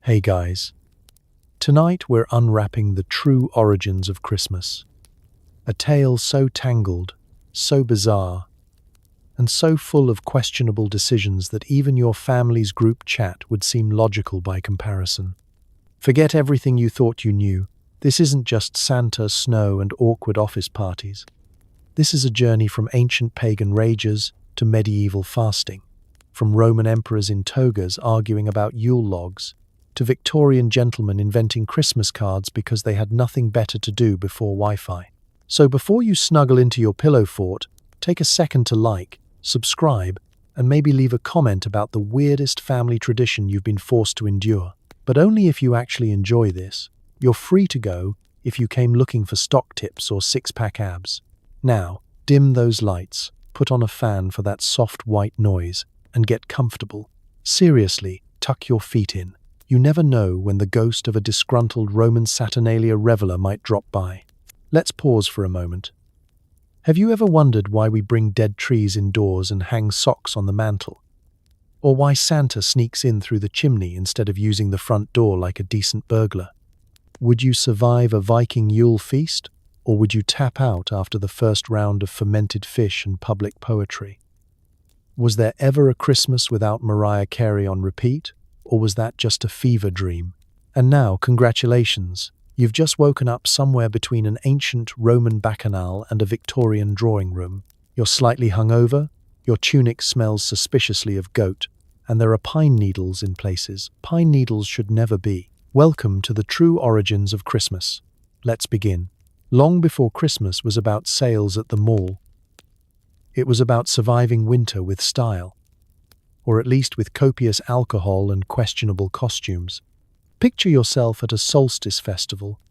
Hey guys, tonight we're unwrapping the true origins of Christmas. A tale so tangled, so bizarre, and so full of questionable decisions that even your family's group chat would seem logical by comparison. Forget everything you thought you knew. This isn't just Santa, snow, and awkward office parties. This is a journey from ancient pagan rages to medieval fasting, from Roman emperors in togas arguing about Yule logs, to Victorian gentlemen inventing Christmas cards because they had nothing better to do before Wi-Fi. So before you snuggle into your pillow fort, take a second to like, subscribe, and maybe leave a comment about the weirdest family tradition you've been forced to endure. But only if you actually enjoy this. You're free to go if you came looking for stock tips or six-pack abs. Now, dim those lights, put on a fan for that soft white noise, and get comfortable. Seriously, tuck your feet in. You never know when the ghost of a disgruntled Roman Saturnalia reveler might drop by. Let's pause for a moment. Have you ever wondered why we bring dead trees indoors and hang socks on the mantel? Or why Santa sneaks in through the chimney instead of using the front door like a decent burglar? Would you survive a Viking Yule feast, or would you tap out after the first round of fermented fish and public poetry? Was there ever a Christmas without Mariah Carey on repeat? Or was that just a fever dream? And now, congratulations, you've just woken up somewhere between an ancient Roman bacchanal and a Victorian drawing room. You're slightly hungover, your tunic smells suspiciously of goat, and there are pine needles in places. Pine needles should never be. Welcome to the true origins of Christmas. Let's begin. Long before Christmas was about sales at the mall, it was about surviving winter with style. Or at least with copious alcohol and questionable costumes. Picture yourself at a solstice festival.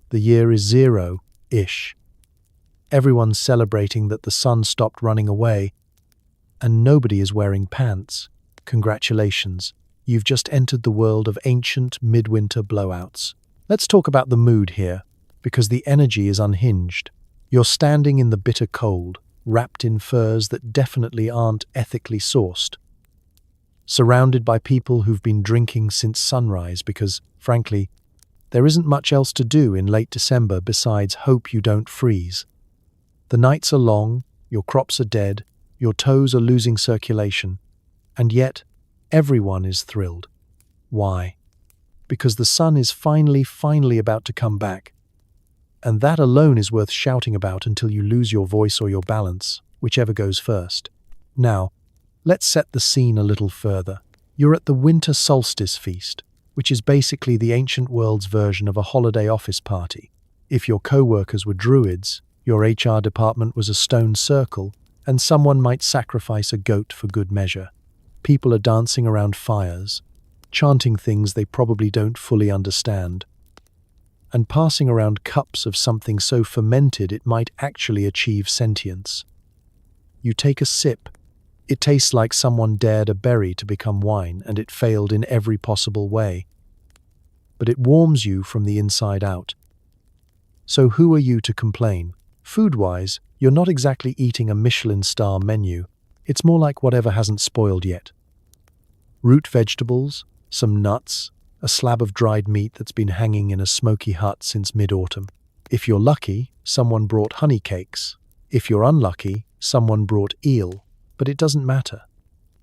The year is zero-ish. Everyone's celebrating that the sun stopped running away, and nobody is wearing pants. Congratulations, you've just entered the world of ancient midwinter blowouts. Let's talk about the mood here, because the energy is unhinged. You're standing in the bitter cold, wrapped in furs that definitely aren't ethically sourced. Surrounded by people who've been drinking since sunrise because, frankly, there isn't much else to do in late December besides hope you don't freeze. The nights are long, your crops are dead, your toes are losing circulation, and yet everyone is thrilled. Why? Because the sun is finally about to come back. And that alone is worth shouting about until you lose your voice or your balance, whichever goes first. Now, let's set the scene a little further. You're at the winter solstice feast, which is basically the ancient world's version of a holiday office party. If your co-workers were druids, your HR department was a stone circle, and someone might sacrifice a goat for good measure. People are dancing around fires, chanting things they probably don't fully understand, and passing around cups of something so fermented it might actually achieve sentience. You take a sip. It tastes like someone dared a berry to become wine, and it failed in every possible way. But it warms you from the inside out. So who are you to complain? Food-wise, you're not exactly eating a Michelin star menu. It's more like whatever hasn't spoiled yet. Root vegetables, some nuts, a slab of dried meat that's been hanging in a smoky hut since mid-autumn. If you're lucky, someone brought honey cakes. If you're unlucky, someone brought eel. But it doesn't matter.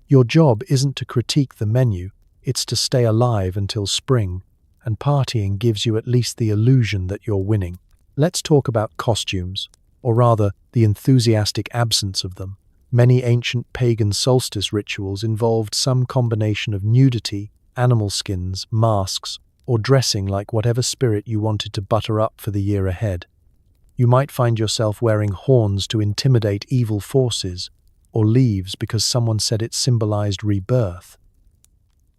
Your job isn't to critique the menu, it's to stay alive until spring, and partying gives you at least the illusion that you're winning. Let's talk about costumes, or rather, the enthusiastic absence of them. Many ancient pagan solstice rituals involved some combination of nudity, animal skins, masks, or dressing like whatever spirit you wanted to butter up for the year ahead. You might find yourself wearing horns to intimidate evil forces, or leaves because someone said it symbolized rebirth,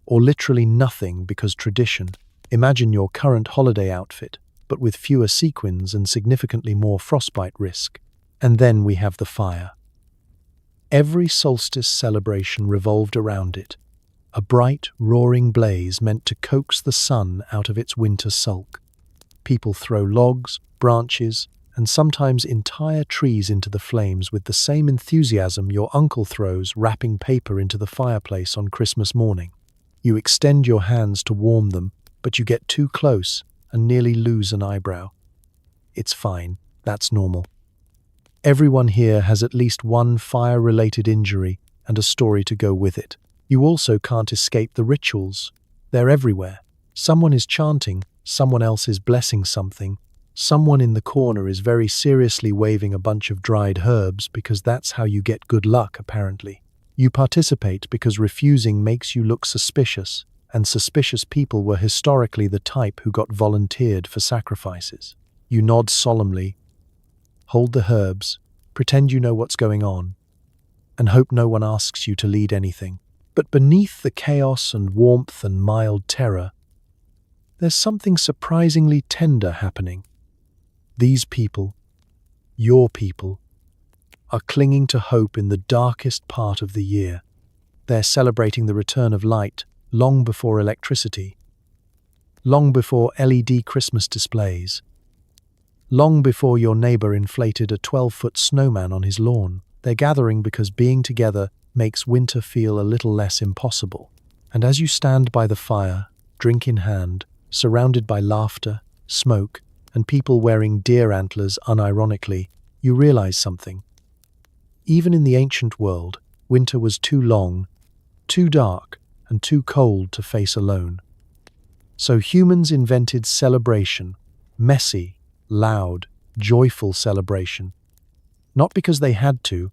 or literally nothing because tradition. Imagine your current holiday outfit, but with fewer sequins and significantly more frostbite risk. And then we have the fire. Every solstice celebration revolved around it, a bright, roaring blaze meant to coax the sun out of its winter sulk. People throw logs, branches, and sometimes entire trees into the flames with the same enthusiasm your uncle throws wrapping paper into the fireplace on Christmas morning. You extend your hands to warm them, but you get too close and nearly lose an eyebrow. It's fine, that's normal. Everyone here has at least one fire-related injury and a story to go with it. You also can't escape the rituals. They're everywhere. Someone is chanting, someone else is blessing something. Someone in the corner is very seriously waving a bunch of dried herbs because that's how you get good luck, apparently. You participate because refusing makes you look suspicious, and suspicious people were historically the type who got volunteered for sacrifices. You nod solemnly, hold the herbs, pretend you know what's going on, and hope no one asks you to lead anything. But beneath the chaos and warmth and mild terror, there's something surprisingly tender happening. These people, your people, are clinging to hope in the darkest part of the year. They're celebrating the return of light long before electricity, long before LED Christmas displays, long before your neighbor inflated a 12-foot snowman on his lawn. They're gathering because being together makes winter feel a little less impossible. And as you stand by the fire, drink in hand, surrounded by laughter, smoke, and people wearing deer antlers unironically, you realize something. Even in the ancient world, winter was too long, too dark, and too cold to face alone. So humans invented celebration, messy, loud, joyful celebration. Not because they had to,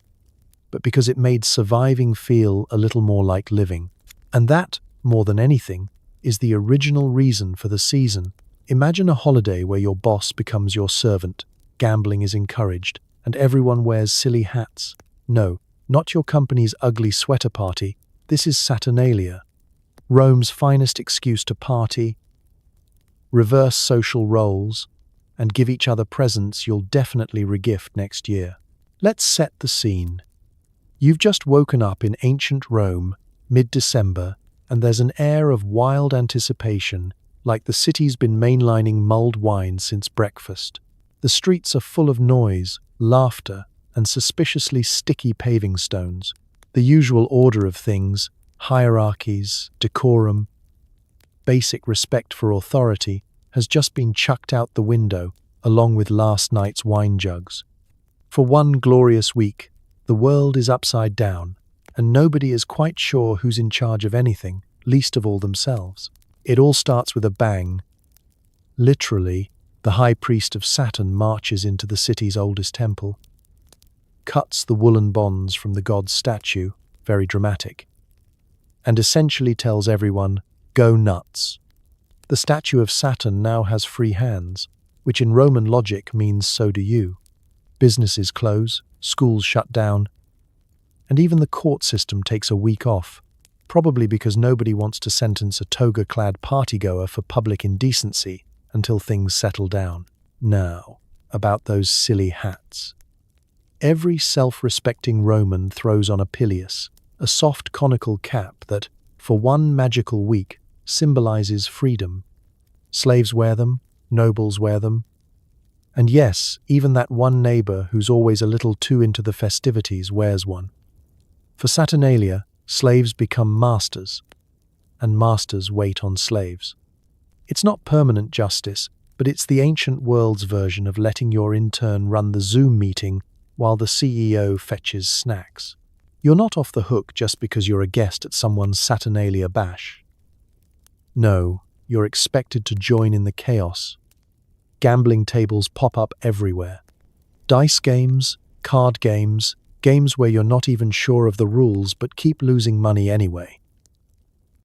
but because it made surviving feel a little more like living. And that, more than anything, is the original reason for the season. Imagine a holiday where your boss becomes your servant, gambling is encouraged, and everyone wears silly hats. No, not your company's ugly sweater party. This is Saturnalia, Rome's finest excuse to party, reverse social roles, and give each other presents you'll definitely regift next year. Let's set the scene. You've just woken up in ancient Rome, mid-December, and there's an air of wild anticipation, like the city's been mainlining mulled wine since breakfast. The streets are full of noise, laughter, and suspiciously sticky paving stones. The usual order of things, hierarchies, decorum, basic respect for authority, has just been chucked out the window, along with last night's wine jugs. For one glorious week, the world is upside down, and nobody is quite sure who's in charge of anything, least of all themselves. It all starts with a bang. Literally, the high priest of Saturn marches into the city's oldest temple, cuts the woolen bonds from the god's statue, very dramatic, and essentially tells everyone, go nuts. The statue of Saturn now has free hands, which in Roman logic means so do you. Businesses close, schools shut down, and even the court system takes a week off, probably because nobody wants to sentence a toga-clad partygoer for public indecency until things settle down. Now, about those silly hats. Every self-respecting Roman throws on a pileus, a soft conical cap that, for one magical week, symbolizes freedom. Slaves wear them, nobles wear them, and yes, even that one neighbor who's always a little too into the festivities wears one. For Saturnalia, slaves become masters, and masters wait on slaves. It's not permanent justice, but it's the ancient world's version of letting your intern run the Zoom meeting while the CEO fetches snacks. You're not off the hook just because you're a guest at someone's Saturnalia bash. No, you're expected to join in the chaos. Gambling tables pop up everywhere. Dice games, card games, games where you're not even sure of the rules but keep losing money anyway.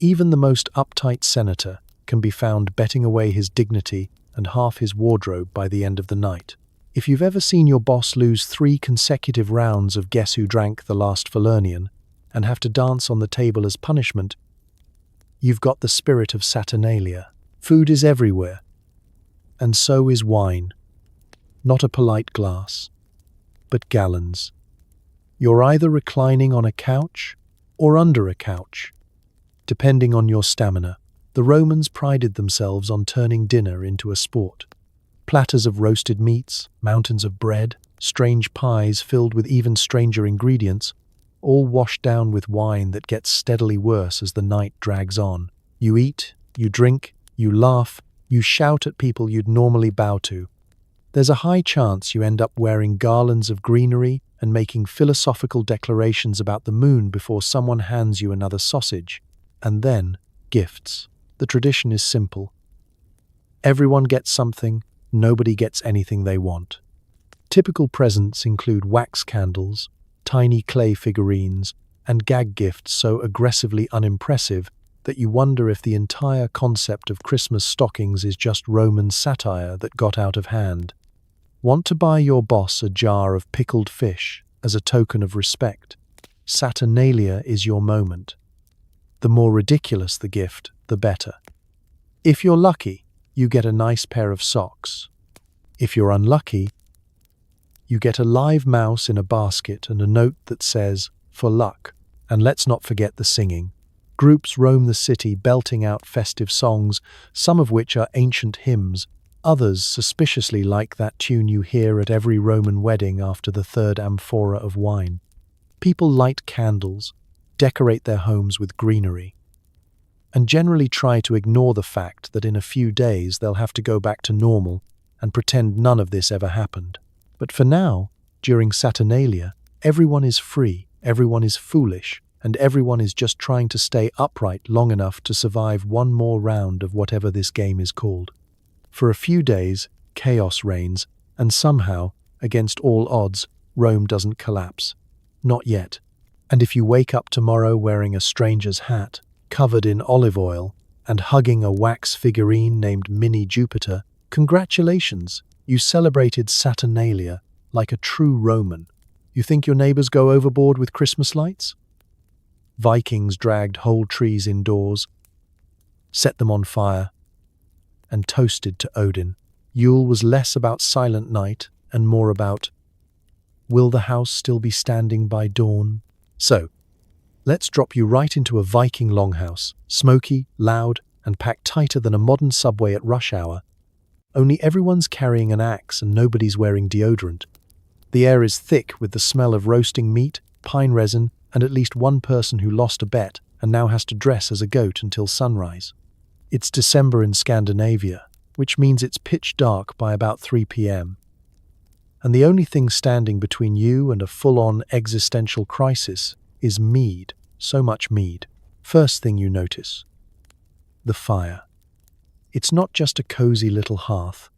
Even the most uptight senator can be found betting away his dignity and half his wardrobe by the end of the night. If you've ever seen your boss lose 3 consecutive rounds of Guess Who Drank the Last Falernian and have to dance on the table as punishment, you've got the spirit of Saturnalia. Food is everywhere, and so is wine. Not a polite glass, but gallons. You're either reclining on a couch or under a couch, depending on your stamina. The Romans prided themselves on turning dinner into a sport. Platters of roasted meats, mountains of bread, strange pies filled with even stranger ingredients, all washed down with wine that gets steadily worse as the night drags on. You eat, you drink, you laugh, you shout at people you'd normally bow to. There's a high chance you end up wearing garlands of greenery and making philosophical declarations about the moon before someone hands you another sausage. And then, gifts. The tradition is simple. Everyone gets something, nobody gets anything they want. Typical presents include wax candles, tiny clay figurines, and gag gifts so aggressively unimpressive that you wonder if the entire concept of Christmas stockings is just Roman satire that got out of hand. Want to buy your boss a jar of pickled fish as a token of respect? Saturnalia is your moment. The more ridiculous the gift, the better. If you're lucky, you get a nice pair of socks. If you're unlucky, you get a live mouse in a basket and a note that says, "For luck." And let's not forget the singing. Groups roam the city belting out festive songs, some of which are ancient hymns, others suspiciously like that tune you hear at every Roman wedding after the third amphora of wine. People light candles, decorate their homes with greenery, and generally try to ignore the fact that in a few days they'll have to go back to normal and pretend none of this ever happened. But for now, during Saturnalia, everyone is free, everyone is foolish, and everyone is just trying to stay upright long enough to survive one more round of whatever this game is called. For a few days, chaos reigns, and somehow, against all odds, Rome doesn't collapse. Not yet. And if you wake up tomorrow wearing a stranger's hat, covered in olive oil, and hugging a wax figurine named Mini Jupiter, congratulations, you celebrated Saturnalia like a true Roman. You think your neighbors go overboard with Christmas lights? Vikings dragged whole trees indoors, set them on fire, and toasted to Odin. Yule was less about silent night and more about, will the house still be standing by dawn? So, let's drop you right into a Viking longhouse, smoky, loud, and packed tighter than a modern subway at rush hour. Only everyone's carrying an axe and nobody's wearing deodorant. The air is thick with the smell of roasting meat, pine resin, and at least one person who lost a bet and now has to dress as a goat until sunrise. It's December in Scandinavia, which means it's pitch dark by about 3 p.m. And the only thing standing between you and a full-on existential crisis is mead, so much mead. First thing you notice, the fire. It's not just a cozy little hearth.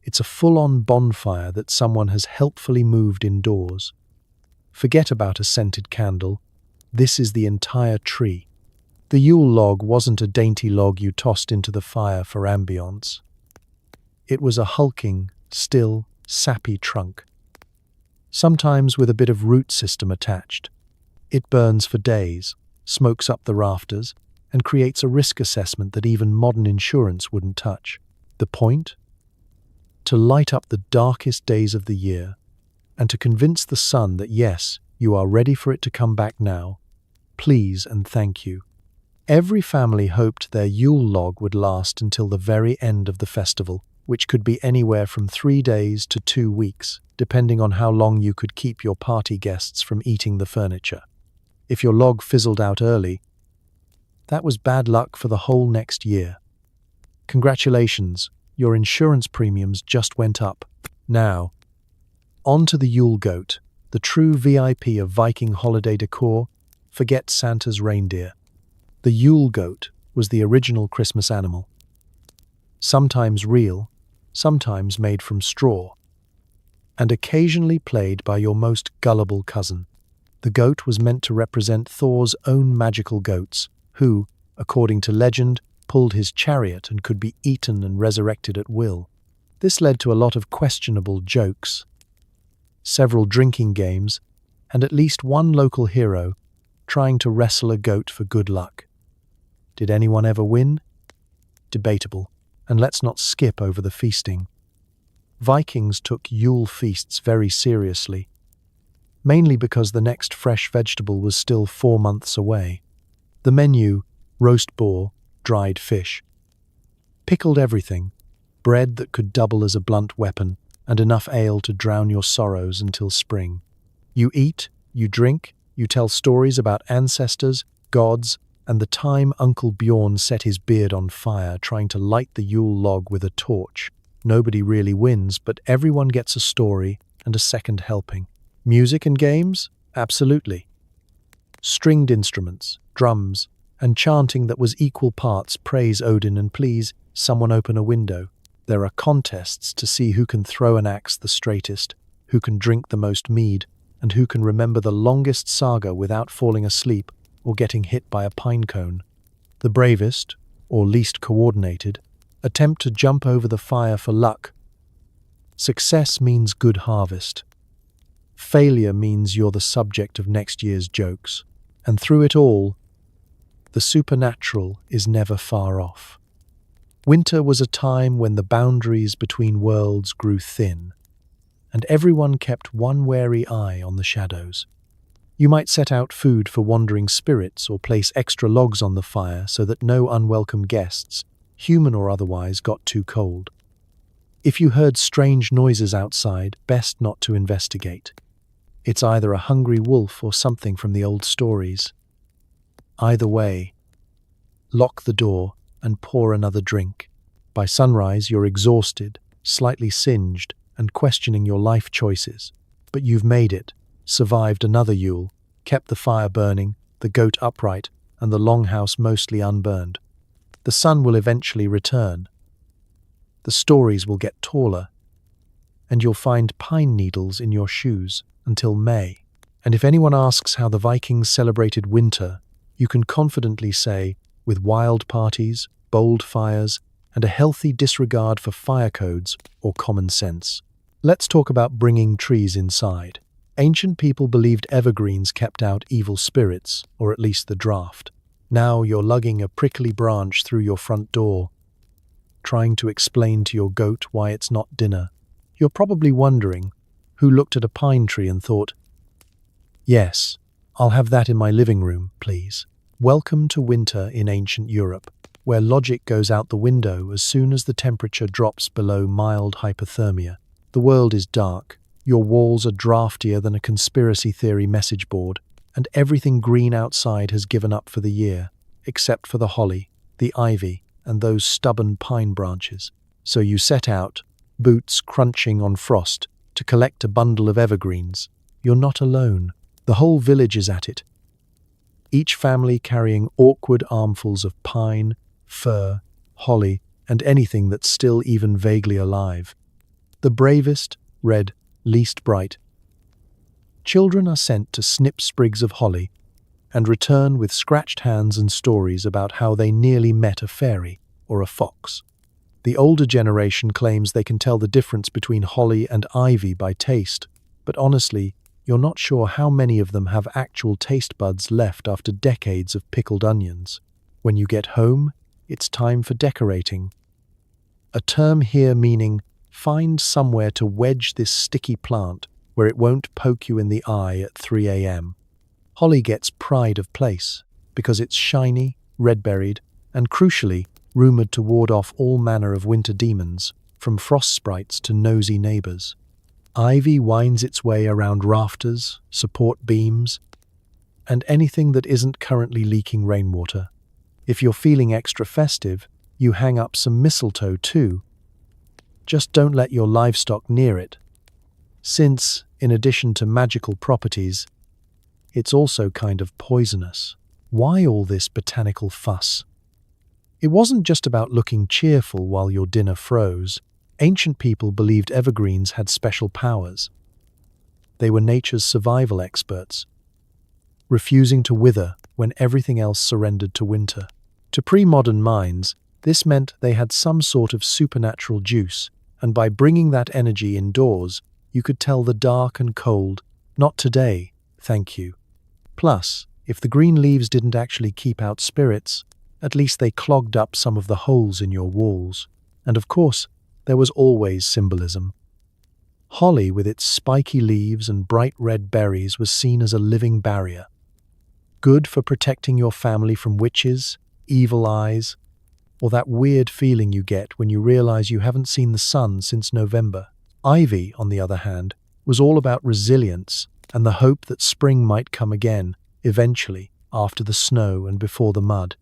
It's a full-on bonfire that someone has helpfully moved indoors. Forget about a scented candle. This is the entire tree. The Yule log wasn't a dainty log you tossed into the fire for ambience. It was a hulking, still, sappy trunk, sometimes with a bit of root system attached. It burns for days, smokes up the rafters, and creates a risk assessment that even modern insurance wouldn't touch. The point? To light up the darkest days of the year, and to convince the sun that yes, you are ready for it to come back now. Please and thank you. Every family hoped their Yule log would last until the very end of the festival, which could be anywhere from 3 days to 2 weeks, depending on how long you could keep your party guests from eating the furniture. If your log fizzled out early, that was bad luck for the whole next year. Congratulations, your insurance premiums just went up. Now, on to the Yule goat, the true VIP of Viking holiday decor. Forget Santa's reindeer. The Yule goat was the original Christmas animal. Sometimes real, sometimes made from straw, and occasionally played by your most gullible cousin. The goat was meant to represent Thor's own magical goats, who, according to legend, pulled his chariot and could be eaten and resurrected at will. This led to a lot of questionable jokes, several drinking games, and at least one local hero trying to wrestle a goat for good luck. Did anyone ever win? Debatable, and let's not skip over the feasting. Vikings took Yule feasts very seriously, mainly because the next fresh vegetable was still 4 months away. The menu: roast boar, dried fish, pickled everything, bread that could double as a blunt weapon, and enough ale to drown your sorrows until spring. You eat, you drink, You tell stories about ancestors, gods, and the time Uncle Bjorn set his beard on fire trying to light the Yule log with a torch. Nobody really wins, but everyone gets a story and a second helping. Music and games? Absolutely. Stringed instruments, drums, and chanting that was equal parts praise Odin and please, someone open a window. There are contests to see who can throw an axe the straightest, who can drink the most mead, and who can remember the longest saga without falling asleep or getting hit by a pine cone. The bravest, or least coordinated, attempt to jump over the fire for luck. Success means good harvest. Failure means you're the subject of next year's jokes. And through it all, the supernatural is never far off. Winter was a time when the boundaries between worlds grew thin, and everyone kept one wary eye on the shadows. You might set out food for wandering spirits or place extra logs on the fire so that no unwelcome guests, human or otherwise, got too cold. If you heard strange noises outside, best not to investigate. It's either a hungry wolf or something from the old stories. Either way, lock the door and pour another drink. By sunrise, you're exhausted, slightly singed, and questioning your life choices. But you've made it, survived another Yule, kept the fire burning, the goat upright, and the longhouse mostly unburned. The sun will eventually return. The stories will get taller, and you'll find pine needles in your shoes until May. And if anyone asks how the Vikings celebrated winter, you can confidently say, with wild parties, bold fires, and a healthy disregard for fire codes or common sense. Let's talk about bringing trees inside. Ancient people believed evergreens kept out evil spirits, or at least the draft. Now you're lugging a prickly branch through your front door, trying to explain to your goat why it's not dinner. You're probably wondering who looked at a pine tree and thought, "Yes, I'll have that in my living room, please." Welcome to winter in ancient Europe, where logic goes out the window as soon as the temperature drops below mild hypothermia. The world is dark, your walls are draftier than a conspiracy theory message board, and everything green outside has given up for the year, except for the holly, the ivy, and those stubborn pine branches. So you set out, boots crunching on frost, to collect a bundle of evergreens. You're not alone. The whole village is at it. Each family carrying awkward armfuls of pine, fir, holly, and anything that's still even vaguely alive. The bravest, red, least bright. Children are sent to snip sprigs of holly and return with scratched hands and stories about how they nearly met a fairy or a fox. The older generation claims they can tell the difference between holly and ivy by taste, but honestly, you're not sure how many of them have actual taste buds left after decades of pickled onions. When you get home, it's time for decorating. A term here meaning find somewhere to wedge this sticky plant where it won't poke you in the eye at 3 a.m. Holly gets pride of place because it's shiny, red-berried, and crucially, rumoured to ward off all manner of winter demons, from frost sprites to nosy neighbours. Ivy winds its way around rafters, support beams, and anything that isn't currently leaking rainwater. If you're feeling extra festive, you hang up some mistletoe too. Just don't let your livestock near it, since, in addition to magical properties, it's also kind of poisonous. Why all this botanical fuss? It wasn't just about looking cheerful while your dinner froze. Ancient people believed evergreens had special powers. They were nature's survival experts, refusing to wither when everything else surrendered to winter. To pre-modern minds, this meant they had some sort of supernatural juice, and by bringing that energy indoors, you could tell the dark and cold, "Not today, thank you." Plus, if the green leaves didn't actually keep out spirits, at least they clogged up some of the holes in your walls. And of course, there was always symbolism. Holly, with its spiky leaves and bright red berries, was seen as a living barrier. Good for protecting your family from witches, evil eyes, or that weird feeling you get when you realize you haven't seen the sun since November. Ivy, on the other hand, was all about resilience and the hope that spring might come again, eventually, after the snow and before the mud.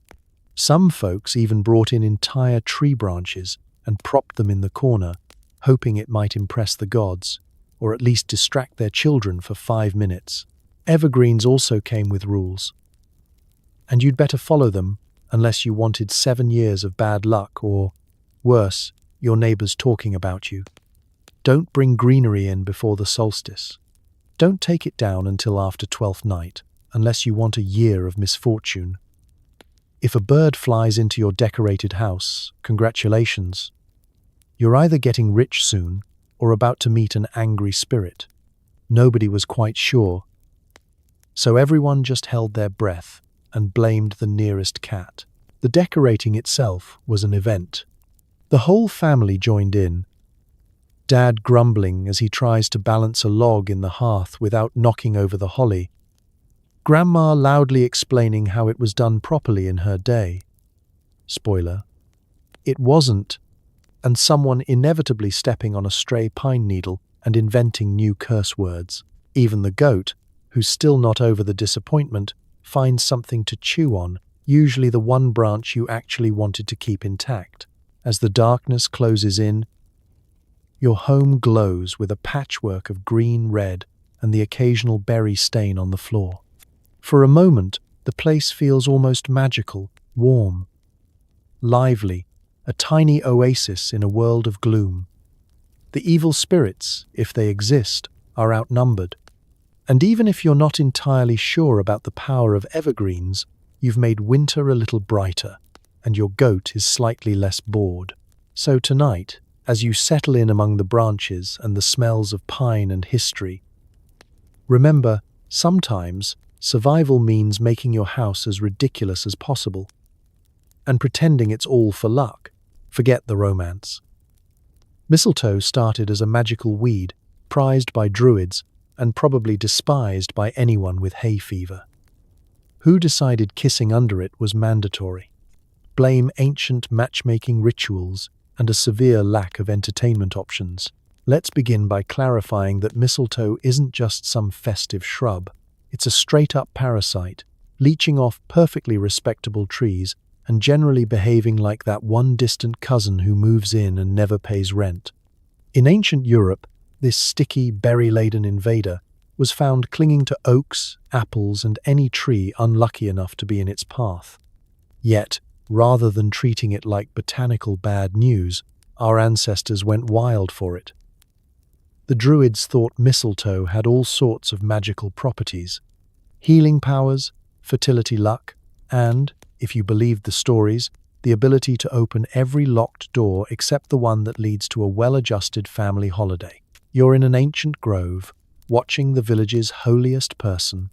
Some folks even brought in entire tree branches and propped them in the corner, hoping it might impress the gods, or at least distract their children for 5 minutes. Evergreens also came with rules, and you'd better follow them unless you wanted 7 years of bad luck or, worse, your neighbors talking about you. Don't bring greenery in before the solstice. Don't take it down until after 12th night, unless you want a year of misfortune. If a bird flies into your decorated house, congratulations. You're either getting rich soon or about to meet an angry spirit. Nobody was quite sure, so everyone just held their breath and blamed the nearest cat. The decorating itself was an event. The whole family joined in, Dad grumbling as he tries to balance a log in the hearth without knocking over the holly, Grandma loudly explaining how it was done properly in her day. Spoiler, it wasn't, and someone inevitably stepping on a stray pine needle and inventing new curse words. Even the goat, who's still not over the disappointment, finds something to chew on, usually the one branch you actually wanted to keep intact. As the darkness closes in, your home glows with a patchwork of green, red, and the occasional berry stain on the floor. For a moment, the place feels almost magical, warm, lively, a tiny oasis in a world of gloom. The evil spirits, if they exist, are outnumbered. And even if you're not entirely sure about the power of evergreens, you've made winter a little brighter, and your goat is slightly less bored. So tonight, as you settle in among the branches and the smells of pine and history, remember, sometimes survival means making your house as ridiculous as possible and pretending it's all for luck. Forget the romance. Mistletoe started as a magical weed, prized by druids and probably despised by anyone with hay fever. Who decided kissing under it was mandatory? Blame ancient matchmaking rituals and a severe lack of entertainment options. Let's begin by clarifying that mistletoe isn't just some festive shrub. It's a straight-up parasite, leeching off perfectly respectable trees and generally behaving like that one distant cousin who moves in and never pays rent. In ancient Europe, this sticky, berry-laden invader was found clinging to oaks, apples, and any tree unlucky enough to be in its path. Yet, rather than treating it like botanical bad news, our ancestors went wild for it. The Druids thought mistletoe had all sorts of magical properties, healing powers, fertility luck, and, if you believed the stories, the ability to open every locked door except the one that leads to a well-adjusted family holiday. You're in an ancient grove, watching the village's holiest person,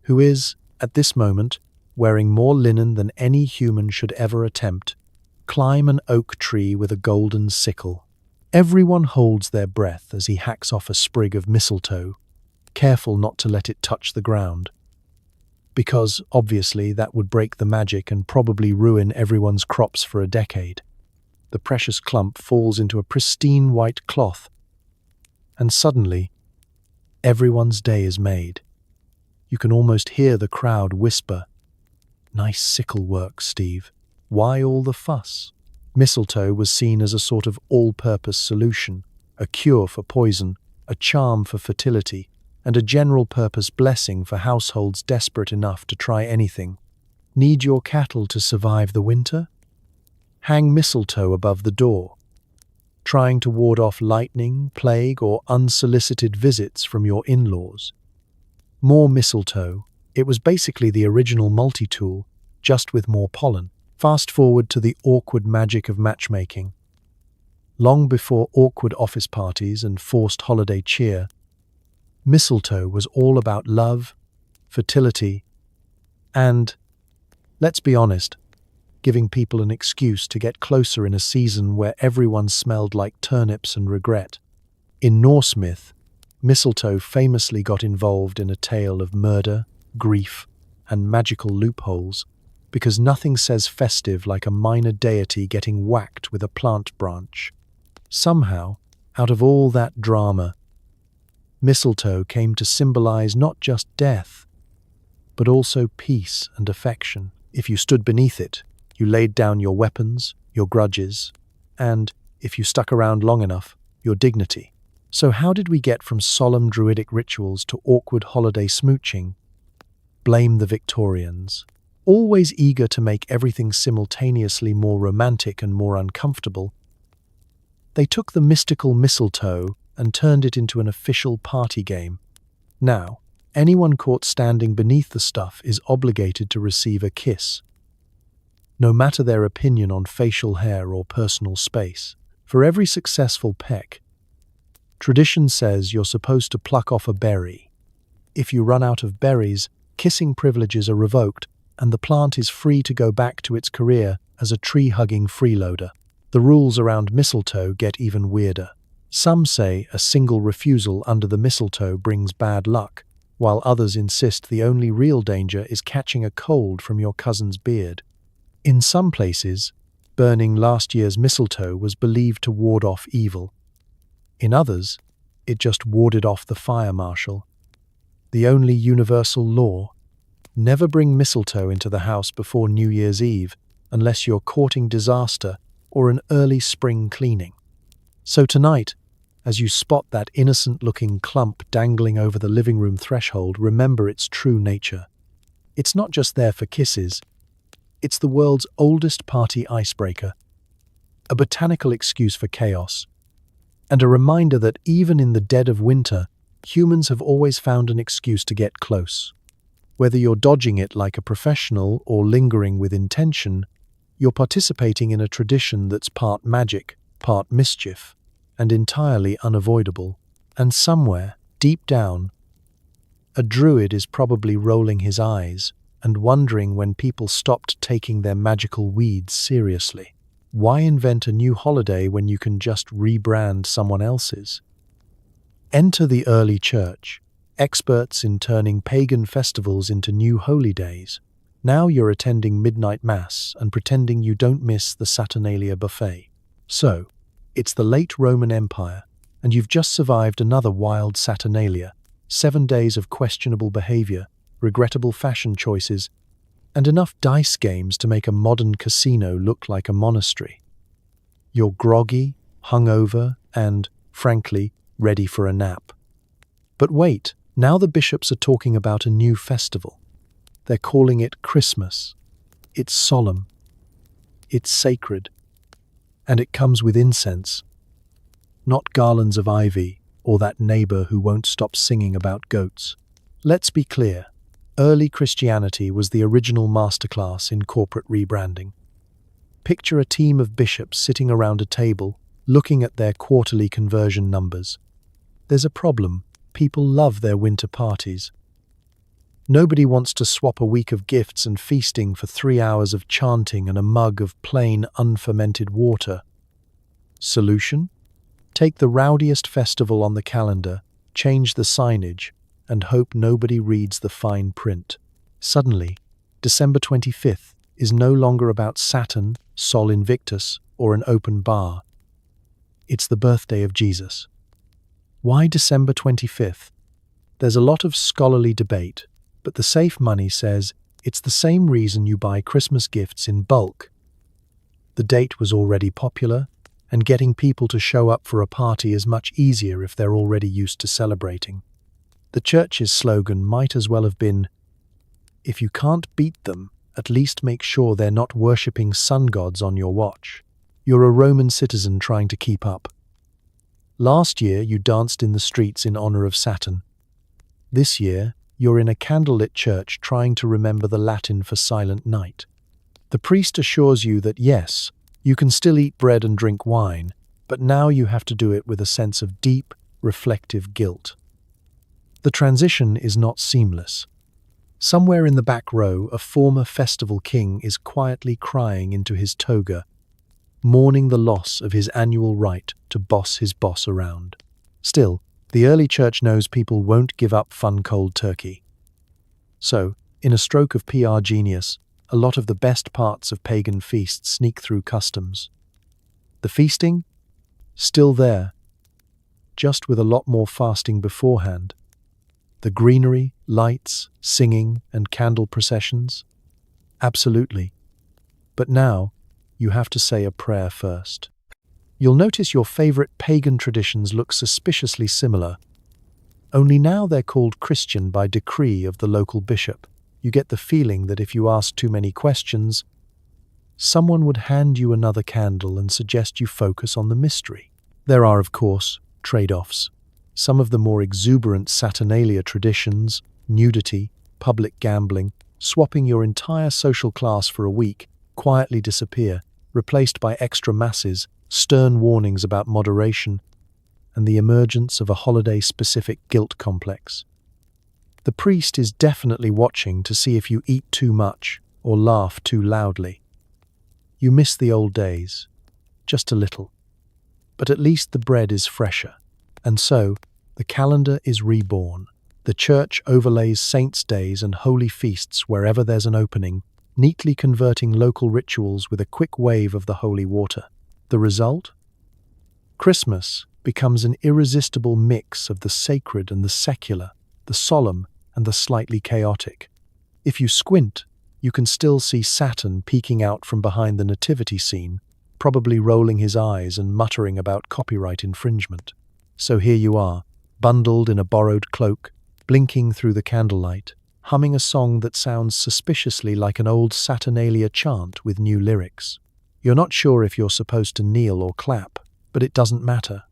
who is, at this moment, wearing more linen than any human should ever attempt, climb an oak tree with a golden sickle. Everyone holds their breath as he hacks off a sprig of mistletoe, careful not to let it touch the ground, because, obviously, that would break the magic and probably ruin everyone's crops for a decade. The precious clump falls into a pristine white cloth, and suddenly, everyone's day is made. You can almost hear the crowd whisper, "Nice sickle work, Steve. Why all the fuss?" Mistletoe was seen as a sort of all-purpose solution, a cure for poison, a charm for fertility, and a general-purpose blessing for households desperate enough to try anything. Need your cattle to survive the winter? Hang mistletoe above the door. Trying to ward off lightning, plague, or unsolicited visits from your in-laws? More mistletoe. It was basically the original multi-tool, just with more pollen. Fast forward to the awkward magic of matchmaking. Long before awkward office parties and forced holiday cheer, mistletoe was all about love, fertility, and, let's be honest, giving people an excuse to get closer in a season where everyone smelled like turnips and regret. In Norse myth, mistletoe famously got involved in a tale of murder, grief, and magical loopholes, because nothing says festive like a minor deity getting whacked with a plant branch. Somehow, out of all that drama, Mistletoe came to symbolize not just death, but also peace and affection. If you stood beneath it, you laid down your weapons, your grudges, and, if you stuck around long enough, your dignity. So how did we get from solemn druidic rituals to awkward holiday smooching? Blame the Victorians. Always eager to make everything simultaneously more romantic and more uncomfortable, they took the mystical mistletoe and turned it into an official party game. Now, anyone caught standing beneath the stuff is obligated to receive a kiss, no matter their opinion on facial hair or personal space. For every successful peck, tradition says you're supposed to pluck off a berry. If you run out of berries, kissing privileges are revoked, and the plant is free to go back to its career as a tree-hugging freeloader. The rules around mistletoe get even weirder. Some say a single refusal under the mistletoe brings bad luck, while others insist the only real danger is catching a cold from your cousin's beard. In some places, burning last year's mistletoe was believed to ward off evil. In others, it just warded off the fire marshal. The only universal law: never bring mistletoe into the house before New Year's Eve unless you're courting disaster or an early spring cleaning. So tonight, as you spot that innocent-looking clump dangling over the living room threshold, remember its true nature. It's not just there for kisses. It's the world's oldest party icebreaker, a botanical excuse for chaos, and a reminder that even in the dead of winter, humans have always found an excuse to get close. Whether you're dodging it like a professional or lingering with intention, you're participating in a tradition that's part magic, part mischief, and entirely unavoidable. And somewhere, deep down, a druid is probably rolling his eyes and wondering when people stopped taking their magical weeds seriously. Why invent a new holiday when you can just rebrand someone else's? Enter the early church, experts in turning pagan festivals into new holy days. Now you're attending midnight mass and pretending you don't miss the Saturnalia buffet. So, it's the late Roman Empire, and you've just survived another wild Saturnalia, 7 days of questionable behavior, regrettable fashion choices, and enough dice games to make a modern casino look like a monastery. You're groggy, hungover, and, frankly, ready for a nap. But wait, now the bishops are talking about a new festival. They're calling it Christmas. It's solemn. It's sacred. And it comes with incense. Not garlands of ivy or that neighbor who won't stop singing about goats. Let's be clear. Early Christianity was the original masterclass in corporate rebranding. Picture a team of bishops sitting around a table, looking at their quarterly conversion numbers. There's a problem. People love their winter parties. Nobody wants to swap a week of gifts and feasting for 3 hours of chanting and a mug of plain, unfermented water. Solution? Take the rowdiest festival on the calendar, change the signage, and hope nobody reads the fine print. Suddenly, December 25th is no longer about Saturn, Sol Invictus, or an open bar. It's the birthday of Jesus. Why December 25th? There's a lot of scholarly debate, but the safe money says it's the same reason you buy Christmas gifts in bulk. The date was already popular, and getting people to show up for a party is much easier if they're already used to celebrating. The church's slogan might as well have been, "If you can't beat them, at least make sure they're not worshipping sun gods on your watch." You're a Roman citizen trying to keep up. Last year, you danced in the streets in honor of Saturn. This year, you're in a candlelit church trying to remember the Latin for silent night. The priest assures you that yes, you can still eat bread and drink wine, but now you have to do it with a sense of deep, reflective guilt. The transition is not seamless. Somewhere in the back row, a former festival king is quietly crying into his toga, mourning the loss of his annual right to boss his boss around. Still, the early church knows people won't give up fun cold turkey. So, in a stroke of PR genius, a lot of the best parts of pagan feasts sneak through customs. The feasting? Still there. just with a lot more fasting beforehand. The greenery, lights, singing, and candle processions? Absolutely. But now, you have to say a prayer first. You'll notice your favorite pagan traditions look suspiciously similar, only now they're called Christian by decree of the local bishop. You get the feeling that if you ask too many questions, someone would hand you another candle and suggest you focus on the mystery. There are, of course, trade-offs. Some of the more exuberant Saturnalia traditions, nudity, public gambling, swapping your entire social class for a week, quietly disappear, replaced by extra masses, stern warnings about moderation, and the emergence of a holiday-specific guilt complex. The priest is definitely watching to see if you eat too much or laugh too loudly. You miss the old days, just a little. But at least the bread is fresher. And so, the calendar is reborn. The church overlays saints' days and holy feasts wherever there's an opening, neatly converting local rituals with a quick wave of the holy water. The result? Christmas becomes an irresistible mix of the sacred and the secular, the solemn and the slightly chaotic. If you squint, you can still see Saturn peeking out from behind the nativity scene, probably rolling his eyes and muttering about copyright infringement. So here you are, bundled in a borrowed cloak, blinking through the candlelight, humming a song that sounds suspiciously like an old Saturnalia chant with new lyrics. You're not sure if you're supposed to kneel or clap, but it doesn't matter.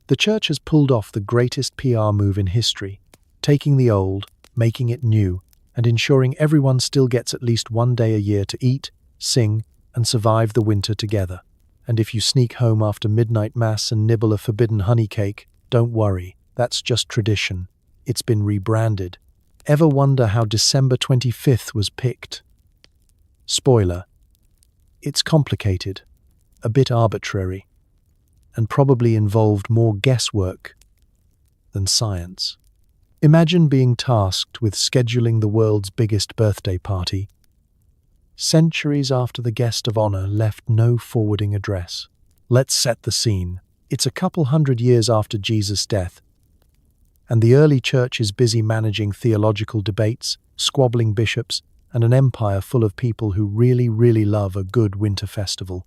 The church has pulled off the greatest PR move in history, taking the old, making it new, and ensuring everyone still gets at least one day a year to eat, sing, and survive the winter together. And if you sneak home after midnight mass and nibble a forbidden honey cake, don't worry, that's just tradition. It's been rebranded. Ever wonder how December 25th was picked? Spoiler. It's complicated, a bit arbitrary, and probably involved more guesswork than science. Imagine being tasked with scheduling the world's biggest birthday party, centuries after the guest of honor left no forwarding address. Let's set the scene. It's a couple hundred years after Jesus' death, and the early church is busy managing theological debates, squabbling bishops, and an empire full of people who really, really love a good winter festival.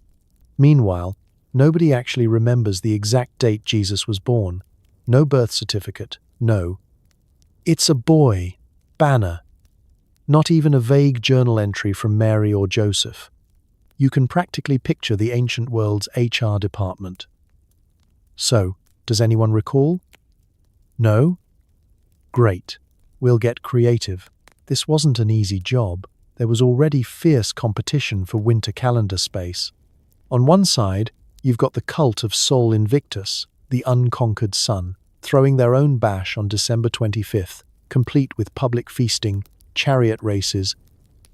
Meanwhile, nobody actually remembers the exact date Jesus was born. No birth certificate, no. It's a boy, banner. Not even a vague journal entry from Mary or Joseph. You can practically picture the ancient world's HR department. So, does anyone recall? No? Great. We'll get creative. This wasn't an easy job. There was already fierce competition for winter calendar space. On one side, you've got the cult of Sol Invictus, the unconquered sun, throwing their own bash on December 25th, complete with public feasting, chariot races,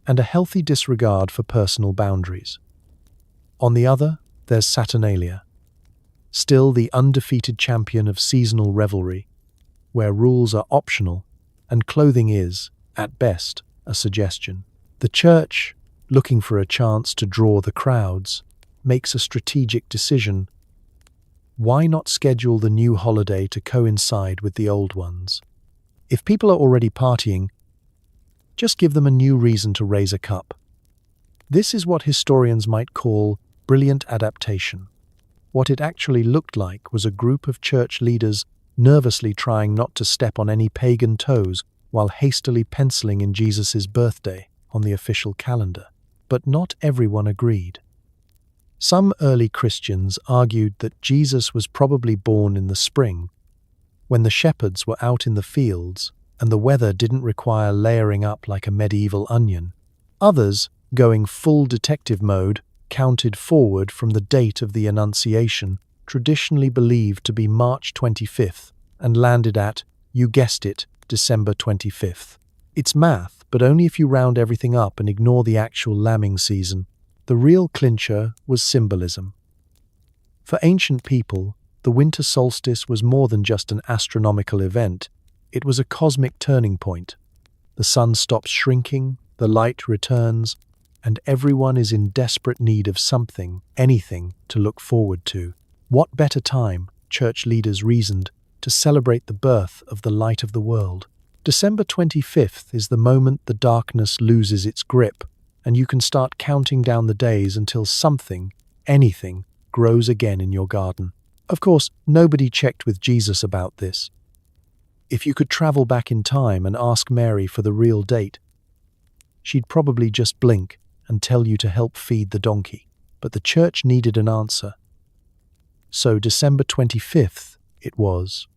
and a healthy disregard for personal boundaries. On the other, there's Saturnalia, still the undefeated champion of seasonal revelry, where rules are optional and clothing is, at best, a suggestion. The church, looking for a chance to draw the crowds, makes a strategic decision. Why not schedule the new holiday to coincide with the old ones? If people are already partying, just give them a new reason to raise a cup. This is what historians might call brilliant adaptation. What it actually looked like was a group of church leaders nervously trying not to step on any pagan toes while hastily penciling in Jesus' birthday on the official calendar. But not everyone agreed. Some early Christians argued that Jesus was probably born in the spring, when the shepherds were out in the fields and the weather didn't require layering up like a medieval onion. Others, going full detective mode, counted forward from the date of the Annunciation, traditionally believed to be March 25th, and landed at, you guessed it, December 25th. It's math, but only if you round everything up and ignore the actual lambing season. The real clincher was symbolism. For ancient people, the winter solstice was more than just an astronomical event. It was a cosmic turning point. The sun stops shrinking, the light returns, and everyone is in desperate need of something, anything, to look forward to. What better time, church leaders reasoned, to celebrate the birth of the light of the world. December 25th is the moment the darkness loses its grip, and you can start counting down the days until something, anything, grows again in your garden. Of course, nobody checked with Jesus about this. If you could travel back in time and ask Mary for the real date, she'd probably just blink and tell you to help feed the donkey. But the church needed an answer. So December 25th it was.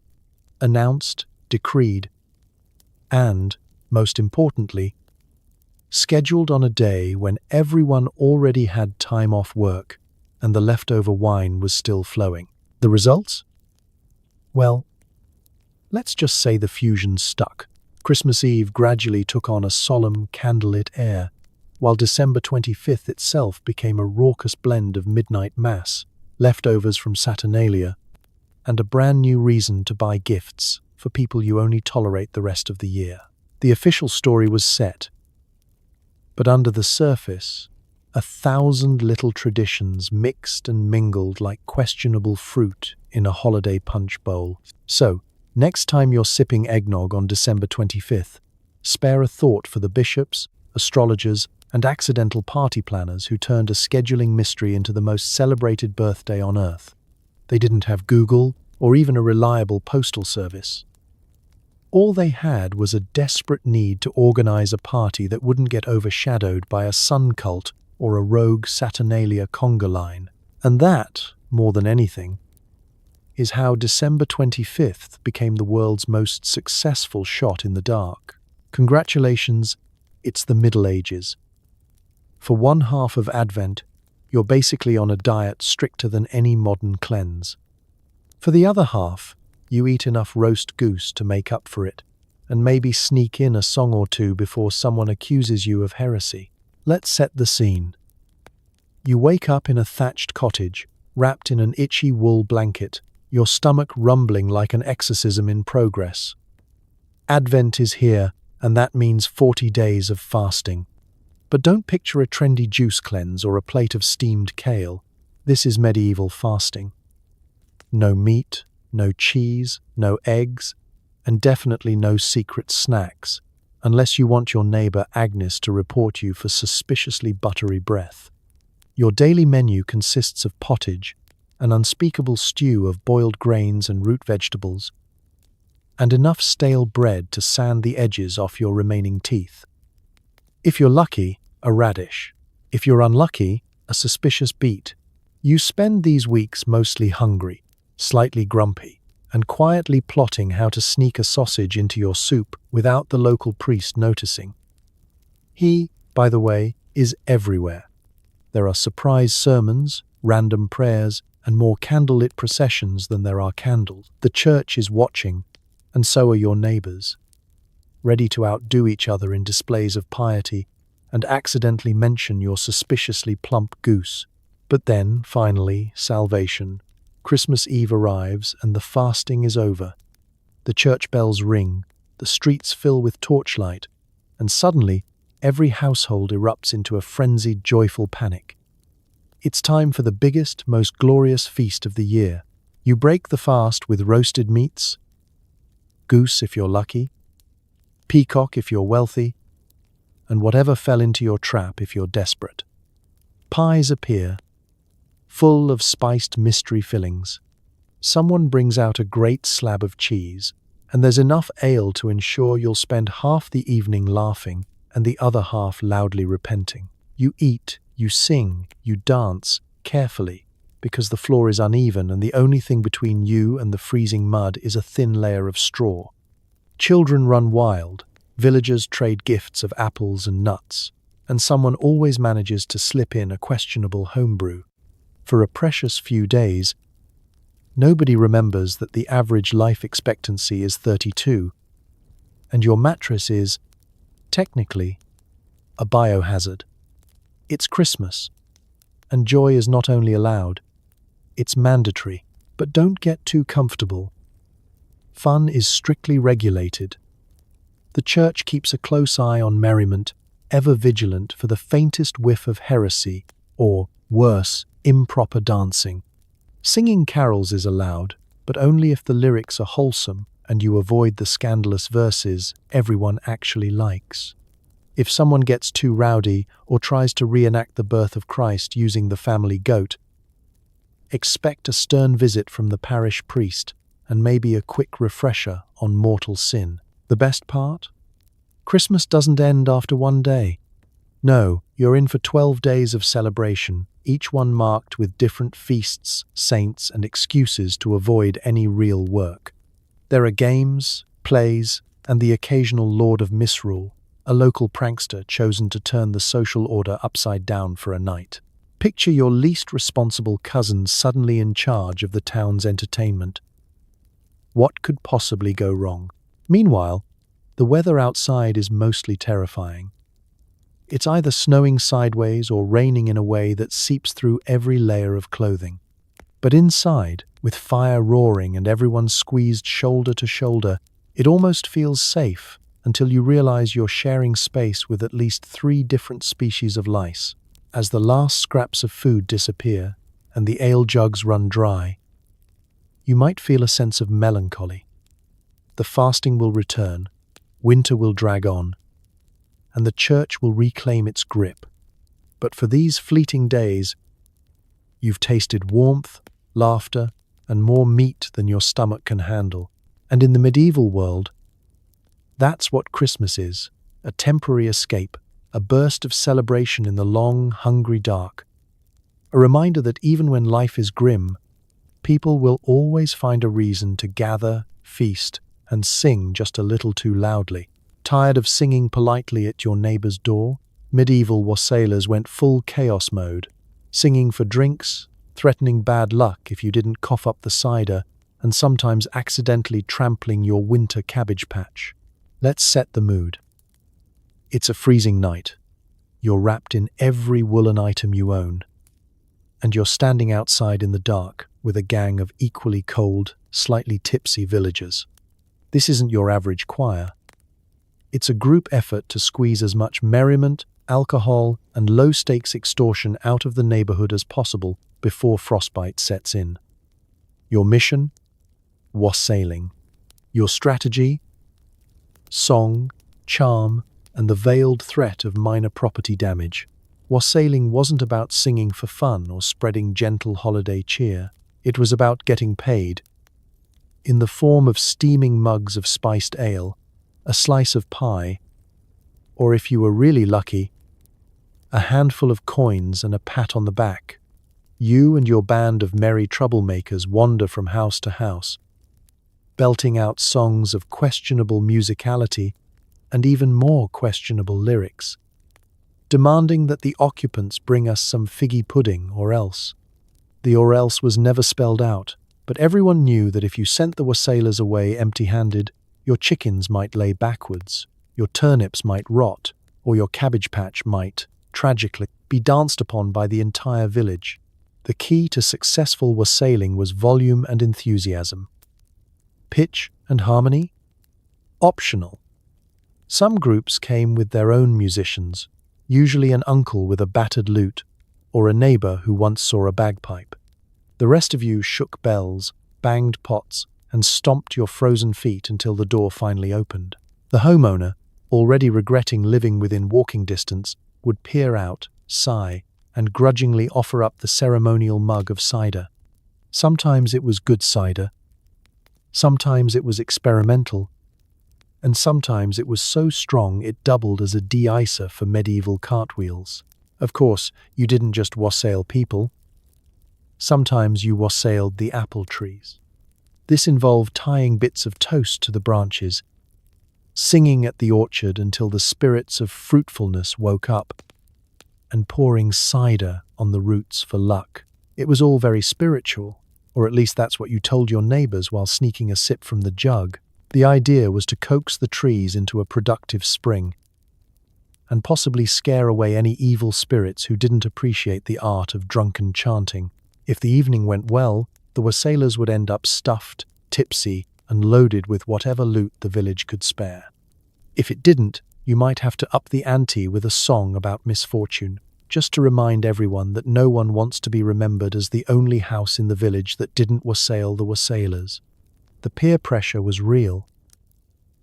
Announced, decreed, and, most importantly, scheduled on a day when everyone already had time off work and the leftover wine was still flowing. The results? Well, let's just say the fusion stuck. Christmas Eve gradually took on a solemn, candlelit air, while December 25th itself became a raucous blend of midnight mass, leftovers from Saturnalia, and a brand new reason to buy gifts for people you only tolerate the rest of the year. The official story was set, but under the surface, 1,000 little traditions mixed and mingled like questionable fruit in a holiday punch bowl. So, next time you're sipping eggnog on December 25th, spare a thought for the bishops, astrologers, and accidental party planners who turned a scheduling mystery into the most celebrated birthday on Earth. They didn't have Google or even a reliable postal service. All they had was a desperate need to organize a party that wouldn't get overshadowed by a sun cult or a rogue Saturnalia conga line. And that, more than anything, is how December 25th became the world's most successful shot in the dark. Congratulations, it's the Middle Ages. For one half of Advent, you're basically on a diet stricter than any modern cleanse. For the other half, you eat enough roast goose to make up for it, and maybe sneak in a song or two before someone accuses you of heresy. Let's set the scene. You wake up in a thatched cottage, wrapped in an itchy wool blanket, your stomach rumbling like an exorcism in progress. Advent is here, and that means 40 days of fasting. But don't picture a trendy juice cleanse or a plate of steamed kale. This is medieval fasting. No meat, no cheese, no eggs, and definitely no secret snacks, unless you want your neighbor Agnes to report you for suspiciously buttery breath. Your daily menu consists of pottage, an unspeakable stew of boiled grains and root vegetables, and enough stale bread to sand the edges off your remaining teeth. If you're lucky, a radish. If you're unlucky, a suspicious beet. You spend these weeks mostly hungry, slightly grumpy, and quietly plotting how to sneak a sausage into your soup without the local priest noticing. He, by the way, is everywhere. There are surprise sermons, random prayers, and more candlelit processions than there are candles. The church is watching, and so are your neighbors, ready to outdo each other in displays of piety and accidentally mention your suspiciously plump goose. But then, finally, salvation. Christmas Eve arrives and the fasting is over. The church bells ring, the streets fill with torchlight, and suddenly every household erupts into a frenzied, joyful panic. It's time for the biggest, most glorious feast of the year. You break the fast with roasted meats, goose if you're lucky, peacock if you're wealthy, and whatever fell into your trap if you're desperate. Pies appear, full of spiced mystery fillings. Someone brings out a great slab of cheese, and there's enough ale to ensure you'll spend half the evening laughing and the other half loudly repenting. You eat, you sing, you dance, carefully, because the floor is uneven and the only thing between you and the freezing mud is a thin layer of straw. Children run wild, villagers trade gifts of apples and nuts, and someone always manages to slip in a questionable homebrew. For a precious few days, nobody remembers that the average life expectancy is 32, and your mattress is, technically, a biohazard. It's Christmas, and joy is not only allowed, it's mandatory. But don't get too comfortable. Fun is strictly regulated. The church keeps a close eye on merriment, ever vigilant for the faintest whiff of heresy, or, worse, improper dancing. Singing carols is allowed, but only if the lyrics are wholesome and you avoid the scandalous verses everyone actually likes. If someone gets too rowdy or tries to reenact the birth of Christ using the family goat, expect a stern visit from the parish priest and maybe a quick refresher on mortal sin. The best part? Christmas doesn't end after one day. No, you're in for 12 days of celebration, each one marked with different feasts, saints, and excuses to avoid any real work. There are games, plays, and the occasional Lord of Misrule, a local prankster chosen to turn the social order upside down for a night. Picture your least responsible cousin suddenly in charge of the town's entertainment. What could possibly go wrong? Meanwhile, the weather outside is mostly terrifying. It's either snowing sideways or raining in a way that seeps through every layer of clothing. But inside, with fire roaring and everyone squeezed shoulder to shoulder, it almost feels safe until you realize you're sharing space with at least 3 different species of lice. As the last scraps of food disappear and the ale jugs run dry, you might feel a sense of melancholy. The fasting will return, winter will drag on, and the church will reclaim its grip. But for these fleeting days, you've tasted warmth, laughter, and more meat than your stomach can handle. And in the medieval world, that's what Christmas is, a temporary escape, a burst of celebration in the long, hungry dark. A reminder that even when life is grim, people will always find a reason to gather, feast, and sing just a little too loudly. Tired of singing politely at your neighbor's door? Medieval wassailers went full chaos mode, singing for drinks, threatening bad luck if you didn't cough up the cider, and sometimes accidentally trampling your winter cabbage patch. Let's set the mood. It's a freezing night. You're wrapped in every woolen item you own, and you're standing outside in the dark with a gang of equally cold, slightly tipsy villagers. This isn't your average choir. It's a group effort to squeeze as much merriment, alcohol, and low-stakes extortion out of the neighborhood as possible before frostbite sets in. Your mission? Wassailing. Your strategy? Song, charm, and the veiled threat of minor property damage. Wassailing wasn't about singing for fun or spreading gentle holiday cheer. It was about getting paid. In the form of steaming mugs of spiced ale, a slice of pie, or if you were really lucky, a handful of coins and a pat on the back. You and your band of merry troublemakers wander from house to house, belting out songs of questionable musicality and even more questionable lyrics, demanding that the occupants bring us some figgy pudding or else. The or else was never spelled out, but everyone knew that if you sent the wassailers away empty-handed, your chickens might lay backwards, your turnips might rot, or your cabbage patch might, tragically, be danced upon by the entire village. The key to successful wassailing was volume and enthusiasm. Pitch and harmony? Optional. Some groups came with their own musicians, usually an uncle with a battered lute, or a neighbor who once saw a bagpipe. The rest of you shook bells, banged pots, and stomped your frozen feet until the door finally opened. The homeowner, already regretting living within walking distance, would peer out, sigh, and grudgingly offer up the ceremonial mug of cider. Sometimes it was good cider, sometimes it was experimental, and sometimes it was so strong it doubled as a de-icer for medieval cartwheels. Of course, you didn't just wassail people. Sometimes you wassailed the apple trees. This involved tying bits of toast to the branches, singing at the orchard until the spirits of fruitfulness woke up, and pouring cider on the roots for luck. It was all very spiritual, or at least that's what you told your neighbors while sneaking a sip from the jug. The idea was to coax the trees into a productive spring, and possibly scare away any evil spirits who didn't appreciate the art of drunken chanting. If the evening went well, the wassailers would end up stuffed, tipsy, and loaded with whatever loot the village could spare. If it didn't, you might have to up the ante with a song about misfortune. just to remind everyone that no one wants to be remembered as the only house in the village that didn't wassail the wassailers. The peer pressure was real.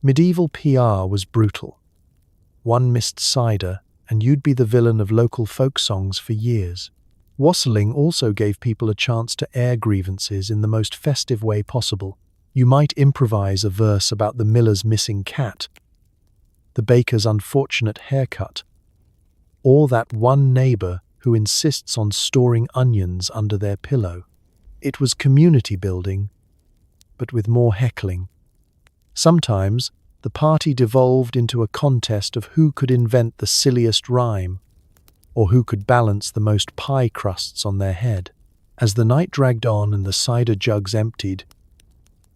Medieval PR was brutal. One missed cider, and you'd be the villain of local folk songs for years. Wassailing also gave people a chance to air grievances in the most festive way possible. You might improvise a verse about the miller's missing cat, the baker's unfortunate haircut, or that one neighbor who insists on storing onions under their pillow. It was community building, but with more heckling. Sometimes, the party devolved into a contest of who could invent the silliest rhyme, or who could balance the most pie crusts on their head. As the night dragged on and the cider jugs emptied,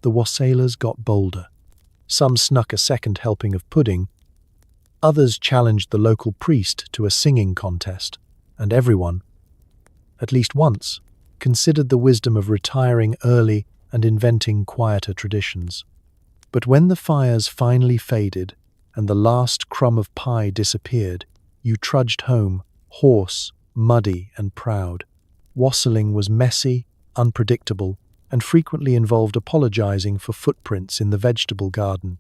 the wassailers got bolder. Some snuck a second helping of pudding, others challenged the local priest to a singing contest, and everyone, at least once, considered the wisdom of retiring early and inventing quieter traditions. But when the fires finally faded and the last crumb of pie disappeared, you trudged home, hoarse, muddy, and proud. Wassailing was messy, unpredictable, and frequently involved apologizing for footprints in the vegetable garden.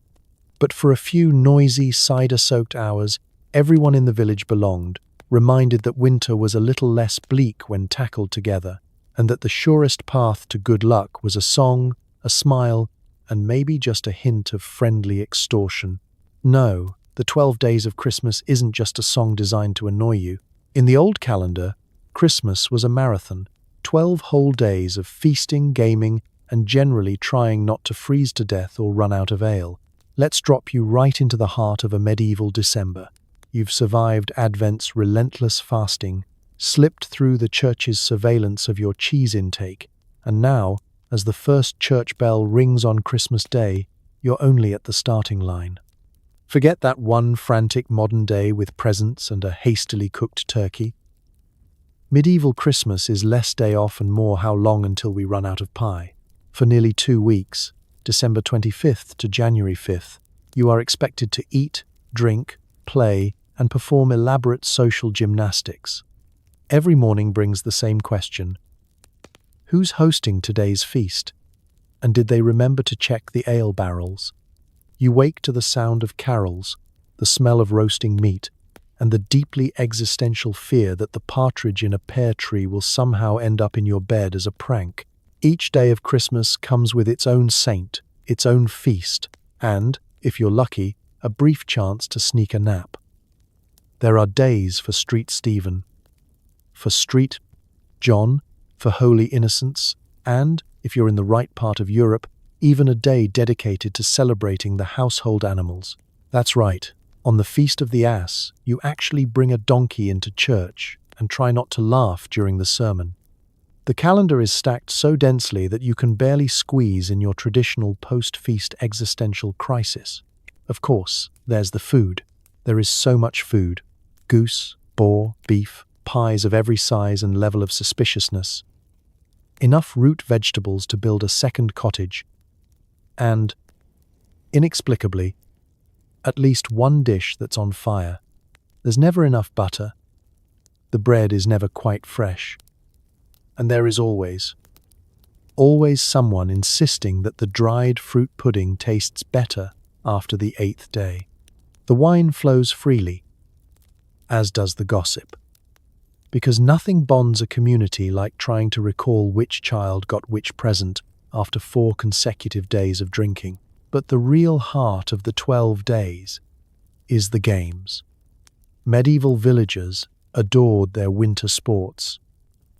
But for a few noisy, cider-soaked hours, everyone in the village belonged, reminded that winter was a little less bleak when tackled together, and that the surest path to good luck was a song, a smile, and maybe just a hint of friendly extortion. No, the 12 Days of Christmas isn't just a song designed to annoy you. In the old calendar, Christmas was a marathon, 12 whole days of feasting, gaming, and generally trying not to freeze to death or run out of ale. Let's drop you right into the heart of a medieval December. You've survived Advent's relentless fasting, slipped through the church's surveillance of your cheese intake, and now, as the first church bell rings on Christmas Day, you're only at the starting line. Forget that one frantic modern day with presents and a hastily cooked turkey. Medieval Christmas is less day off and more how long until we run out of pie. For nearly 2 weeks, December 25th to January 5th, you are expected to eat, drink, play, and perform elaborate social gymnastics. Every morning brings the same question: who's hosting today's feast? And did they remember to check the ale barrels? You wake to the sound of carols, the smell of roasting meat, and the deeply existential fear that the partridge in a pear tree will somehow end up in your bed as a prank. Each day of Christmas comes with its own saint, its own feast, and, if you're lucky, a brief chance to sneak a nap. There are days for Street Stephen, for Street John, for Holy Innocents, and, if you're in the right part of Europe, even a day dedicated to celebrating the household animals. That's right, on the Feast of the Ass, you actually bring a donkey into church and try not to laugh during the sermon. The calendar is stacked so densely that you can barely squeeze in your traditional post-feast existential crisis. Of course, there's the food. There is so much food. Goose, boar, beef, pies of every size and level of suspiciousness. Enough root vegetables to build a second cottage. And, inexplicably, at least one dish that's on fire. There's never enough butter. The bread is never quite fresh. And there is always someone insisting that the dried fruit pudding tastes better after the 8th day. The wine flows freely, as does the gossip. Because nothing bonds a community like trying to recall which child got which present after 4 consecutive days of drinking. But the real heart of the 12 days is the games. Medieval villagers adored their winter sports.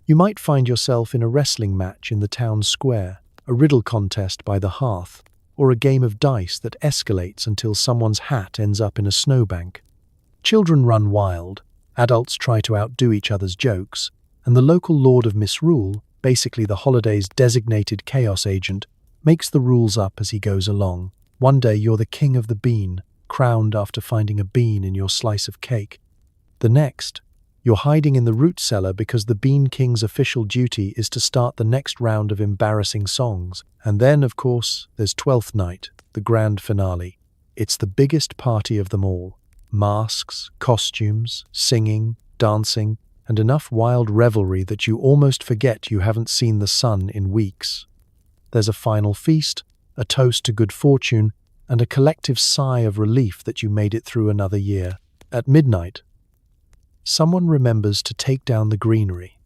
You might find yourself in a wrestling match in the town square, a riddle contest by the hearth, or a game of dice that escalates until someone's hat ends up in a snowbank. Children run wild, adults try to outdo each other's jokes, and the local Lord of Misrule, basically the holiday's designated chaos agent, makes the rules up as he goes along. One day you're the king of the bean, crowned after finding a bean in your slice of cake. The next, you're hiding in the root cellar because the Bean King's official duty is to start the next round of embarrassing songs. And then, of course, there's Twelfth Night, the grand finale. It's the biggest party of them all. Masks, costumes, singing, dancing, and enough wild revelry that you almost forget you haven't seen the sun in weeks. There's a final feast, a toast to good fortune, and a collective sigh of relief that you made it through another year. At midnight, someone remembers to take down the greenery,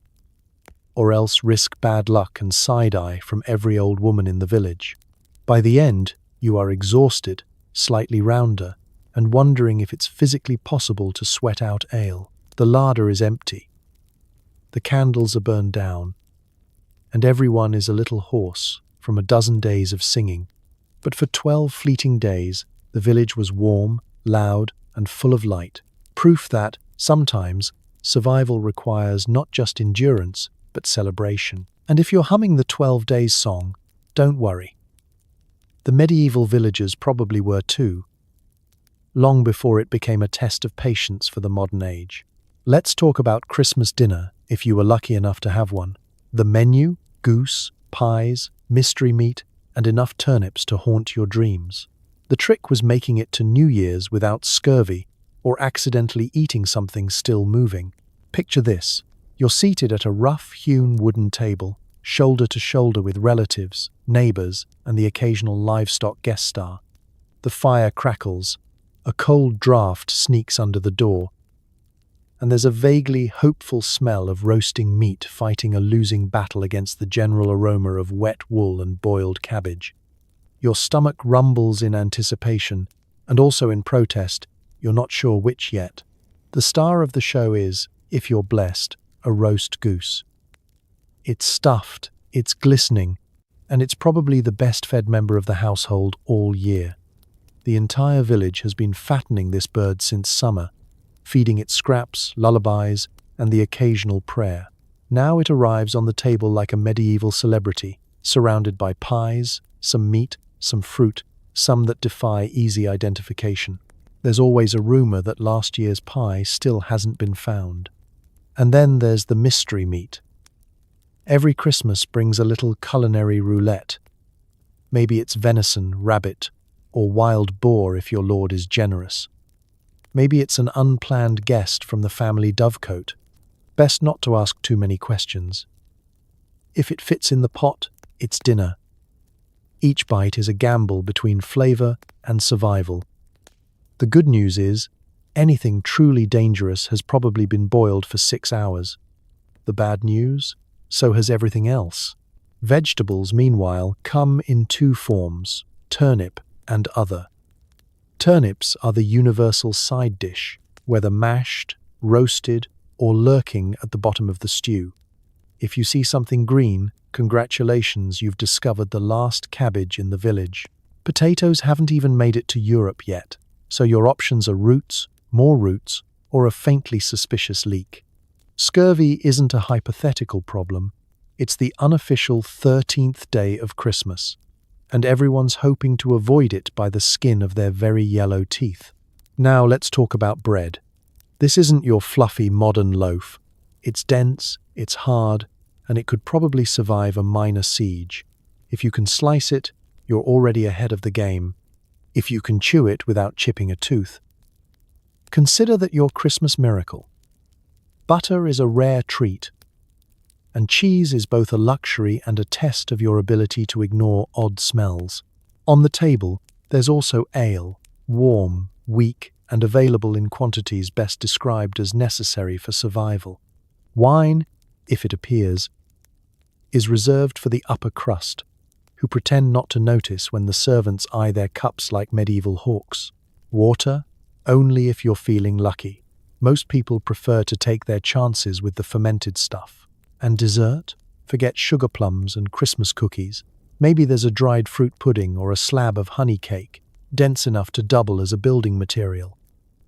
or else risk bad luck and side-eye from every old woman in the village. By the end, you are exhausted, slightly rounder, and wondering if it's physically possible to sweat out ale. The larder is empty. The candles are burned down, and everyone is a little hoarse from a dozen days of singing. But for 12 fleeting days, the village was warm, loud, and full of light. Proof that, sometimes, survival requires not just endurance, but celebration. And if you're humming the 12 Days song, don't worry. The medieval villagers probably were too, long before it became a test of patience for the modern age. Let's talk about Christmas dinner, if you were lucky enough to have one. The menu: goose, pies, mystery meat, and enough turnips to haunt your dreams. The trick was making it to New Year's without scurvy or accidentally eating something still moving. Picture this. You're seated at a rough-hewn wooden table, shoulder to shoulder with relatives, neighbors, and the occasional livestock guest star. The fire crackles, a cold draft sneaks under the door, and there's a vaguely hopeful smell of roasting meat fighting a losing battle against the general aroma of wet wool and boiled cabbage. Your stomach rumbles in anticipation, and also in protest. You're not sure which yet. The star of the show is, if you're blessed, a roast goose. It's stuffed, it's glistening, and it's probably the best-fed member of the household all year. The entire village has been fattening this bird since summer, feeding it scraps, lullabies, and the occasional prayer. Now it arrives on the table like a medieval celebrity, surrounded by pies, some meat, some fruit, some that defy easy identification. There's always a rumor that last year's pie still hasn't been found. And then there's the mystery meat. Every Christmas brings a little culinary roulette. Maybe it's venison, rabbit, or wild boar if your lord is generous. Maybe it's an unplanned guest from the family dovecote. Best not to ask too many questions. If it fits in the pot, it's dinner. Each bite is a gamble between flavor and survival. The good news is, anything truly dangerous has probably been boiled for 6 hours. The bad news? So has everything else. Vegetables, meanwhile, come in 2 forms: turnip and other. Turnips are the universal side dish, whether mashed, roasted, or lurking at the bottom of the stew. If you see something green, congratulations, you've discovered the last cabbage in the village. Potatoes haven't even made it to Europe yet, so your options are roots, more roots, or a faintly suspicious leek. Scurvy isn't a hypothetical problem, it's the unofficial 13th day of Christmas, and everyone's hoping to avoid it by the skin of their very yellow teeth. Now let's talk about bread. This isn't your fluffy modern loaf. It's dense, it's hard, and it could probably survive a minor siege. If you can slice it, you're already ahead of the game. If you can chew it without chipping a tooth. Consider that your Christmas miracle. Butter is a rare treat, and cheese is both a luxury and a test of your ability to ignore odd smells. On the table, there's also ale, warm, weak, and available in quantities best described as necessary for survival. Wine, if it appears, is reserved for the upper crust, who pretend not to notice when the servants eye their cups like medieval hawks. Water, only if you're feeling lucky. Most people prefer to take their chances with the fermented stuff. And dessert? Forget sugar plums and Christmas cookies. Maybe there's a dried fruit pudding or a slab of honey cake, dense enough to double as a building material.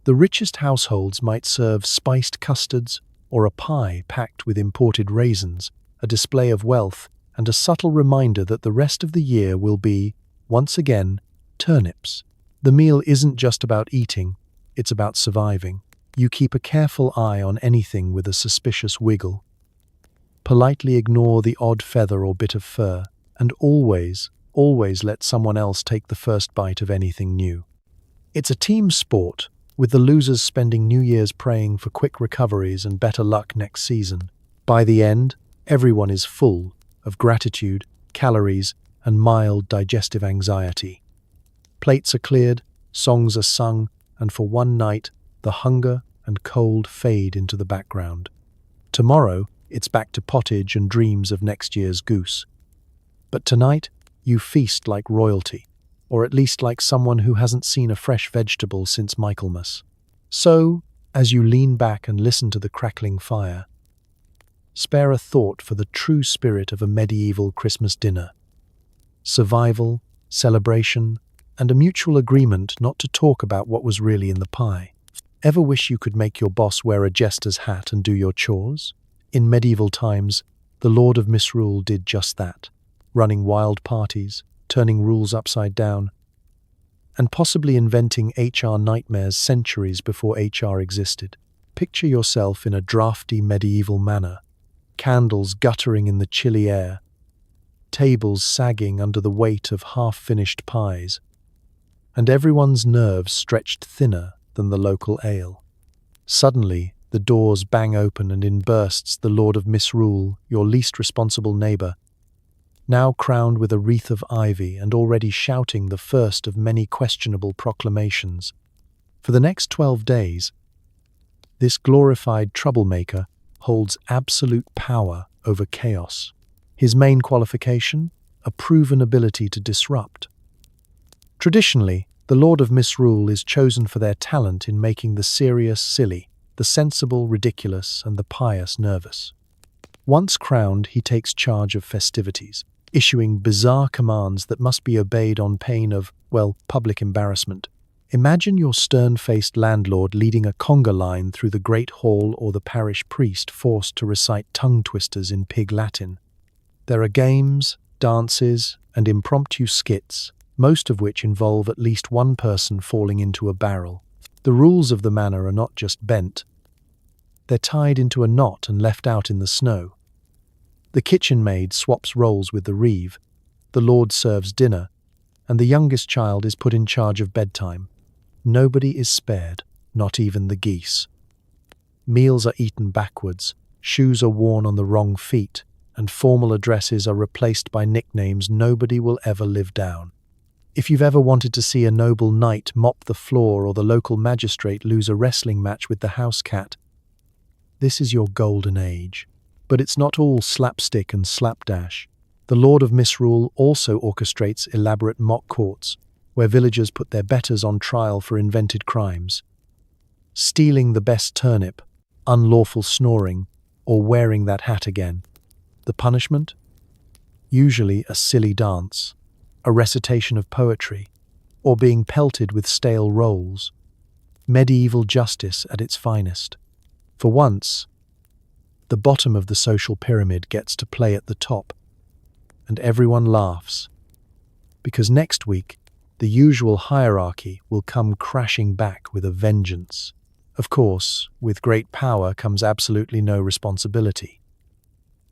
The richest households might serve spiced custards or a pie packed with imported raisins, a display of wealth and a subtle reminder that the rest of the year will be, once again, turnips. The meal isn't just about eating, it's about surviving. You keep a careful eye on anything with a suspicious wiggle. Politely ignore the odd feather or bit of fur, and always let someone else take the first bite of anything new. It's a team sport, with the losers spending New Year's praying for quick recoveries and better luck next season. By the end, everyone is full of gratitude, calories, and mild digestive anxiety. Plates are cleared, songs are sung, and for one night, the hunger and cold fade into the background. Tomorrow, it's back to pottage and dreams of next year's goose. But tonight, you feast like royalty, or at least like someone who hasn't seen a fresh vegetable since Michaelmas. So, as you lean back and listen to the crackling fire, spare a thought for the true spirit of a medieval Christmas dinner. Survival, celebration, and a mutual agreement not to talk about what was really in the pie. Ever wish you could make your boss wear a jester's hat and do your chores? In medieval times, the Lord of Misrule did just that, running wild parties, turning rules upside down, and possibly inventing HR nightmares centuries before HR existed. Picture yourself in a drafty medieval manor, candles guttering in the chilly air, tables sagging under the weight of half-finished pies, and everyone's nerves stretched thinner than the local ale. Suddenly, the doors bang open and in bursts the Lord of Misrule, your least responsible neighbor, now crowned with a wreath of ivy and already shouting the first of many questionable proclamations. For the next 12 days, this glorified troublemaker holds absolute power over chaos. His main qualification? A proven ability to disrupt. Traditionally, the Lord of Misrule is chosen for their talent in making the serious silly, the sensible ridiculous, and the pious nervous. Once crowned, he takes charge of festivities, issuing bizarre commands that must be obeyed on pain of, well, public embarrassment. Imagine your stern-faced landlord leading a conga line through the great hall or the parish priest forced to recite tongue twisters in pig Latin. There are games, dances, and impromptu skits, most of which involve at least one person falling into a barrel. The rules of the manor are not just bent, they're tied into a knot and left out in the snow. The kitchen maid swaps roles with the reeve, the lord serves dinner, and the youngest child is put in charge of bedtime. Nobody is spared, not even the geese. Meals are eaten backwards, shoes are worn on the wrong feet, and formal addresses are replaced by nicknames nobody will ever live down. If you've ever wanted to see a noble knight mop the floor or the local magistrate lose a wrestling match with the house cat, this is your golden age. But it's not all slapstick and slapdash. The Lord of Misrule also orchestrates elaborate mock courts, where villagers put their betters on trial for invented crimes. Stealing the best turnip, unlawful snoring, or wearing that hat again. The punishment? Usually a silly dance, a recitation of poetry, or being pelted with stale rolls. Medieval justice at its finest. For once, the bottom of the social pyramid gets to play at the top, and everyone laughs, because next week, the usual hierarchy will come crashing back with a vengeance. Of course, with great power comes absolutely no responsibility.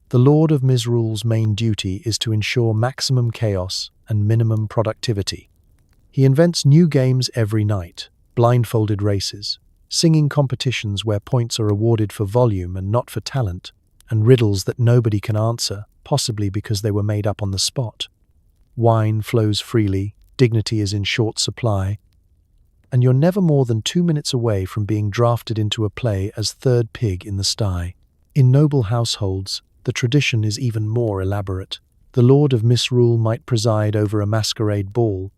The Lord of Misrule's main duty is to ensure maximum chaos and minimum productivity. He invents new games every night, blindfolded races, singing competitions where points are awarded for volume and not for talent, and riddles that nobody can answer, possibly because they were made up on the spot. Wine flows freely, dignity is in short supply, and you're never more than 2 minutes away from being drafted into a play as third pig in the sty. In noble households, the tradition is even more elaborate. The Lord of Misrule might preside over a masquerade ball,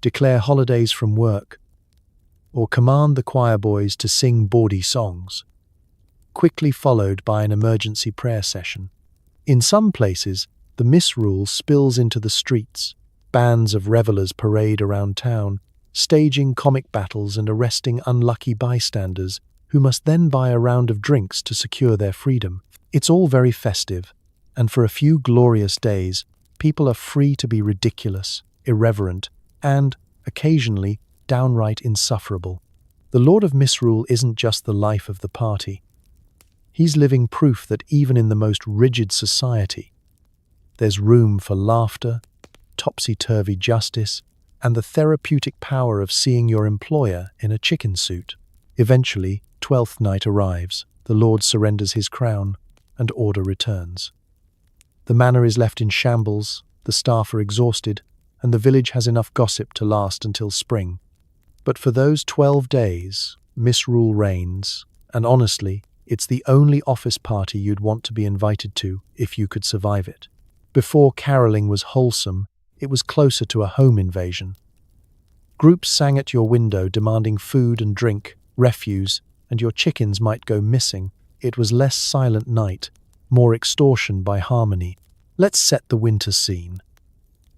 declare holidays from work, or command the choir boys to sing bawdy songs, quickly followed by an emergency prayer session. In some places, the misrule spills into the streets. Bands of revelers parade around town, staging comic battles and arresting unlucky bystanders who must then buy a round of drinks to secure their freedom. It's all very festive, and for a few glorious days, people are free to be ridiculous, irreverent, and, occasionally, downright insufferable. The Lord of Misrule isn't just the life of the party. He's living proof that even in the most rigid society, there's room for laughter, topsy-turvy justice, and the therapeutic power of seeing your employer in a chicken suit. Eventually, 12th night arrives, the Lord surrenders his crown, and order returns. The manor is left in shambles, the staff are exhausted, and the village has enough gossip to last until spring. But for those 12 days, misrule reigns, and honestly, it's the only office party you'd want to be invited to if you could survive it. Before caroling was wholesome, it was closer to a home invasion. Groups sang at your window demanding food and drink, refuse, and your chickens might go missing. It was less Silent Night, more extortion by harmony. Let's set the winter scene.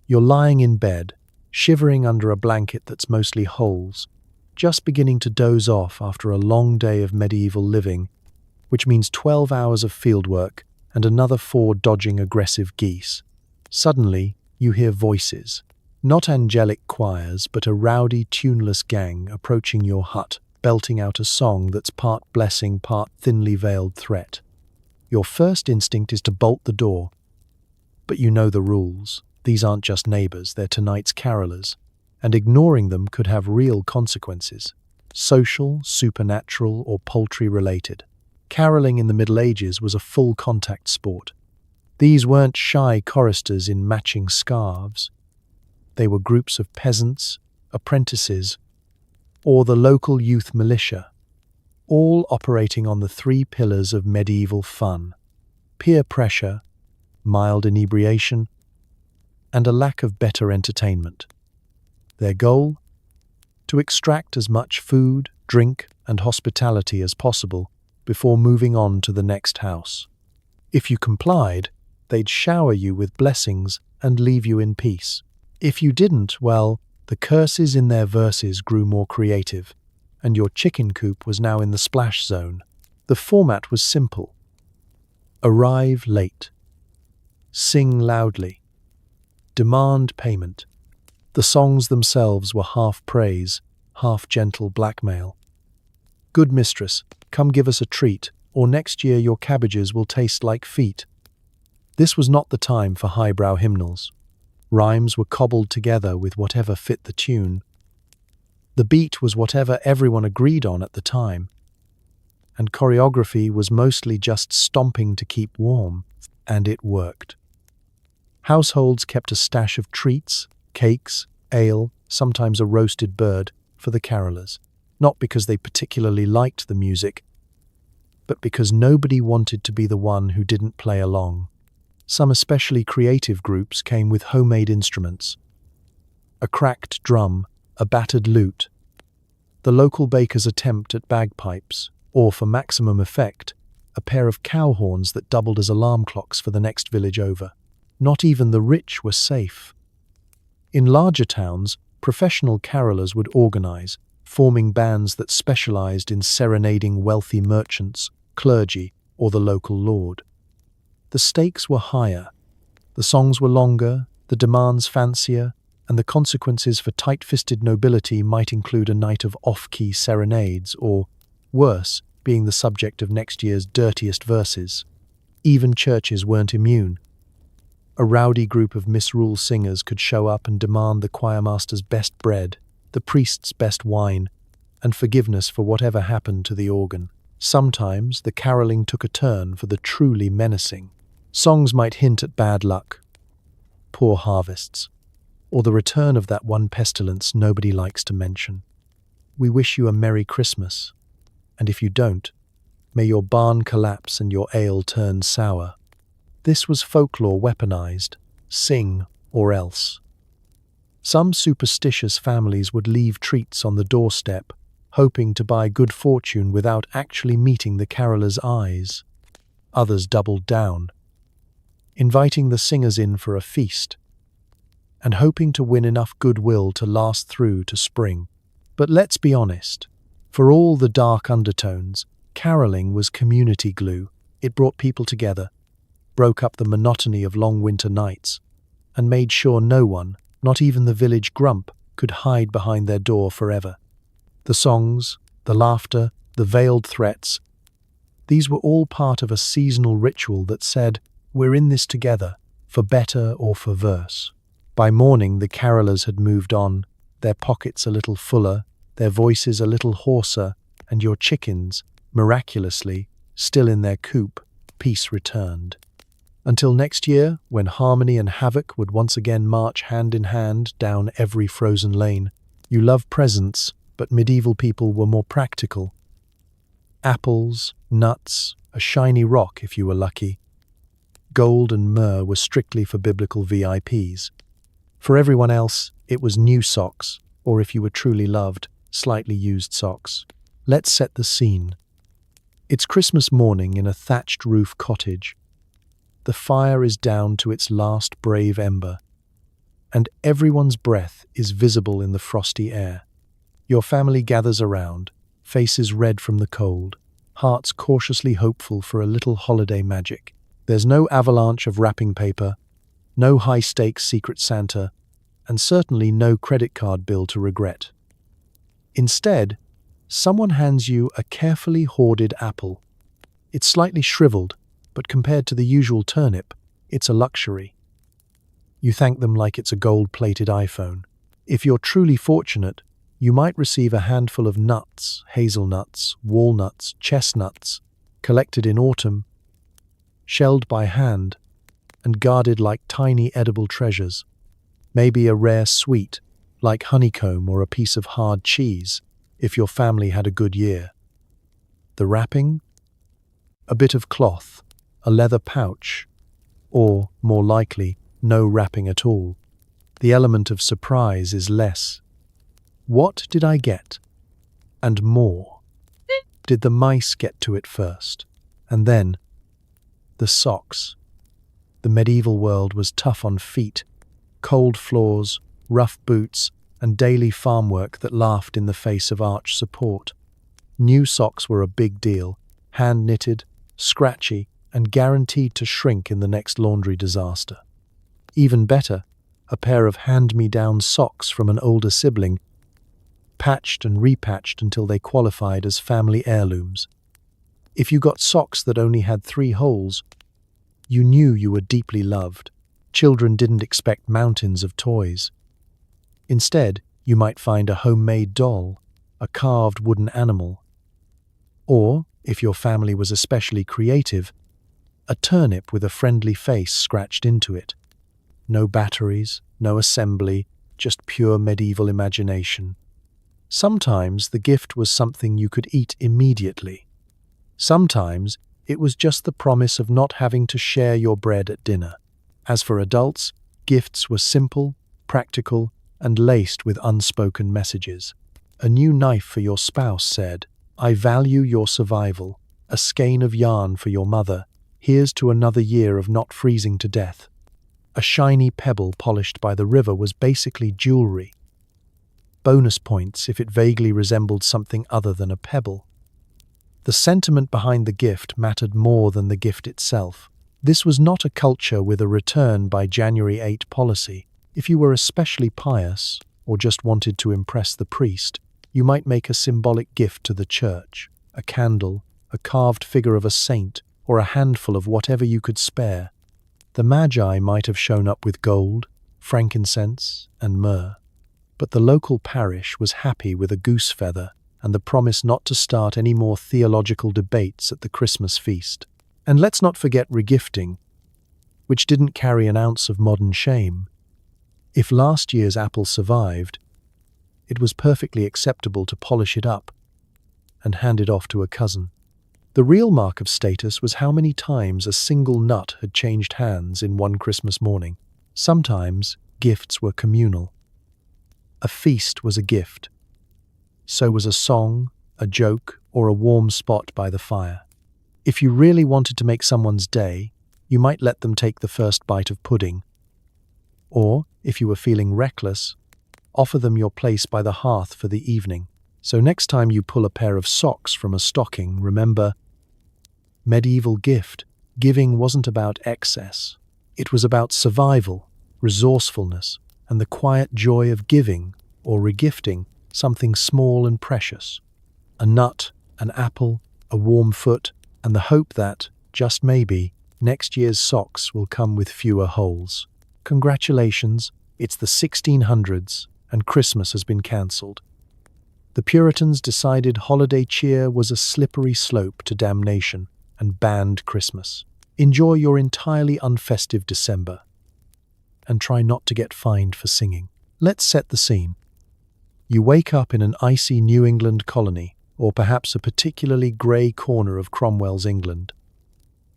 You're lying in bed, shivering under a blanket that's mostly holes, just beginning to doze off after a long day of medieval living, which means 12 hours of fieldwork and another 4 dodging aggressive geese. Suddenly, you hear voices. Not angelic choirs, but a rowdy, tuneless gang approaching your hut, belting out a song that's part blessing, part thinly veiled threat. Your first instinct is to bolt the door. But you know the rules. These aren't just neighbors, they're tonight's carolers. And ignoring them could have real consequences. Social, supernatural, or poultry-related. Caroling in the Middle Ages was a full-contact sport. These weren't shy choristers in matching scarves. They were groups of peasants, apprentices, or the local youth militia, all operating on the 3 pillars of medieval fun: peer pressure, mild inebriation, and a lack of better entertainment. Their goal? To extract as much food, drink, and hospitality as possible before moving on to the next house. If you complied, they'd shower you with blessings and leave you in peace. If you didn't, well, the curses in their verses grew more creative, and your chicken coop was now in the splash zone. The format was simple. Arrive late. Sing loudly. Demand payment. The songs themselves were half praise, half gentle blackmail. Good mistress, come give us a treat, or next year your cabbages will taste like feet. This was not the time for highbrow hymnals. Rhymes were cobbled together with whatever fit the tune. The beat was whatever everyone agreed on at the time. And choreography was mostly just stomping to keep warm, and it worked. Households kept a stash of treats, cakes, ale, sometimes a roasted bird, for the carolers, not because they particularly liked the music, but because nobody wanted to be the one who didn't play along. Some especially creative groups came with homemade instruments. A cracked drum, a battered lute, the local baker's attempt at bagpipes, or for maximum effect, a pair of cow horns that doubled as alarm clocks for the next village over. Not even the rich were safe. In larger towns, professional carolers would organize, forming bands that specialized in serenading wealthy merchants, clergy, or the local lord. The stakes were higher, the songs were longer, the demands fancier, and the consequences for tight-fisted nobility might include a night of off-key serenades or, worse, being the subject of next year's dirtiest verses. Even churches weren't immune. A rowdy group of misrule singers could show up and demand the choirmaster's best bread, the priest's best wine, and forgiveness for whatever happened to the organ. Sometimes the caroling took a turn for the truly menacing. Songs might hint at bad luck, poor harvests, or the return of that one pestilence nobody likes to mention. We wish you a Merry Christmas, and if you don't, may your barn collapse and your ale turn sour. This was folklore weaponized, sing or else. Some superstitious families would leave treats on the doorstep, hoping to buy good fortune without actually meeting the caroler's eyes. Others doubled down, inviting the singers in for a feast, and hoping to win enough goodwill to last through to spring. But let's be honest, for all the dark undertones, caroling was community glue. It brought people together, broke up the monotony of long winter nights, and made sure no one, not even the village grump, could hide behind their door forever. The songs, the laughter, the veiled threats, these were all part of a seasonal ritual that said, we're in this together, for better or for worse. By morning, the carolers had moved on, their pockets a little fuller, their voices a little hoarser, and your chickens, miraculously, still in their coop, peace returned. Until next year, when harmony and havoc would once again march hand in hand down every frozen lane. You love presents, but medieval people were more practical. Apples, nuts, a shiny rock if you were lucky. Gold and myrrh were strictly for biblical VIPs. For everyone else, it was new socks, or if you were truly loved, slightly used socks. Let's set the scene. It's Christmas morning in a thatched roof cottage. The fire is down to its last brave ember, and everyone's breath is visible in the frosty air. Your family gathers around, faces red from the cold, hearts cautiously hopeful for a little holiday magic. There's no avalanche of wrapping paper, no high-stakes Secret Santa, and certainly no credit card bill to regret. Instead, someone hands you a carefully hoarded apple. It's slightly shriveled, but compared to the usual turnip, it's a luxury. You thank them like it's a gold-plated iPhone. If you're truly fortunate, you might receive a handful of nuts, hazelnuts, walnuts, chestnuts, collected in autumn, shelled by hand, and guarded like tiny edible treasures. Maybe a rare sweet, like honeycomb or a piece of hard cheese, if your family had a good year. The wrapping? A bit of cloth, a leather pouch, or, more likely, no wrapping at all. The element of surprise is less. What did I get? And more. Did the mice get to it first? And then, the socks. The medieval world was tough on feet, cold floors, rough boots, and daily farm work that laughed in the face of arch support. New socks were a big deal, hand-knitted, scratchy, and guaranteed to shrink in the next laundry disaster. Even better, a pair of hand-me-down socks from an older sibling, patched and repatched until they qualified as family heirlooms. If you got socks that only had 3 holes, you knew you were deeply loved. Children didn't expect mountains of toys. Instead, you might find a homemade doll, a carved wooden animal, or, if your family was especially creative, a turnip with a friendly face scratched into it. No batteries, no assembly, just pure medieval imagination. Sometimes the gift was something you could eat immediately. Sometimes it was just the promise of not having to share your bread at dinner. As for adults, gifts were simple, practical, and laced with unspoken messages. A new knife for your spouse said, "I value your survival." A skein of yarn for your mother, "Here's to another year of not freezing to death." A shiny pebble polished by the river was basically jewelry. Bonus points if it vaguely resembled something other than a pebble. The sentiment behind the gift mattered more than the gift itself. This was not a culture with a return by January 8 policy. If you were especially pious, or just wanted to impress the priest, you might make a symbolic gift to the church, a candle, a carved figure of a saint, or a handful of whatever you could spare. The Magi might have shown up with gold, frankincense, and myrrh. But the local parish was happy with a goose feather and the promise not to start any more theological debates at the Christmas feast. And let's not forget regifting, which didn't carry an ounce of modern shame. If last year's apple survived, it was perfectly acceptable to polish it up and hand it off to a cousin. The real mark of status was how many times a single nut had changed hands in one Christmas morning. Sometimes gifts were communal. A feast was a gift. So was a song, a joke, or a warm spot by the fire. If you really wanted to make someone's day, you might let them take the first bite of pudding. Or, if you were feeling reckless, offer them your place by the hearth for the evening. So next time you pull a pair of socks from a stocking, remember, medieval gift giving wasn't about excess. It was about survival, resourcefulness, and the quiet joy of giving, or regifting, something small and precious. A nut, an apple, a warm foot, and the hope that, just maybe, next year's socks will come with fewer holes. Congratulations, it's the 1600s, and Christmas has been cancelled. The Puritans decided holiday cheer was a slippery slope to damnation and banned Christmas. Enjoy your entirely unfestive December and try not to get fined for singing. Let's set the scene. You wake up in an icy New England colony, or perhaps a particularly grey corner of Cromwell's England.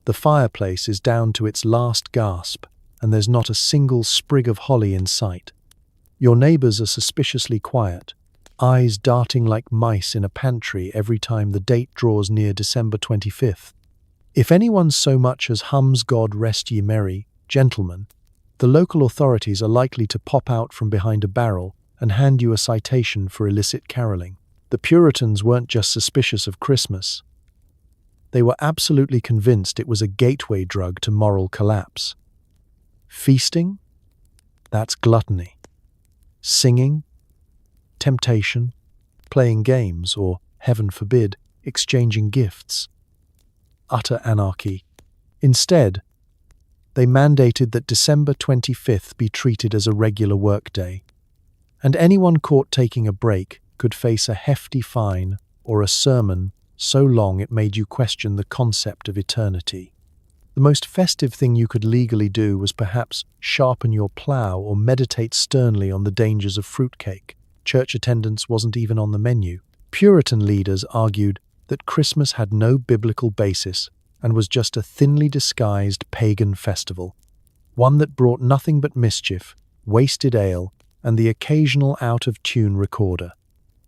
The fireplace is down to its last gasp, and there's not a single sprig of holly in sight. Your neighbours are suspiciously quiet, eyes darting like mice in a pantry every time the date draws near December 25th. If anyone so much as hums God rest ye merry, gentlemen, the local authorities are likely to pop out from behind a barrel and hand you a citation for illicit caroling. The Puritans weren't just suspicious of Christmas. They were absolutely convinced it was a gateway drug to moral collapse. Feasting? That's gluttony. Singing? Temptation? Playing games, or, heaven forbid, exchanging gifts? Utter anarchy. Instead, they mandated that December 25th be treated as a regular workday, and anyone caught taking a break could face a hefty fine or a sermon so long it made you question the concept of eternity. The most festive thing you could legally do was perhaps sharpen your plough or meditate sternly on the dangers of fruitcake. Church attendance wasn't even on the menu. Puritan leaders argued that Christmas had no biblical basis and was just a thinly disguised pagan festival, one that brought nothing but mischief, wasted ale, and the occasional out-of-tune recorder.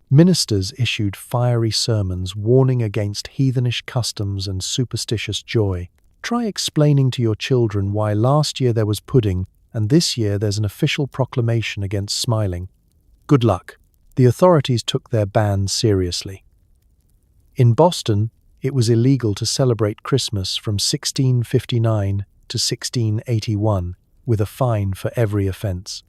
Ministers issued fiery sermons warning against heathenish customs and superstitious joy. Try explaining to your children why last year there was pudding and this year there's an official proclamation against smiling. Good luck. The authorities took their ban seriously. In Boston, it was illegal to celebrate Christmas from 1659 to 1681, with a fine for every offense.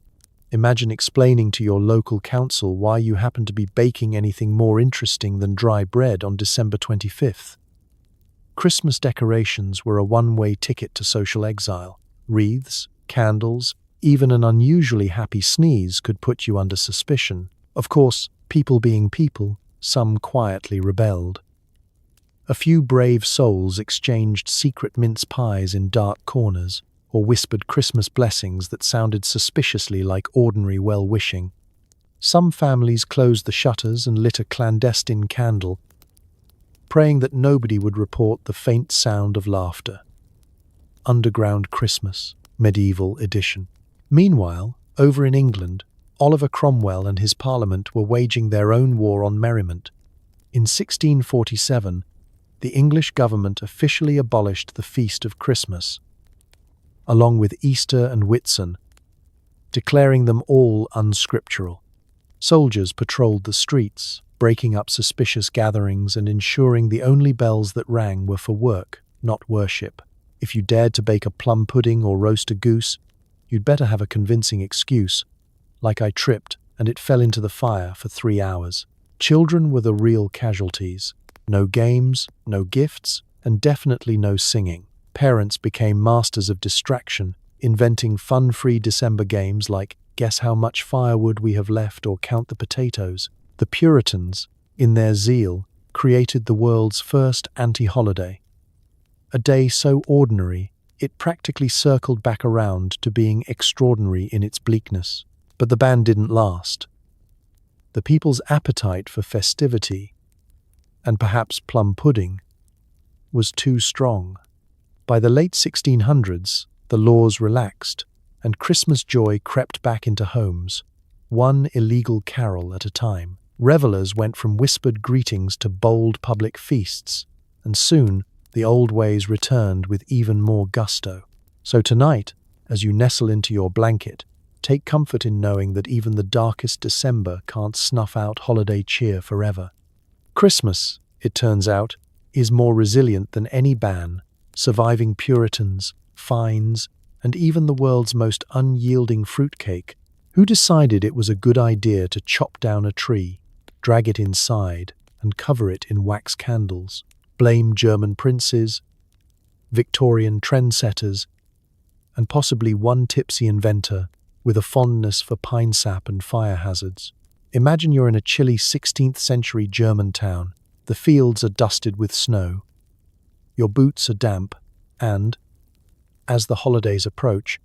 Imagine explaining to your local council why you happen to be baking anything more interesting than dry bread on December 25th. Christmas decorations were a one-way ticket to social exile. Wreaths, candles, even an unusually happy sneeze could put you under suspicion. Of course, people being people, some quietly rebelled. A few brave souls exchanged secret mince pies in dark corners, or whispered Christmas blessings that sounded suspiciously like ordinary well-wishing. Some families closed the shutters and lit a clandestine candle, praying that nobody would report the faint sound of laughter. Underground Christmas, Medieval Edition. Meanwhile, over in England, Oliver Cromwell and his parliament were waging their own war on merriment. In 1647, the English government officially abolished the feast of Christmas, along with Easter and Whitsun, declaring them all unscriptural. Soldiers patrolled the streets, breaking up suspicious gatherings and ensuring the only bells that rang were for work, not worship. If you dared to bake a plum pudding or roast a goose, you'd better have a convincing excuse, like I tripped and it fell into the fire for 3 hours. Children were the real casualties. No games, no gifts, and definitely no singing. Parents became masters of distraction, inventing fun-free December games like Guess How Much Firewood We Have Left or Count the Potatoes. The Puritans, in their zeal, created the world's first anti-holiday. A day so ordinary, it practically circled back around to being extraordinary in its bleakness. But the ban didn't last. The people's appetite for festivity, and perhaps plum pudding, was too strong. By the late 1600s, the laws relaxed, and Christmas joy crept back into homes, one illegal carol at a time. Revelers went from whispered greetings to bold public feasts, and soon the old ways returned with even more gusto. So tonight, as you nestle into your blanket, take comfort in knowing that even the darkest December can't snuff out holiday cheer forever. Christmas, it turns out, is more resilient than any ban, surviving Puritans, fines, and even the world's most unyielding fruitcake. Who decided it was a good idea to chop down a tree, drag it inside, and cover it in wax candles? Blame German princes, Victorian trendsetters, and possibly one tipsy inventor with a fondness for pine sap and fire hazards. Imagine you're in a chilly 16th century German town. The fields are dusted with snow. Your boots are damp, and, as the holidays approach,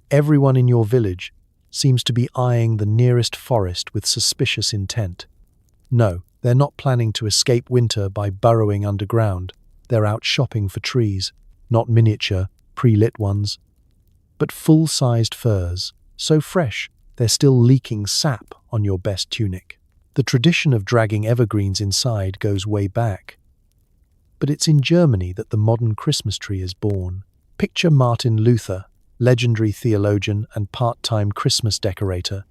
everyone in your village seems to be eyeing the nearest forest with suspicious intent. No, they're not planning to escape winter by burrowing underground. They're out shopping for trees, not miniature, pre-lit ones, but full-sized firs, so fresh they're still leaking sap on your best tunic. The tradition of dragging evergreens inside goes way back. But it's in Germany that the modern Christmas tree is born. Picture Martin Luther, legendary theologian and part-time Christmas decorator,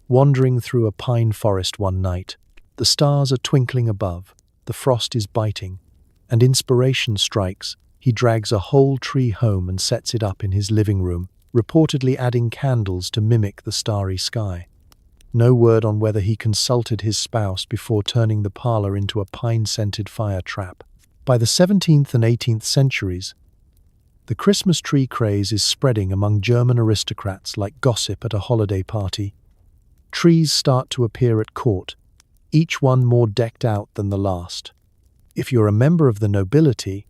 wandering through a pine forest one night. The stars are twinkling above, the frost is biting, and inspiration strikes. He drags a whole tree home and sets it up in his living room, reportedly adding candles to mimic the starry sky. No word on whether he consulted his spouse before turning the parlor into a pine-scented fire trap. By the 17th and 18th centuries, the Christmas tree craze is spreading among German aristocrats like gossip at a holiday party. Trees start to appear at court, each one more decked out than the last. If you're a member of the nobility,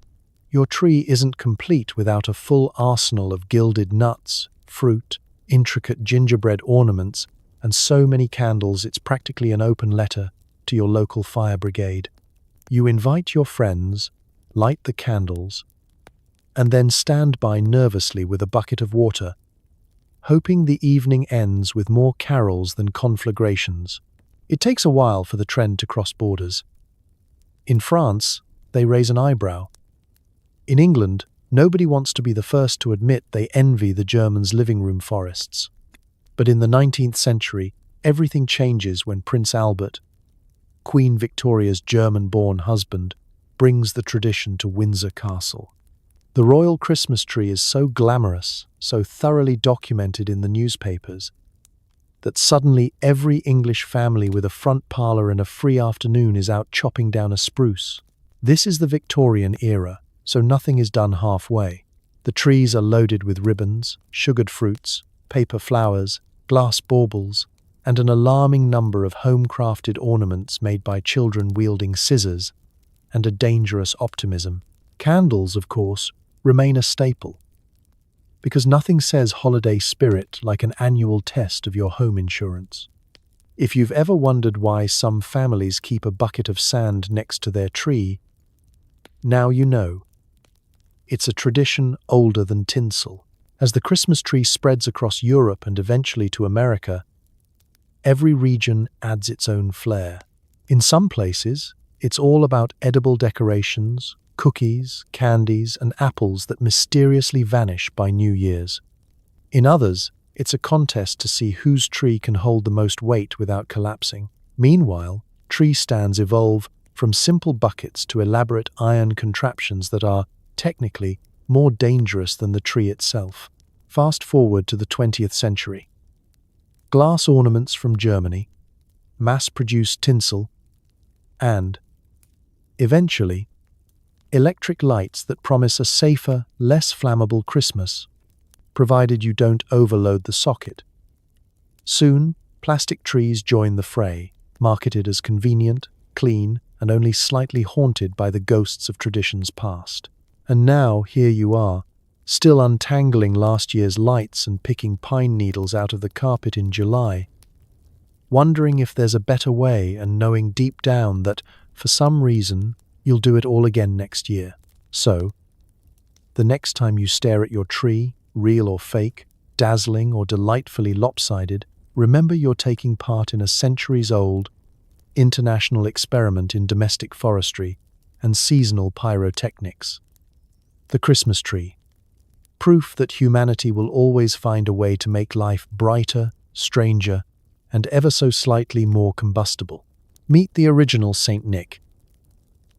your tree isn't complete without a full arsenal of gilded nuts, fruit, intricate gingerbread ornaments, and so many candles it's practically an open letter to your local fire brigade. You invite your friends, light the candles, and then stand by nervously with a bucket of water, hoping the evening ends with more carols than conflagrations. It takes a while for the trend to cross borders. In France, they raise an eyebrow. In England, nobody wants to be the first to admit they envy the Germans' living room forests. But in the 19th century, everything changes when Prince Albert, Queen Victoria's German-born husband, brings the tradition to Windsor Castle. The royal Christmas tree is so glamorous, so thoroughly documented in the newspapers, that suddenly every English family with a front parlour and a free afternoon is out chopping down a spruce. This is the Victorian era, so nothing is done halfway. The trees are loaded with ribbons, sugared fruits, paper flowers, glass baubles, and an alarming number of home-crafted ornaments made by children wielding scissors, and a dangerous optimism. Candles, of course, remain a staple, because nothing says holiday spirit like an annual test of your home insurance. If you've ever wondered why some families keep a bucket of sand next to their tree, now you know. It's a tradition older than tinsel. As the Christmas tree spreads across Europe and eventually to America, every region adds its own flair. In some places, it's all about edible decorations, cookies, candies, and apples that mysteriously vanish by New Year's. In others, it's a contest to see whose tree can hold the most weight without collapsing. Meanwhile, tree stands evolve from simple buckets to elaborate iron contraptions that are, technically, more dangerous than the tree itself. Fast forward to the 20th century. Glass ornaments from Germany, mass-produced tinsel, and, eventually, electric lights that promise a safer, less flammable Christmas, provided you don't overload the socket. Soon, plastic trees join the fray, marketed as convenient, clean, and only slightly haunted by the ghosts of traditions past. And now, here you are, still untangling last year's lights and picking pine needles out of the carpet in July, wondering if there's a better way and knowing deep down that, for some reason, you'll do it all again next year. So, the next time you stare at your tree, real or fake, dazzling or delightfully lopsided, remember you're taking part in a centuries-old, international experiment in domestic forestry and seasonal pyrotechnics. The Christmas tree. Proof that humanity will always find a way to make life brighter, stranger, and ever so slightly more combustible. Meet the original Saint Nick,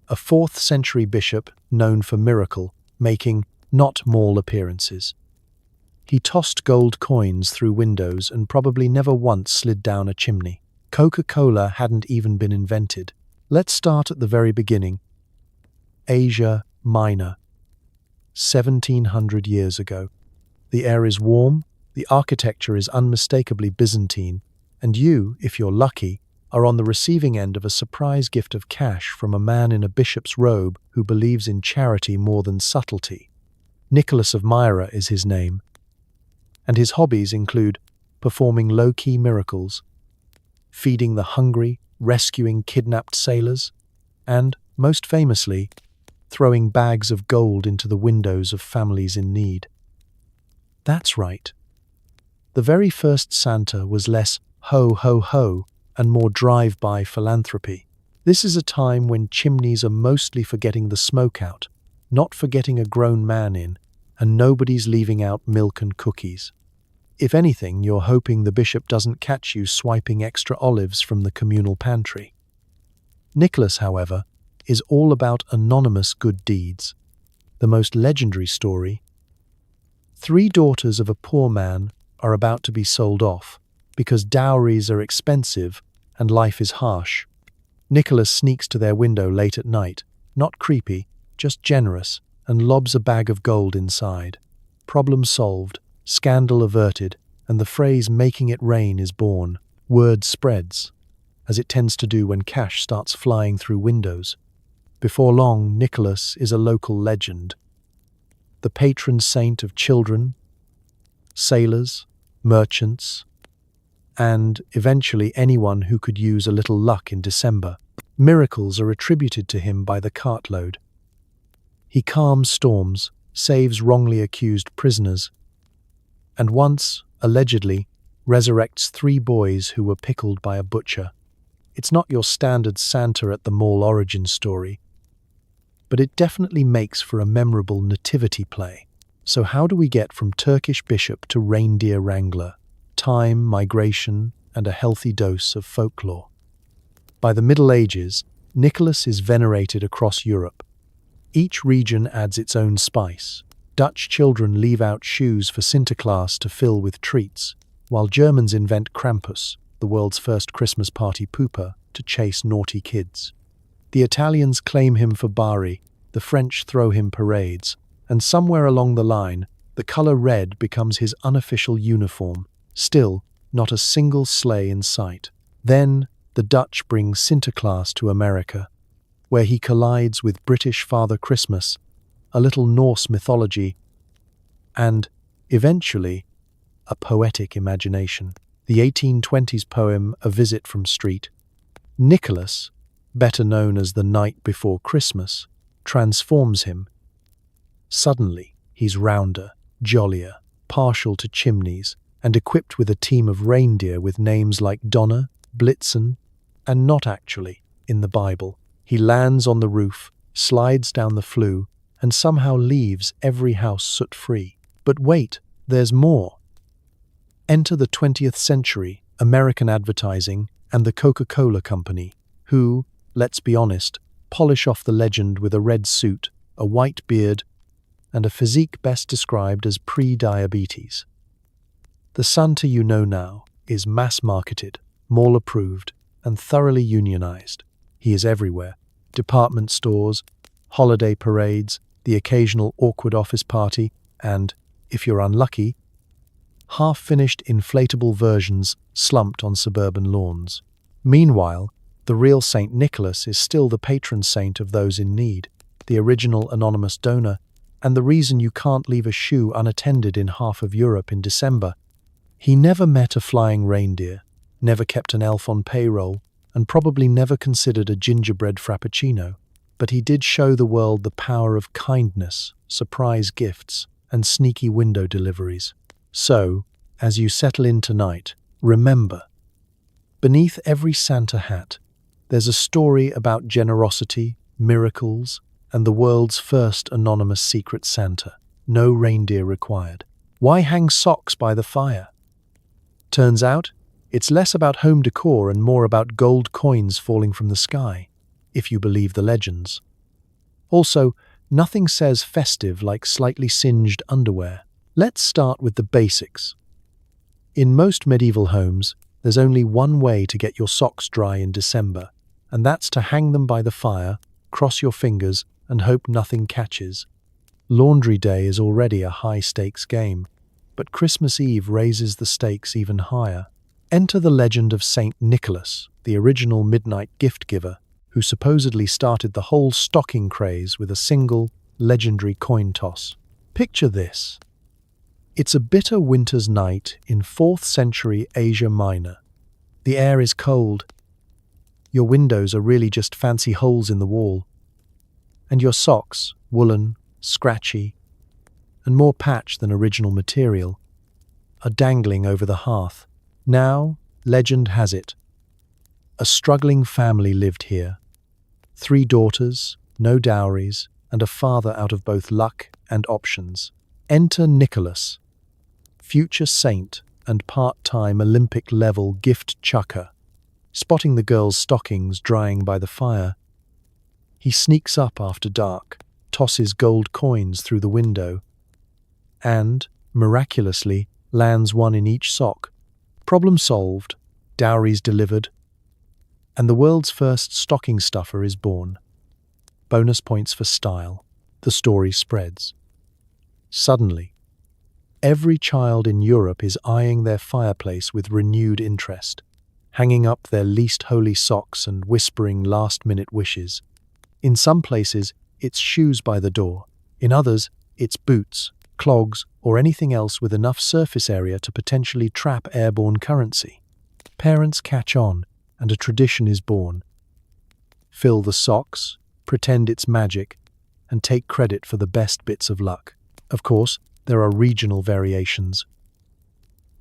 a 4th century bishop known for miracle-making, not mall appearances. He tossed gold coins through windows and probably never once slid down a chimney. Coca-Cola hadn't even been invented. Let's start at the very beginning. Asia Minor. 1700 years ago. The air is warm, The architecture is unmistakably Byzantine, and you, if you're lucky, are on the receiving end of a surprise gift of cash from a man in a bishop's robe who believes in charity more than subtlety. Nicholas of Myra is his name, and his hobbies include performing low-key miracles, feeding the hungry, rescuing kidnapped sailors, and, most famously, throwing bags of gold into the windows of families in need. That's right. The very first Santa was less ho ho ho and more drive-by philanthropy. This is a time when chimneys are mostly for getting the smoke out, not for getting a grown man in, and nobody's leaving out milk and cookies. If anything, you're hoping the bishop doesn't catch you swiping extra olives from the communal pantry. Nicholas, however, is all about anonymous good deeds. The most legendary story: 3 daughters of a poor man are about to be sold off because dowries are expensive and life is harsh. Nicholas sneaks to their window late at night, not creepy, just generous, and lobs a bag of gold inside. Problem solved, scandal averted, and the phrase "making it rain" is born. Word spreads, as it tends to do when cash starts flying through windows. Before long, Nicholas is a local legend. The patron saint of children, sailors, merchants, and, eventually, anyone who could use a little luck in December. Miracles are attributed to him by the cartload. He calms storms, saves wrongly accused prisoners, and once, allegedly, resurrects 3 boys who were pickled by a butcher. It's not your standard Santa at the mall origin story, but it definitely makes for a memorable nativity play. So how do we get from Turkish bishop to reindeer wrangler? Time, migration, and a healthy dose of folklore. By the Middle Ages, Nicholas is venerated across Europe. Each region adds its own spice. Dutch children leave out shoes for Sinterklaas to fill with treats, while Germans invent Krampus, the world's first Christmas party pooper, to chase naughty kids. The Italians claim him for Bari, the French throw him parades, and somewhere along the line, the color red becomes his unofficial uniform. Still, not a single sleigh in sight. Then, the Dutch bring Sinterklaas to America, where he collides with British Father Christmas, a little Norse mythology, and, eventually, a poetic imagination. The 1820s poem A Visit from Street. Nicholas, better known as the Night Before Christmas, transforms him. Suddenly, he's rounder, jollier, partial to chimneys, and equipped with a team of reindeer with names like Donna, Blitzen, and not actually, in the Bible. He lands on the roof, slides down the flue, and somehow leaves every house soot-free. But wait, there's more. Enter the 20th century, American advertising, and the Coca-Cola Company, who, let's be honest, polish off the legend with a red suit, a white beard, and a physique best described as pre-diabetes. The Santa you know now is mass-marketed, mall-approved, and thoroughly unionized. He is everywhere: department stores, holiday parades, the occasional awkward office party, and, if you're unlucky, half-finished inflatable versions slumped on suburban lawns. Meanwhile, the real Saint Nicholas is still the patron saint of those in need, the original anonymous donor, and the reason you can't leave a shoe unattended in half of Europe in December. He never met a flying reindeer, never kept an elf on payroll, and probably never considered a gingerbread frappuccino, but he did show the world the power of kindness, surprise gifts, and sneaky window deliveries. So, as you settle in tonight, remember, beneath every Santa hat, there's a story about generosity, miracles, and the world's first anonymous secret Santa. No reindeer required. Why hang socks by the fire? Turns out, it's less about home decor and more about gold coins falling from the sky, if you believe the legends. Also, nothing says festive like slightly singed underwear. Let's start with the basics. In most medieval homes, there's only one way to get your socks dry in December, and that's to hang them by the fire, cross your fingers, and hope nothing catches. Laundry day is already a high-stakes game. But Christmas Eve raises the stakes even higher. Enter the legend of Saint Nicholas, the original midnight gift giver, who supposedly started the whole stocking craze with a single, legendary coin toss. Picture this. It's a bitter winter's night in 4th century Asia Minor. The air is cold. Your windows are really just fancy holes in the wall. And your socks, woolen, scratchy, and more patched than original material, are dangling over the hearth. Now, legend has it, a struggling family lived here. 3 daughters, no dowries, and a father out of both luck and options. Enter Nicholas, future saint and part-time Olympic-level gift chucker. Spotting the girls' stockings drying by the fire, he sneaks up after dark, tosses gold coins through the window, and, miraculously, lands one in each sock. Problem solved, dowries delivered, and the world's first stocking stuffer is born. Bonus points for style. The story spreads. Suddenly, every child in Europe is eyeing their fireplace with renewed interest, hanging up their least holy socks and whispering last-minute wishes. In some places, it's shoes by the door. In others, it's boots, clogs, or anything else with enough surface area to potentially trap airborne currency. Parents catch on, and a tradition is born. Fill the socks, pretend it's magic, and take credit for the best bits of luck. Of course, there are regional variations.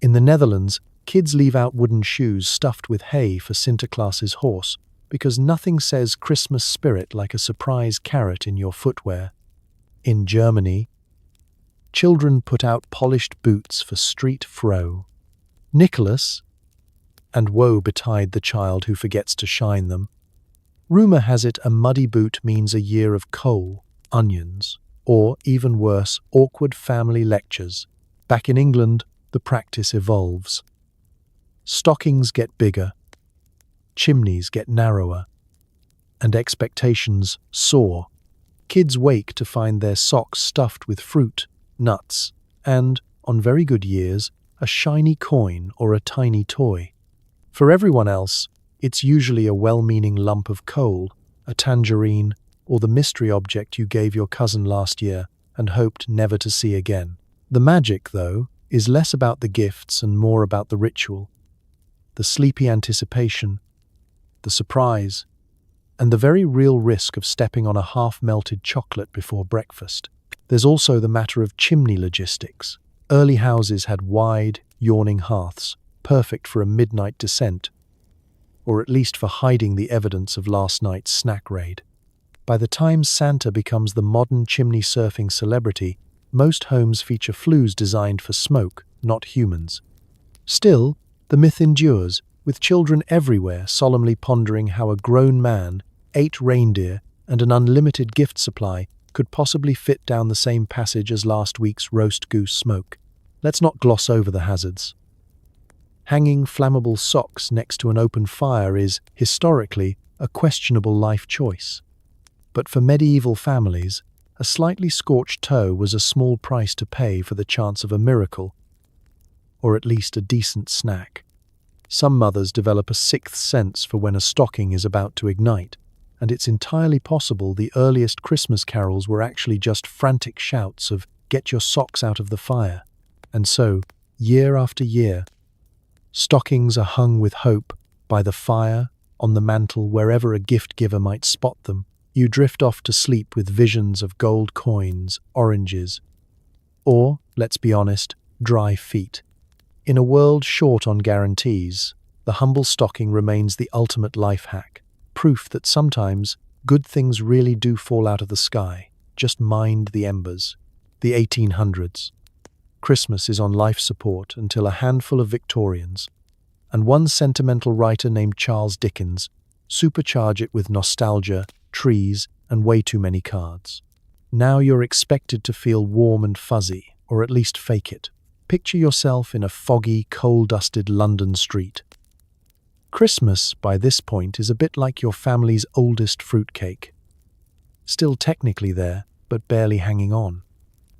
In the Netherlands, kids leave out wooden shoes stuffed with hay for Sinterklaas's horse, because nothing says Christmas spirit like a surprise carrot in your footwear. In Germany, children put out polished boots for street fro. Nicholas, and woe betide the child who forgets to shine them. Rumor has it a muddy boot means a year of coal, onions, or, even worse, awkward family lectures. Back in England, the practice evolves. Stockings get bigger, chimneys get narrower, and expectations soar. Kids wake to find their socks stuffed with fruit, nuts, and, on very good years, a shiny coin or a tiny toy. For everyone else, it's usually a well-meaning lump of coal, a tangerine, or the mystery object you gave your cousin last year and hoped never to see again. The magic, though, is less about the gifts and more about the ritual, the sleepy anticipation, the surprise, and the very real risk of stepping on a half-melted chocolate before breakfast. There's also the matter of chimney logistics. Early houses had wide, yawning hearths, perfect for a midnight descent, or at least for hiding the evidence of last night's snack raid. By the time Santa becomes the modern chimney surfing celebrity, most homes feature flues designed for smoke, not humans. Still, the myth endures, with children everywhere solemnly pondering how a grown man, 8 reindeer, and an unlimited gift supply could possibly fit down the same passage as last week's roast goose smoke. Let's not gloss over the hazards. Hanging flammable socks next to an open fire is, historically, a questionable life choice. But for medieval families, a slightly scorched toe was a small price to pay for the chance of a miracle, or at least a decent snack. Some mothers develop a 6th sense for when a stocking is about to ignite, and it's entirely possible the earliest Christmas carols were actually just frantic shouts of "get your socks out of the fire." And so, year after year, stockings are hung with hope by the fire, on the mantel, wherever a gift giver might spot them. You drift off to sleep with visions of gold coins, oranges, or, let's be honest, dry feet. In a world short on guarantees, the humble stocking remains the ultimate life hack, proof that sometimes good things really do fall out of the sky. Just mind the embers. The 1800s. Christmas is on life support until a handful of Victorians, and one sentimental writer named Charles Dickens, supercharge it with nostalgia, trees, and way too many cards. Now you're expected to feel warm and fuzzy, or at least fake it. Picture yourself in a foggy, coal-dusted London street. Christmas, by this point, is a bit like your family's oldest fruitcake. Still technically there, but barely hanging on.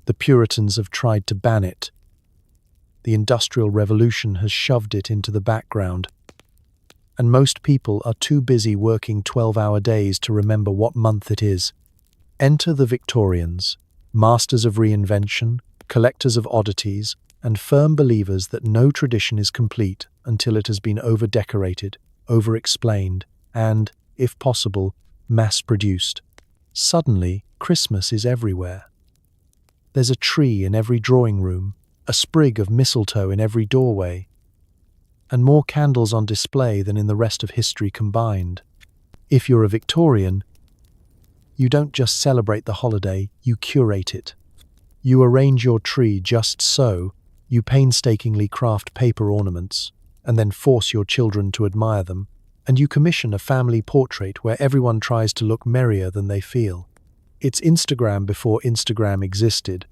The Puritans have tried to ban it, The Industrial Revolution has shoved it into the background, and most people are too busy working 12-hour days to remember what month it is. Enter the Victorians, masters of reinvention, collectors of oddities, and firm believers that no tradition is complete until it has been over-decorated, over-explained, and, if possible, mass-produced. Suddenly, Christmas is everywhere. There's a tree in every drawing room, a sprig of mistletoe in every doorway, and more candles on display than in the rest of history combined. If you're a Victorian, you don't just celebrate the holiday, you curate it. You arrange your tree just so, you painstakingly craft paper ornaments, and then force your children to admire them, and you commission a family portrait where everyone tries to look merrier than they feel. It's Instagram before Instagram existed,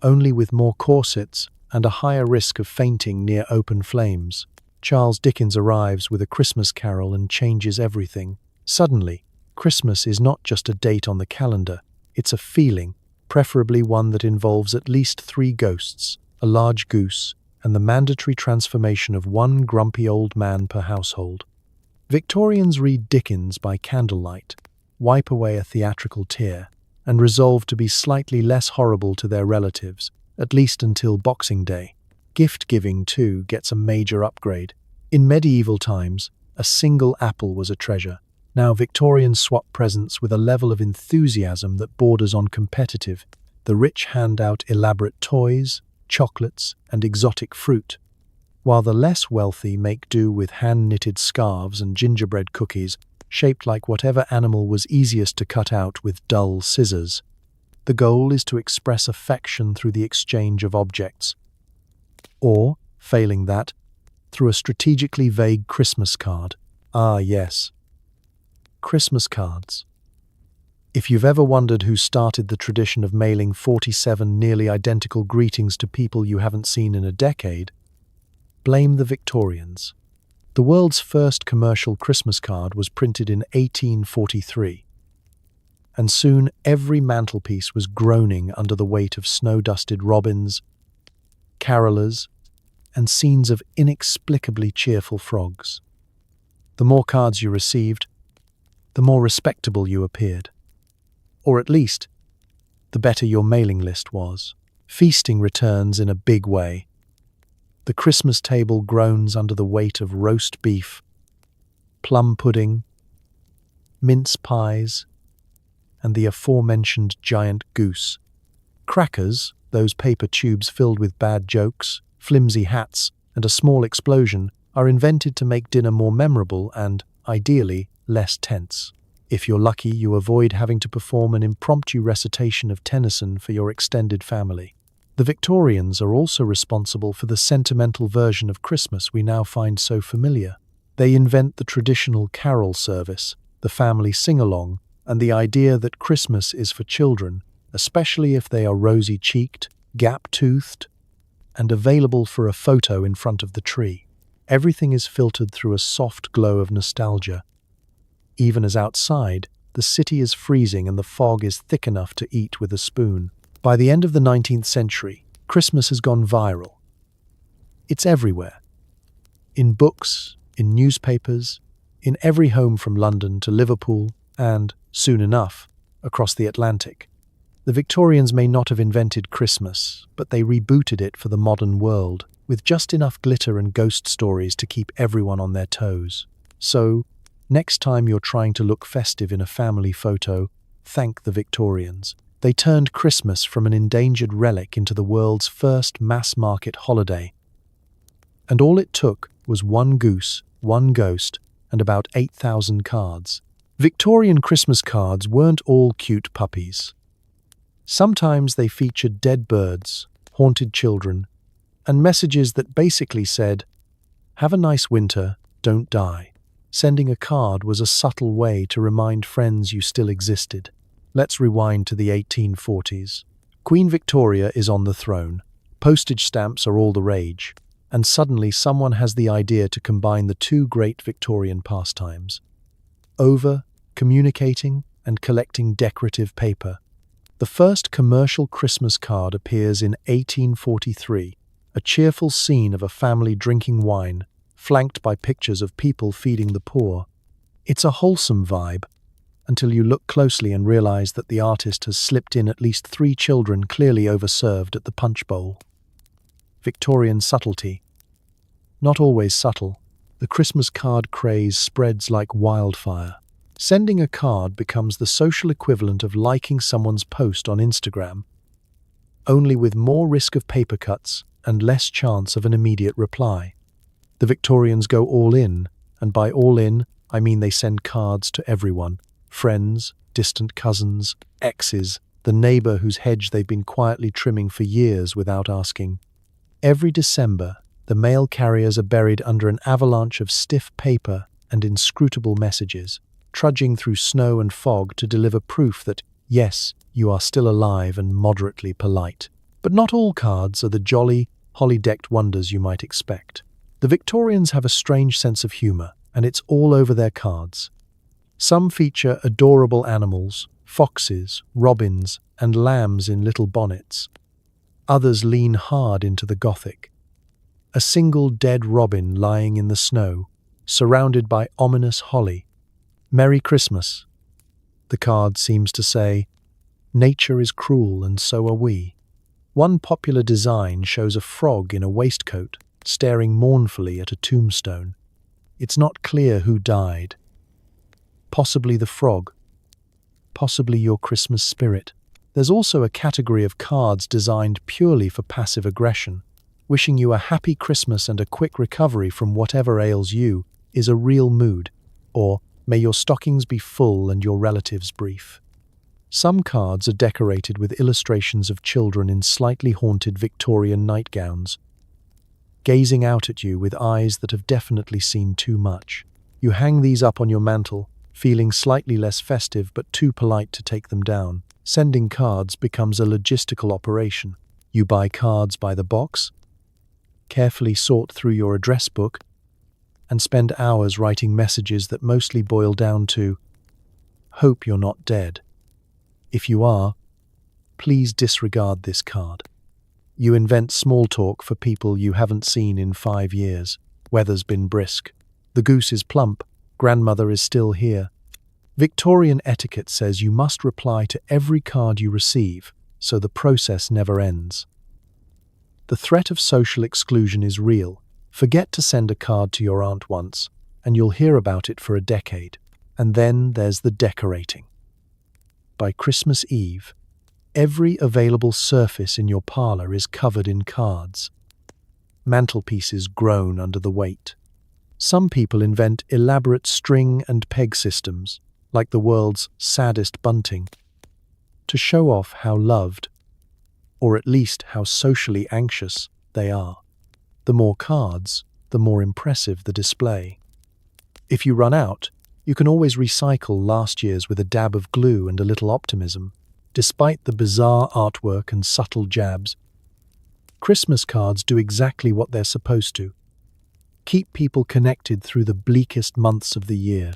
only with more corsets and a higher risk of fainting near open flames. Charles Dickens arrives with A Christmas Carol and changes everything. Suddenly, Christmas is not just a date on the calendar, it's a feeling, preferably one that involves at least 3 ghosts, a large goose, and the mandatory transformation of one grumpy old man per household. Victorians read Dickens by candlelight, wipe away a theatrical tear, and resolve to be slightly less horrible to their relatives, at least until Boxing Day. Gift-giving, too, gets a major upgrade. In medieval times, a single apple was a treasure. Now Victorians swap presents with a level of enthusiasm that borders on competitive. The rich hand out elaborate toys, chocolates, and exotic fruit, while the less wealthy make do with hand-knitted scarves and gingerbread cookies, shaped like whatever animal was easiest to cut out with dull scissors. The goal is to express affection through the exchange of objects, or, failing that, through a strategically vague Christmas card. Ah, yes. Christmas cards. If you've ever wondered who started the tradition of mailing 47 nearly identical greetings to people you haven't seen in a decade, blame the Victorians. The world's first commercial Christmas card was printed in 1843, and soon every mantelpiece was groaning under the weight of snow-dusted robins, carolers, and scenes of inexplicably cheerful frogs. The more cards you received, the more respectable you appeared. Or at least, the better your mailing list was. Feasting returns in a big way. The Christmas table groans under the weight of roast beef, plum pudding, mince pies, and the aforementioned giant goose. Crackers, those paper tubes filled with bad jokes, flimsy hats, and a small explosion, are invented to make dinner more memorable and, ideally, less tense. If you're lucky, you avoid having to perform an impromptu recitation of Tennyson for your extended family. The Victorians are also responsible for the sentimental version of Christmas we now find so familiar. They invent the traditional carol service, the family sing-along, and the idea that Christmas is for children, especially if they are rosy-cheeked, gap-toothed, and available for a photo in front of the tree. Everything is filtered through a soft glow of nostalgia. Even as outside, the city is freezing and the fog is thick enough to eat with a spoon. By the end of the 19th century, Christmas has gone viral. It's everywhere. In books, in newspapers, in every home from London to Liverpool, and, soon enough, across the Atlantic. The Victorians may not have invented Christmas, but they rebooted it for the modern world, with just enough glitter and ghost stories to keep everyone on their toes. So, next time you're trying to look festive in a family photo, thank the Victorians. They turned Christmas from an endangered relic into the world's first mass-market holiday. And all it took was one goose, one ghost, and about 8,000 cards. Victorian Christmas cards weren't all cute puppies. Sometimes they featured dead birds, haunted children, and messages that basically said, "Have a nice winter, don't die." Sending a card was a subtle way to remind friends you still existed. Let's rewind to the 1840s. Queen Victoria is on the throne. Postage stamps are all the rage. And suddenly someone has the idea to combine the two great Victorian pastimes: communicating and collecting decorative paper. The first commercial Christmas card appears in 1843, a cheerful scene of a family drinking wine, flanked by pictures of people feeding the poor. It's a wholesome vibe, until you look closely and realize that the artist has slipped in at least 3 children clearly overserved at the punch bowl. Victorian subtlety. Not always subtle, the Christmas card craze spreads like wildfire. Sending a card becomes the social equivalent of liking someone's post on Instagram, only with more risk of paper cuts and less chance of an immediate reply. The Victorians go all in, and by all in, I mean they send cards to everyone. Friends, distant cousins, exes, the neighbor whose hedge they've been quietly trimming for years without asking. Every December, the mail carriers are buried under an avalanche of stiff paper and inscrutable messages, trudging through snow and fog to deliver proof that, yes, you are still alive and moderately polite. But not all cards are the jolly, holly-decked wonders you might expect. The Victorians have a strange sense of humor, and it's all over their cards. Some feature adorable animals, foxes, robins, and lambs in little bonnets. Others lean hard into the Gothic. A single dead robin lying in the snow, surrounded by ominous holly. Merry Christmas. The card seems to say, nature is cruel and so are we. One popular design shows a frog in a waistcoat, staring mournfully at a tombstone. It's not clear who died. Possibly the frog. Possibly your Christmas spirit. There's also a category of cards designed purely for passive aggression. Wishing you a happy Christmas and a quick recovery from whatever ails you is a real mood. Or, may your stockings be full and your relatives brief. Some cards are decorated with illustrations of children in slightly haunted Victorian nightgowns, gazing out at you with eyes that have definitely seen too much. You hang these up on your mantle, feeling slightly less festive but too polite to take them down. Sending cards becomes a logistical operation. You buy cards by the box, carefully sort through your address book, and spend hours writing messages that mostly boil down to, hope you're not dead. If you are, please disregard this card. You invent small talk for people you haven't seen in 5 years. Weather's been brisk. The goose is plump. Grandmother is still here. Victorian etiquette says you must reply to every card you receive, so the process never ends. The threat of social exclusion is real. Forget to send a card to your aunt once, and you'll hear about it for a decade. And then there's the decorating. By Christmas Eve, every available surface in your parlor is covered in cards. Mantelpieces groan under the weight. Some people invent elaborate string and peg systems, like the world's saddest bunting, to show off how loved, or at least how socially anxious, they are. The more cards, the more impressive the display. If you run out, you can always recycle last year's with a dab of glue and a little optimism. Despite the bizarre artwork and subtle jabs, Christmas cards do exactly what they're supposed to. Keep people connected through the bleakest months of the year.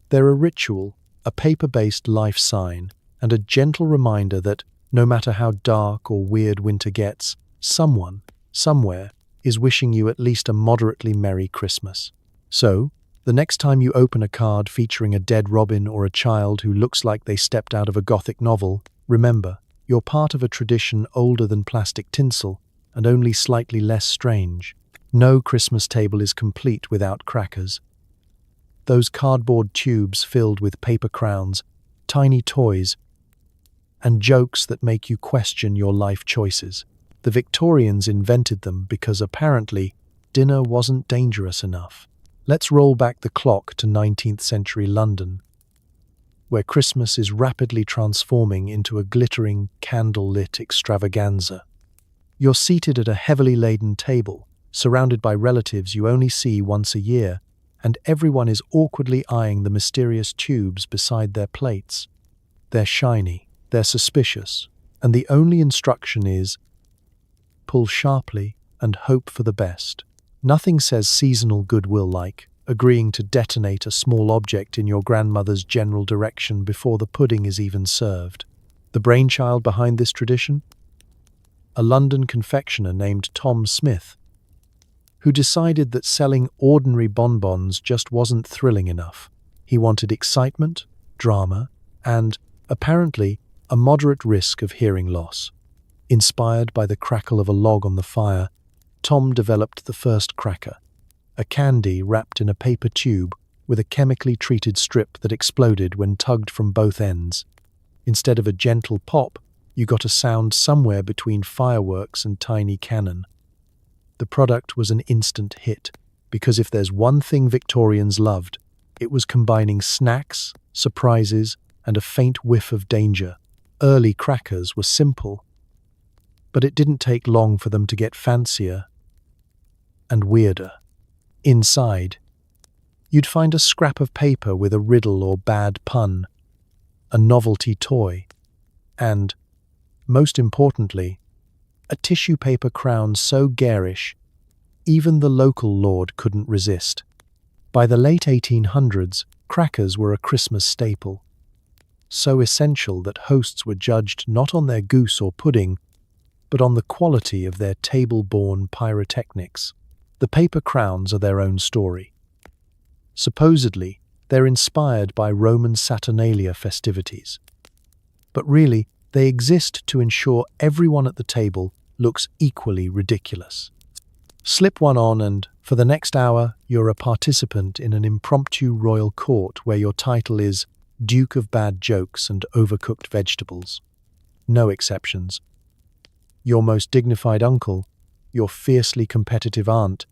They're a ritual, a paper-based life sign, and a gentle reminder that, no matter how dark or weird winter gets, someone, somewhere, is wishing you at least a moderately Merry Christmas. So, the next time you open a card featuring a dead robin or a child who looks like they stepped out of a Gothic novel, remember, you're part of a tradition older than plastic tinsel and only slightly less strange. No Christmas table is complete without crackers. Those cardboard tubes filled with paper crowns, tiny toys, and jokes that make you question your life choices. The Victorians invented them because apparently dinner wasn't dangerous enough. Let's roll back the clock to 19th century London, where Christmas is rapidly transforming into a glittering, candle-lit extravaganza. You're seated at a heavily laden table, surrounded by relatives you only see once a year, and everyone is awkwardly eyeing the mysterious tubes beside their plates. They're shiny, they're suspicious, and the only instruction is, pull sharply and hope for the best. Nothing says seasonal goodwill like agreeing to detonate a small object in your grandmother's general direction before the pudding is even served. The brainchild behind this tradition? a London confectioner named Tom Smith, who decided that selling ordinary bonbons just wasn't thrilling enough. He wanted excitement, drama, and, apparently, a moderate risk of hearing loss. Inspired by the crackle of a log on the fire, Tom developed the first cracker, a candy wrapped in a paper tube with a chemically treated strip that exploded when tugged from both ends. Instead of a gentle pop, you got a sound somewhere between fireworks and tiny cannon. The product was an instant hit, because if there's one thing Victorians loved, it was combining snacks, surprises, and a faint whiff of danger. Early crackers were simple, but it didn't take long for them to get fancier and weirder. Inside, you'd find a scrap of paper with a riddle or bad pun, a novelty toy, and, most importantly, a tissue paper crown so garish, even the local lord couldn't resist. By the late 1800s, crackers were a Christmas staple, so essential that hosts were judged not on their goose or pudding, but on the quality of their table-borne pyrotechnics. The paper crowns are their own story. Supposedly, they're inspired by Roman Saturnalia festivities. But really, they exist to ensure everyone at the table looks equally ridiculous. Slip one on and, for the next hour, you're a participant in an impromptu royal court where your title is Duke of Bad Jokes and Overcooked Vegetables. No exceptions. Your most dignified uncle, your fiercely competitive aunt,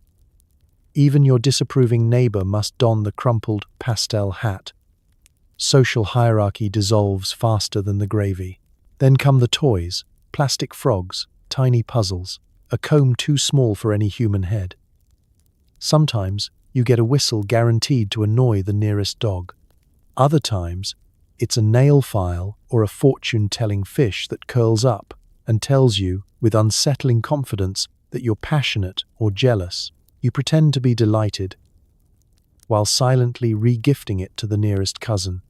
even your disapproving neighbor must don the crumpled pastel hat. Social hierarchy dissolves faster than the gravy. Then come the toys, plastic frogs, tiny puzzles, a comb too small for any human head. Sometimes you get a whistle guaranteed to annoy the nearest dog. Other times, it's a nail file or a fortune-telling fish that curls up and tells you, with unsettling confidence, that you're passionate or jealous. You pretend to be delighted, while silently re-gifting it to the nearest cousin.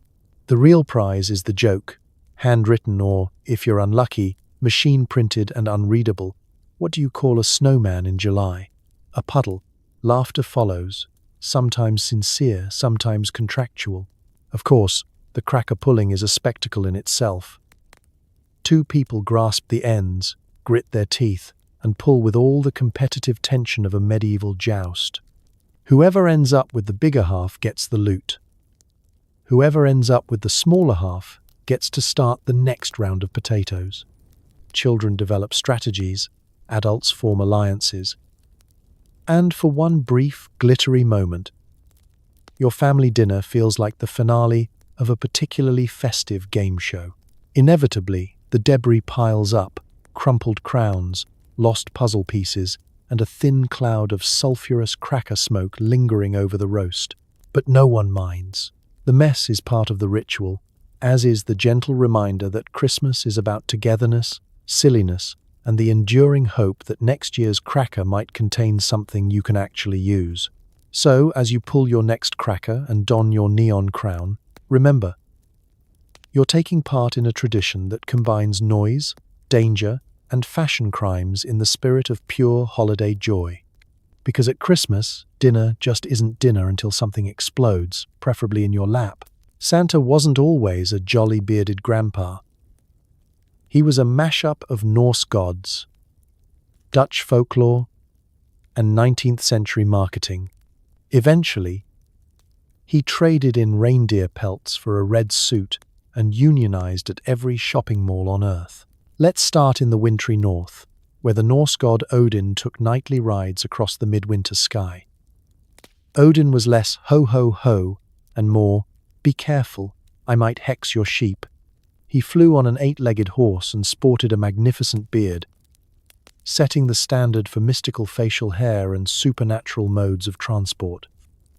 The real prize is the joke, handwritten or, if you're unlucky, machine-printed and unreadable. What do you call a snowman in July? A puddle. Laughter follows, sometimes sincere, sometimes contractual. Of course, the cracker pulling is a spectacle in itself. Two people grasp the ends, grit their teeth, and pull with all the competitive tension of a medieval joust. Whoever ends up with the bigger half gets the loot. Whoever ends up with the smaller half gets to start the next round of potatoes. Children develop strategies, adults form alliances. And for one brief, glittery moment, your family dinner feels like the finale of a particularly festive game show. Inevitably, the debris piles up, crumpled crowns, lost puzzle pieces, and a thin cloud of sulphurous cracker smoke lingering over the roast. But no one minds. The mess is part of the ritual, as is the gentle reminder that Christmas is about togetherness, silliness, and the enduring hope that next year's cracker might contain something you can actually use. So, as you pull your next cracker and don your neon crown, remember, you're taking part in a tradition that combines noise, danger, and fashion crimes in the spirit of pure holiday joy. Because at Christmas, dinner just isn't dinner until something explodes, preferably in your lap. Santa wasn't always a jolly bearded grandpa. He was a mashup of Norse gods, Dutch folklore, and 19th century marketing. Eventually, he traded in reindeer pelts for a red suit and unionized at every shopping mall on Earth. Let's start in the wintry north, where the Norse god Odin took nightly rides across the midwinter sky. Odin was less ho-ho-ho and more, be careful, I might hex your sheep. He flew on an 8-legged horse and sported a magnificent beard, setting the standard for mystical facial hair and supernatural modes of transport.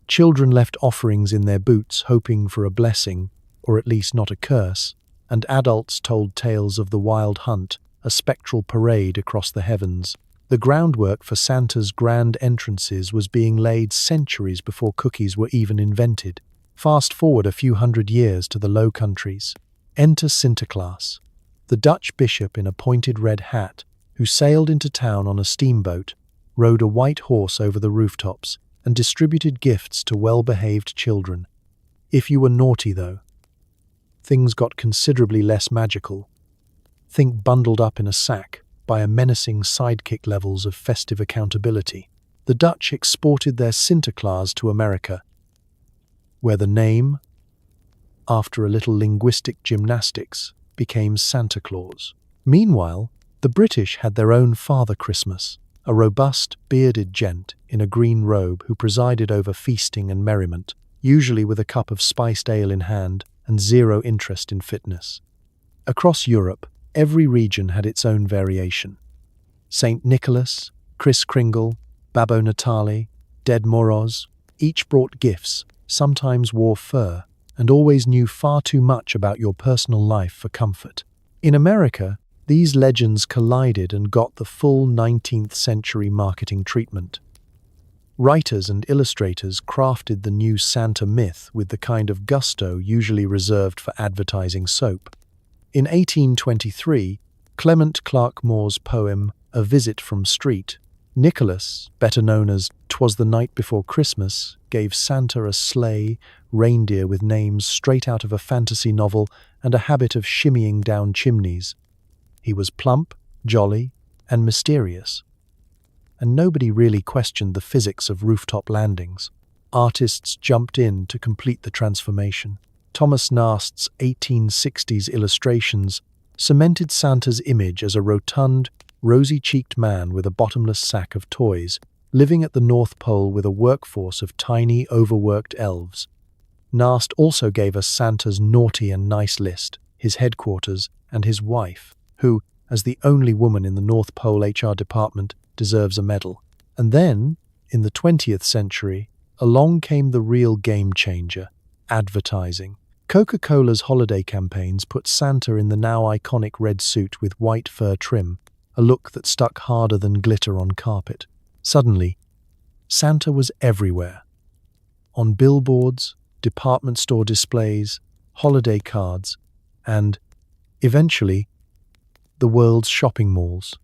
Children left offerings in their boots, hoping for a blessing, or at least not a curse, and adults told tales of the wild hunt, a spectral parade across the heavens. The groundwork for Santa's grand entrances was being laid centuries before cookies were even invented. Fast forward a few hundred years to the Low Countries. Enter Sinterklaas, the Dutch bishop in a pointed red hat, who sailed into town on a steamboat, rode a white horse over the rooftops, and distributed gifts to well-behaved children. If you were naughty, though, things got considerably less magical. Think bundled up in a sack by a menacing sidekick levels of festive accountability. The Dutch exported their Sinterklaas to America, where the name, after a little linguistic gymnastics, became Santa Claus. Meanwhile, the British had their own Father Christmas, a robust, bearded gent in a green robe who presided over feasting and merriment, usually with a cup of spiced ale in hand and zero interest in fitness. Across Europe, every region had its own variation. Saint Nicholas, Kris Kringle, Babbo Natale, Dead Moroz, each brought gifts, sometimes wore fur, and always knew far too much about your personal life for comfort. In America, these legends collided and got the full 19th century marketing treatment. Writers and illustrators crafted the new Santa myth with the kind of gusto usually reserved for advertising soap. In 1823, Clement Clarke Moore's poem A Visit from Street, Nicholas, better known as 'Twas the Night Before Christmas, gave Santa a sleigh, reindeer with names straight out of a fantasy novel, and a habit of shimmying down chimneys. He was plump, jolly, and mysterious. And nobody really questioned the physics of rooftop landings. Artists jumped in to complete the transformation. Thomas Nast's 1860s illustrations cemented Santa's image as a rotund, rosy-cheeked man with a bottomless sack of toys, living at the North Pole with a workforce of tiny, overworked elves. Nast also gave us Santa's naughty and nice list, his headquarters, and his wife, who, as the only woman in the North Pole HR department, deserves a medal. And then, in the 20th century, along came the real game changer, advertising. Coca-Cola's holiday campaigns put Santa in the now iconic red suit with white fur trim, a look that stuck harder than glitter on carpet. Suddenly, Santa was everywhere. On billboards, department store displays, holiday cards, and, eventually, the world's shopping malls.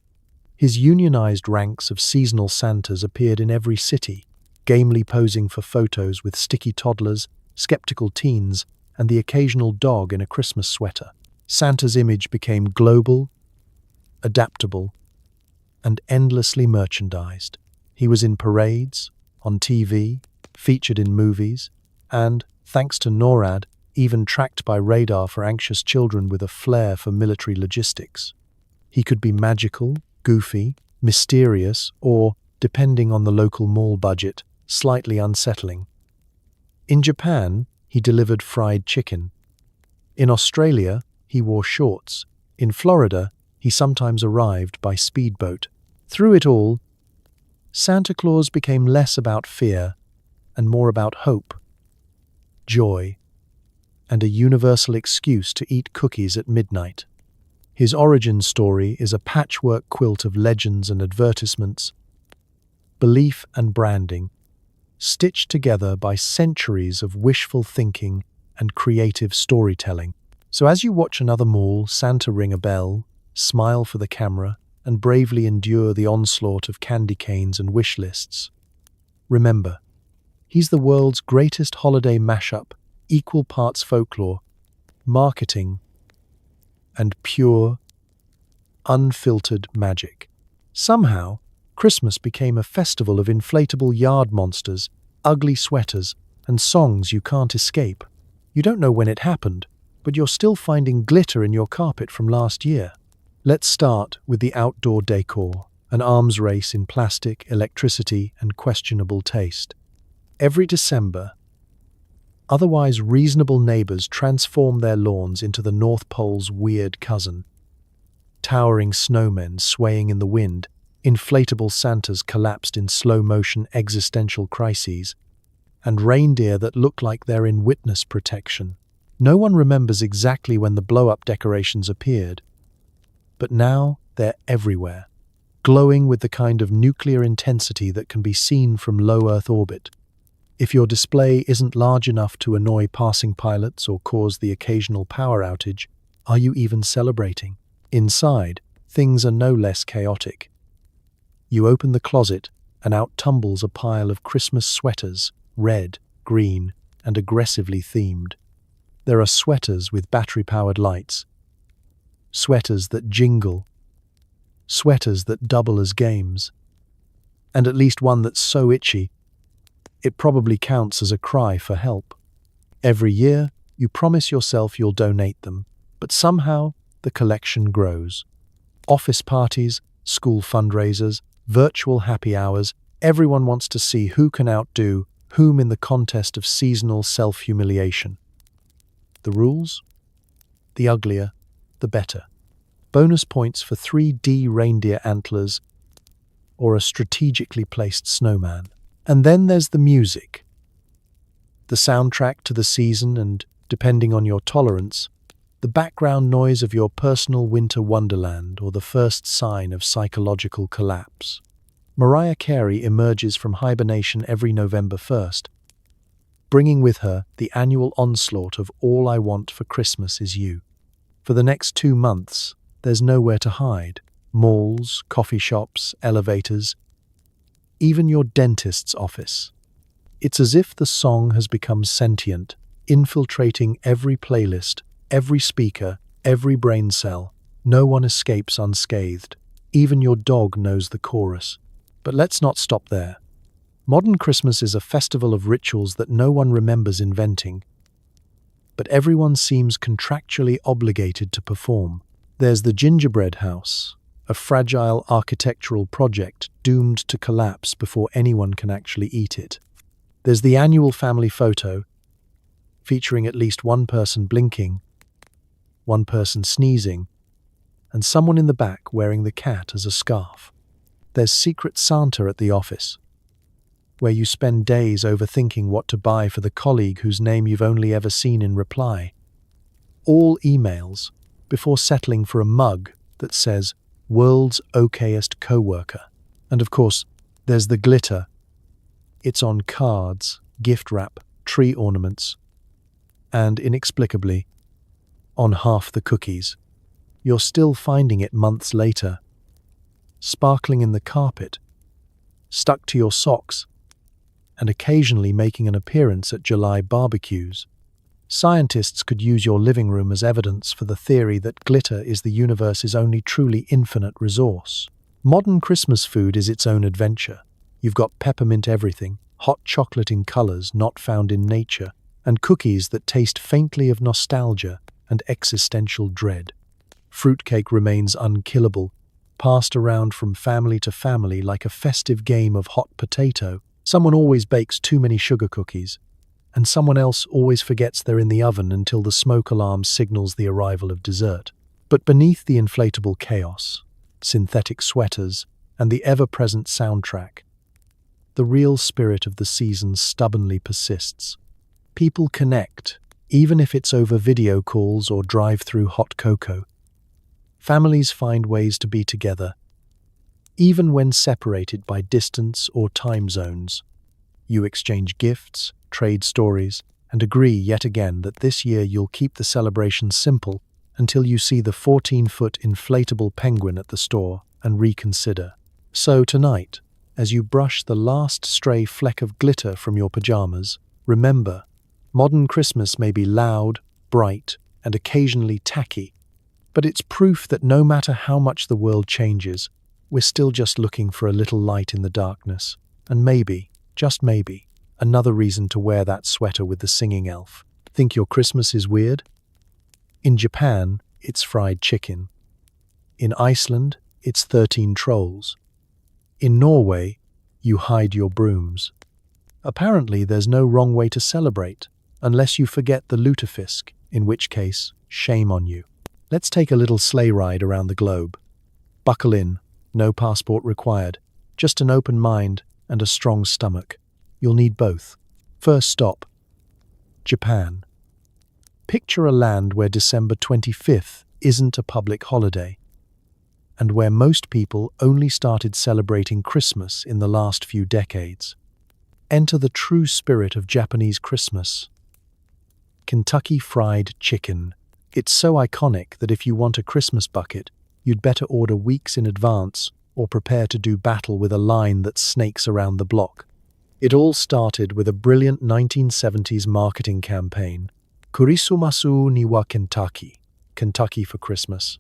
His unionized ranks of seasonal Santas appeared in every city, gamely posing for photos with sticky toddlers, skeptical teens, and the occasional dog in a Christmas sweater. Santa's image became global, adaptable, and endlessly merchandised. He was in parades, on TV, featured in movies, and, thanks to NORAD, even tracked by radar for anxious children with a flair for military logistics. He could be magical, goofy, mysterious, or, depending on the local mall budget, slightly unsettling. In Japan, he delivered fried chicken. In Australia, he wore shorts. In Florida, he sometimes arrived by speedboat. Through it all, Santa Claus became less about fear and more about hope, joy, and a universal excuse to eat cookies at midnight. His origin story is a patchwork quilt of legends and advertisements, belief and branding, stitched together by centuries of wishful thinking and creative storytelling. So as you watch another mall Santa ring a bell, smile for the camera, and bravely endure the onslaught of candy canes and wish lists, remember, he's the world's greatest holiday mashup, equal parts folklore, marketing, and pure, unfiltered magic. Somehow, Christmas became a festival of inflatable yard monsters, ugly sweaters, and songs you can't escape. You don't know when it happened, but you're still finding glitter in your carpet from last year. Let's start with the outdoor decor, an arms race in plastic, electricity, and questionable taste. Every December, otherwise reasonable neighbors transform their lawns into the North Pole's weird cousin. Towering snowmen swaying in the wind, inflatable Santas collapsed in slow-motion existential crises, and reindeer that look like they're in witness protection. No one remembers exactly when the blow-up decorations appeared, but now they're everywhere, glowing with the kind of nuclear intensity that can be seen from low Earth orbit. If your display isn't large enough to annoy passing pilots or cause the occasional power outage, are you even celebrating? Inside, things are no less chaotic. You open the closet, and out tumbles a pile of Christmas sweaters, red, green, and aggressively themed. There are sweaters with battery-powered lights, sweaters that jingle, sweaters that double as games, and at least one that's so itchy, it probably counts as a cry for help. Every year, you promise yourself you'll donate them, but somehow the collection grows. Office parties, school fundraisers, virtual happy hours, everyone wants to see who can outdo whom in the contest of seasonal self-humiliation. The rules? The uglier, the better. Bonus points for 3D reindeer antlers or a strategically placed snowman. And then there's the music. The soundtrack to the season and, depending on your tolerance, the background noise of your personal winter wonderland or the first sign of psychological collapse. Mariah Carey emerges from hibernation every November 1st, bringing with her the annual onslaught of All I Want for Christmas Is You. For the next 2 months, there's nowhere to hide. Malls, coffee shops, elevators, even your dentist's office. It's as if the song has become sentient, infiltrating every playlist, every speaker, every brain cell. No one escapes unscathed. Even your dog knows the chorus. But let's not stop there. Modern Christmas is a festival of rituals that no one remembers inventing, but everyone seems contractually obligated to perform. There's the gingerbread house, a fragile architectural project doomed to collapse before anyone can actually eat it. There's the annual family photo, featuring at least one person blinking, one person sneezing, and someone in the back wearing the cat as a scarf. There's Secret Santa at the office, where you spend days overthinking what to buy for the colleague whose name you've only ever seen in reply. All emails before settling for a mug that says, "World's okayest coworker." And of course, there's the glitter. It's on cards, gift wrap, tree ornaments, and inexplicably, on half the cookies. You're still finding it months later, sparkling in the carpet, stuck to your socks, and occasionally making an appearance at July barbecues. Scientists could use your living room as evidence for the theory that glitter is the universe's only truly infinite resource. Modern Christmas food is its own adventure. You've got peppermint everything, hot chocolate in colors not found in nature, and cookies that taste faintly of nostalgia and existential dread. Fruitcake remains unkillable, passed around from family to family like a festive game of hot potato. Someone always bakes too many sugar cookies, and someone else always forgets they're in the oven until the smoke alarm signals the arrival of dessert. But beneath the inflatable chaos, synthetic sweaters, and the ever-present soundtrack, the real spirit of the season stubbornly persists. People connect, even if it's over video calls or drive-through hot cocoa. Families find ways to be together, even when separated by distance or time zones. You exchange gifts, trade stories, and agree yet again that this year you'll keep the celebration simple until you see the 14-foot inflatable penguin at the store and reconsider. So tonight, as you brush the last stray fleck of glitter from your pajamas, remember, modern Christmas may be loud, bright, and occasionally tacky, but it's proof that no matter how much the world changes, we're still just looking for a little light in the darkness, and maybe, just maybe, another reason to wear that sweater with the singing elf. Think your Christmas is weird? In Japan, it's fried chicken. In Iceland, it's 13 trolls. In Norway, you hide your brooms. Apparently, there's no wrong way to celebrate, unless you forget the lutefisk, in which case, shame on you. Let's take a little sleigh ride around the globe. Buckle in, no passport required, just an open mind and a strong stomach. You'll need both. First stop, Japan. Picture a land where December 25th isn't a public holiday, and where most people only started celebrating Christmas in the last few decades. Enter the true spirit of Japanese Christmas. Kentucky Fried Chicken. It's so iconic that if you want a Christmas bucket, you'd better order weeks in advance or prepare to do battle with a line that snakes around the block. It all started with a brilliant 1970s marketing campaign, Kurisumasu ni wa Kentucky, Kentucky for Christmas.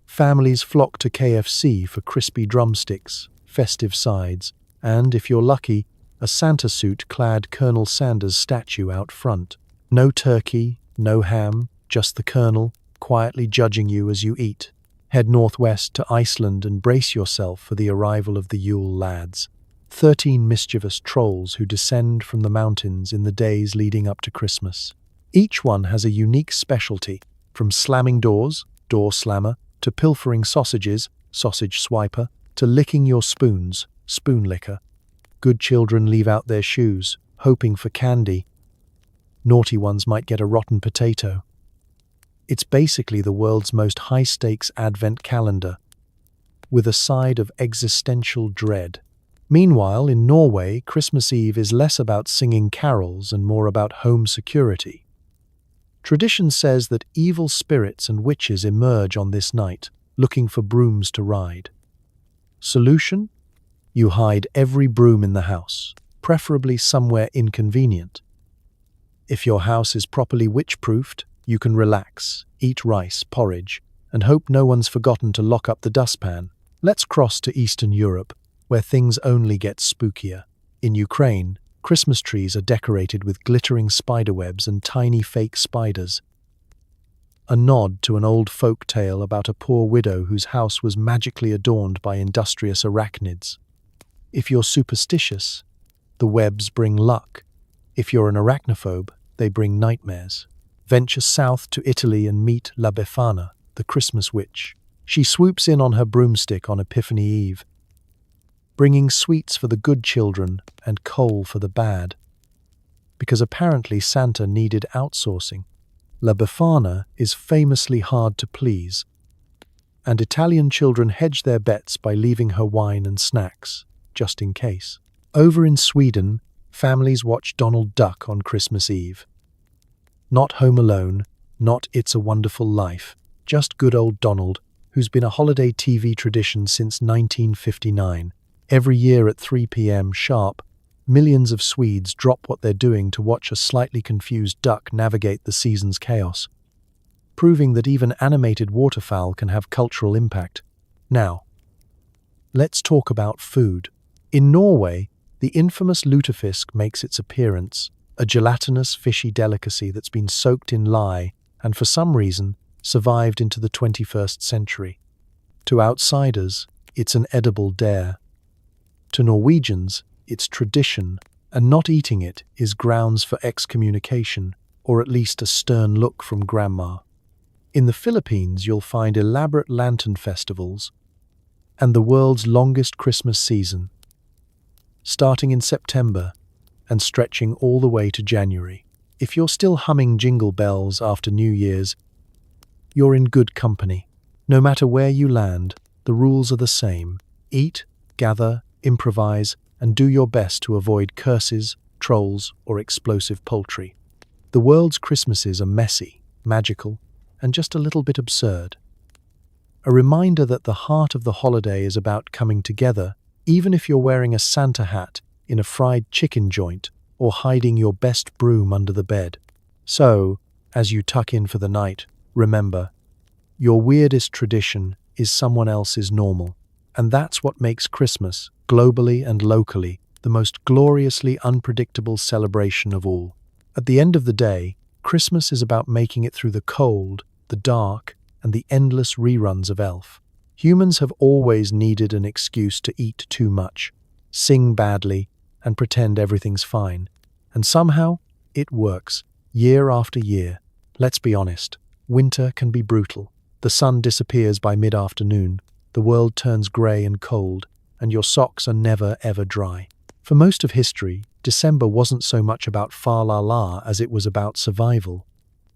Families flock to KFC for crispy drumsticks, festive sides, and, if you're lucky, a Santa suit-clad Colonel Sanders statue out front. No turkey, no ham, just the Colonel, quietly judging you as you eat. Head northwest to Iceland and brace yourself for the arrival of the Yule lads, 13 mischievous trolls who descend from the mountains in the days leading up to Christmas. Each one has a unique specialty, from slamming doors, door slammer, to pilfering sausages, sausage swiper, to licking your spoons, spoon licker. Good children leave out their shoes, hoping for candy. Naughty ones might get a rotten potato. It's basically the world's most high-stakes advent calendar, with a side of existential dread. Meanwhile, in Norway, Christmas Eve is less about singing carols and more about home security. Tradition says that evil spirits and witches emerge on this night, looking for brooms to ride. Solution? You hide every broom in the house, preferably somewhere inconvenient. If your house is properly witch-proofed, you can relax, eat rice, porridge, and hope no one's forgotten to lock up the dustpan. Let's cross to Eastern Europe, where things only get spookier. In Ukraine, Christmas trees are decorated with glittering spiderwebs and tiny fake spiders. A nod to an old folk tale about a poor widow whose house was magically adorned by industrious arachnids. If you're superstitious, the webs bring luck. If you're an arachnophobe, they bring nightmares. Venture south to Italy and meet La Befana, the Christmas witch. She swoops in on her broomstick on Epiphany Eve, bringing sweets for the good children and coal for the bad. Because apparently Santa needed outsourcing. La Befana is famously hard to please, and Italian children hedge their bets by leaving her wine and snacks, just in case. Over in Sweden, families watch Donald Duck on Christmas Eve. Not Home Alone, not It's a Wonderful Life, just good old Donald, who's been a holiday TV tradition since 1959. Every year at 3 p.m. sharp, millions of Swedes drop what they're doing to watch a slightly confused duck navigate the season's chaos, proving that even animated waterfowl can have cultural impact. Now, let's talk about food. In Norway, the infamous lutefisk makes its appearance, a gelatinous, fishy delicacy that's been soaked in lye and, for some reason, survived into the 21st century. To outsiders, it's an edible dare. To Norwegians, it's tradition, and not eating it is grounds for excommunication, or at least a stern look from grandma. In the Philippines, you'll find elaborate lantern festivals and the world's longest Christmas season, starting in September and stretching all the way to January. If you're still humming jingle bells after New Year's, you're in good company. No matter where you land, the rules are the same. Eat, gather, improvise, and do your best to avoid curses, trolls, or explosive poultry. The world's Christmases are messy, magical, and just a little bit absurd. A reminder that the heart of the holiday is about coming together, even if you're wearing a Santa hat in a fried chicken joint or hiding your best broom under the bed. So, as you tuck in for the night, remember, your weirdest tradition is someone else's normal. And that's what makes Christmas, globally and locally, the most gloriously unpredictable celebration of all. At the end of the day, Christmas is about making it through the cold, the dark, and the endless reruns of Elf. Humans have always needed an excuse to eat too much, sing badly, and pretend everything's fine. And somehow, it works, year after year. Let's be honest, winter can be brutal. The sun disappears by mid-afternoon, the world turns grey and cold, and your socks are never ever dry. For most of history, December wasn't so much about fa-la-la as it was about survival.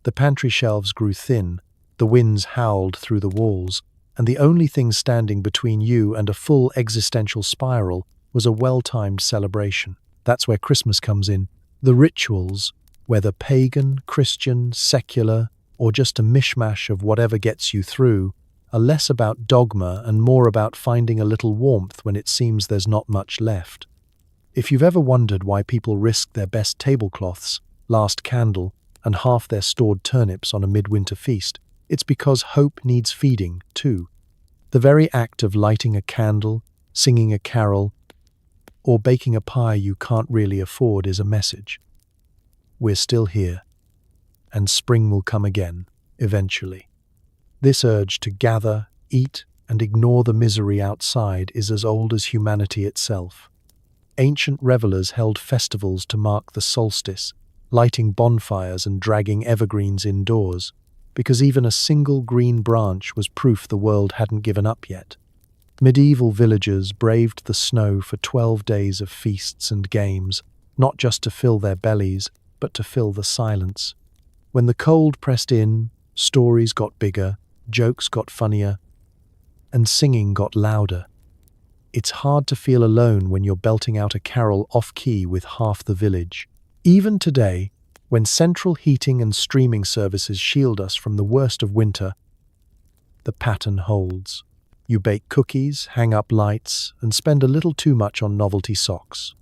The pantry shelves grew thin, the winds howled through the walls, and the only thing standing between you and a full existential spiral was a well-timed celebration. That's where Christmas comes in. The rituals, whether pagan, Christian, secular, or just a mishmash of whatever gets you through, are less about dogma and more about finding a little warmth when it seems there's not much left. If you've ever wondered why people risk their best tablecloths, last candle, and half their stored turnips on a midwinter feast, it's because hope needs feeding, too. The very act of lighting a candle, singing a carol, or baking a pie you can't really afford is a message. We're still here, and spring will come again, eventually. This urge to gather, eat, and ignore the misery outside is as old as humanity itself. Ancient revelers held festivals to mark the solstice, lighting bonfires and dragging evergreens indoors, because even a single green branch was proof the world hadn't given up yet. Medieval villagers braved the snow for 12 days of feasts and games, not just to fill their bellies, but to fill the silence. When the cold pressed in, stories got bigger, jokes got funnier, and singing got louder. It's hard to feel alone when you're belting out a carol off-key with half the village. Even today, when central heating and streaming services shield us from the worst of winter, the pattern holds. You bake cookies, hang up lights, and spend a little too much on novelty socks.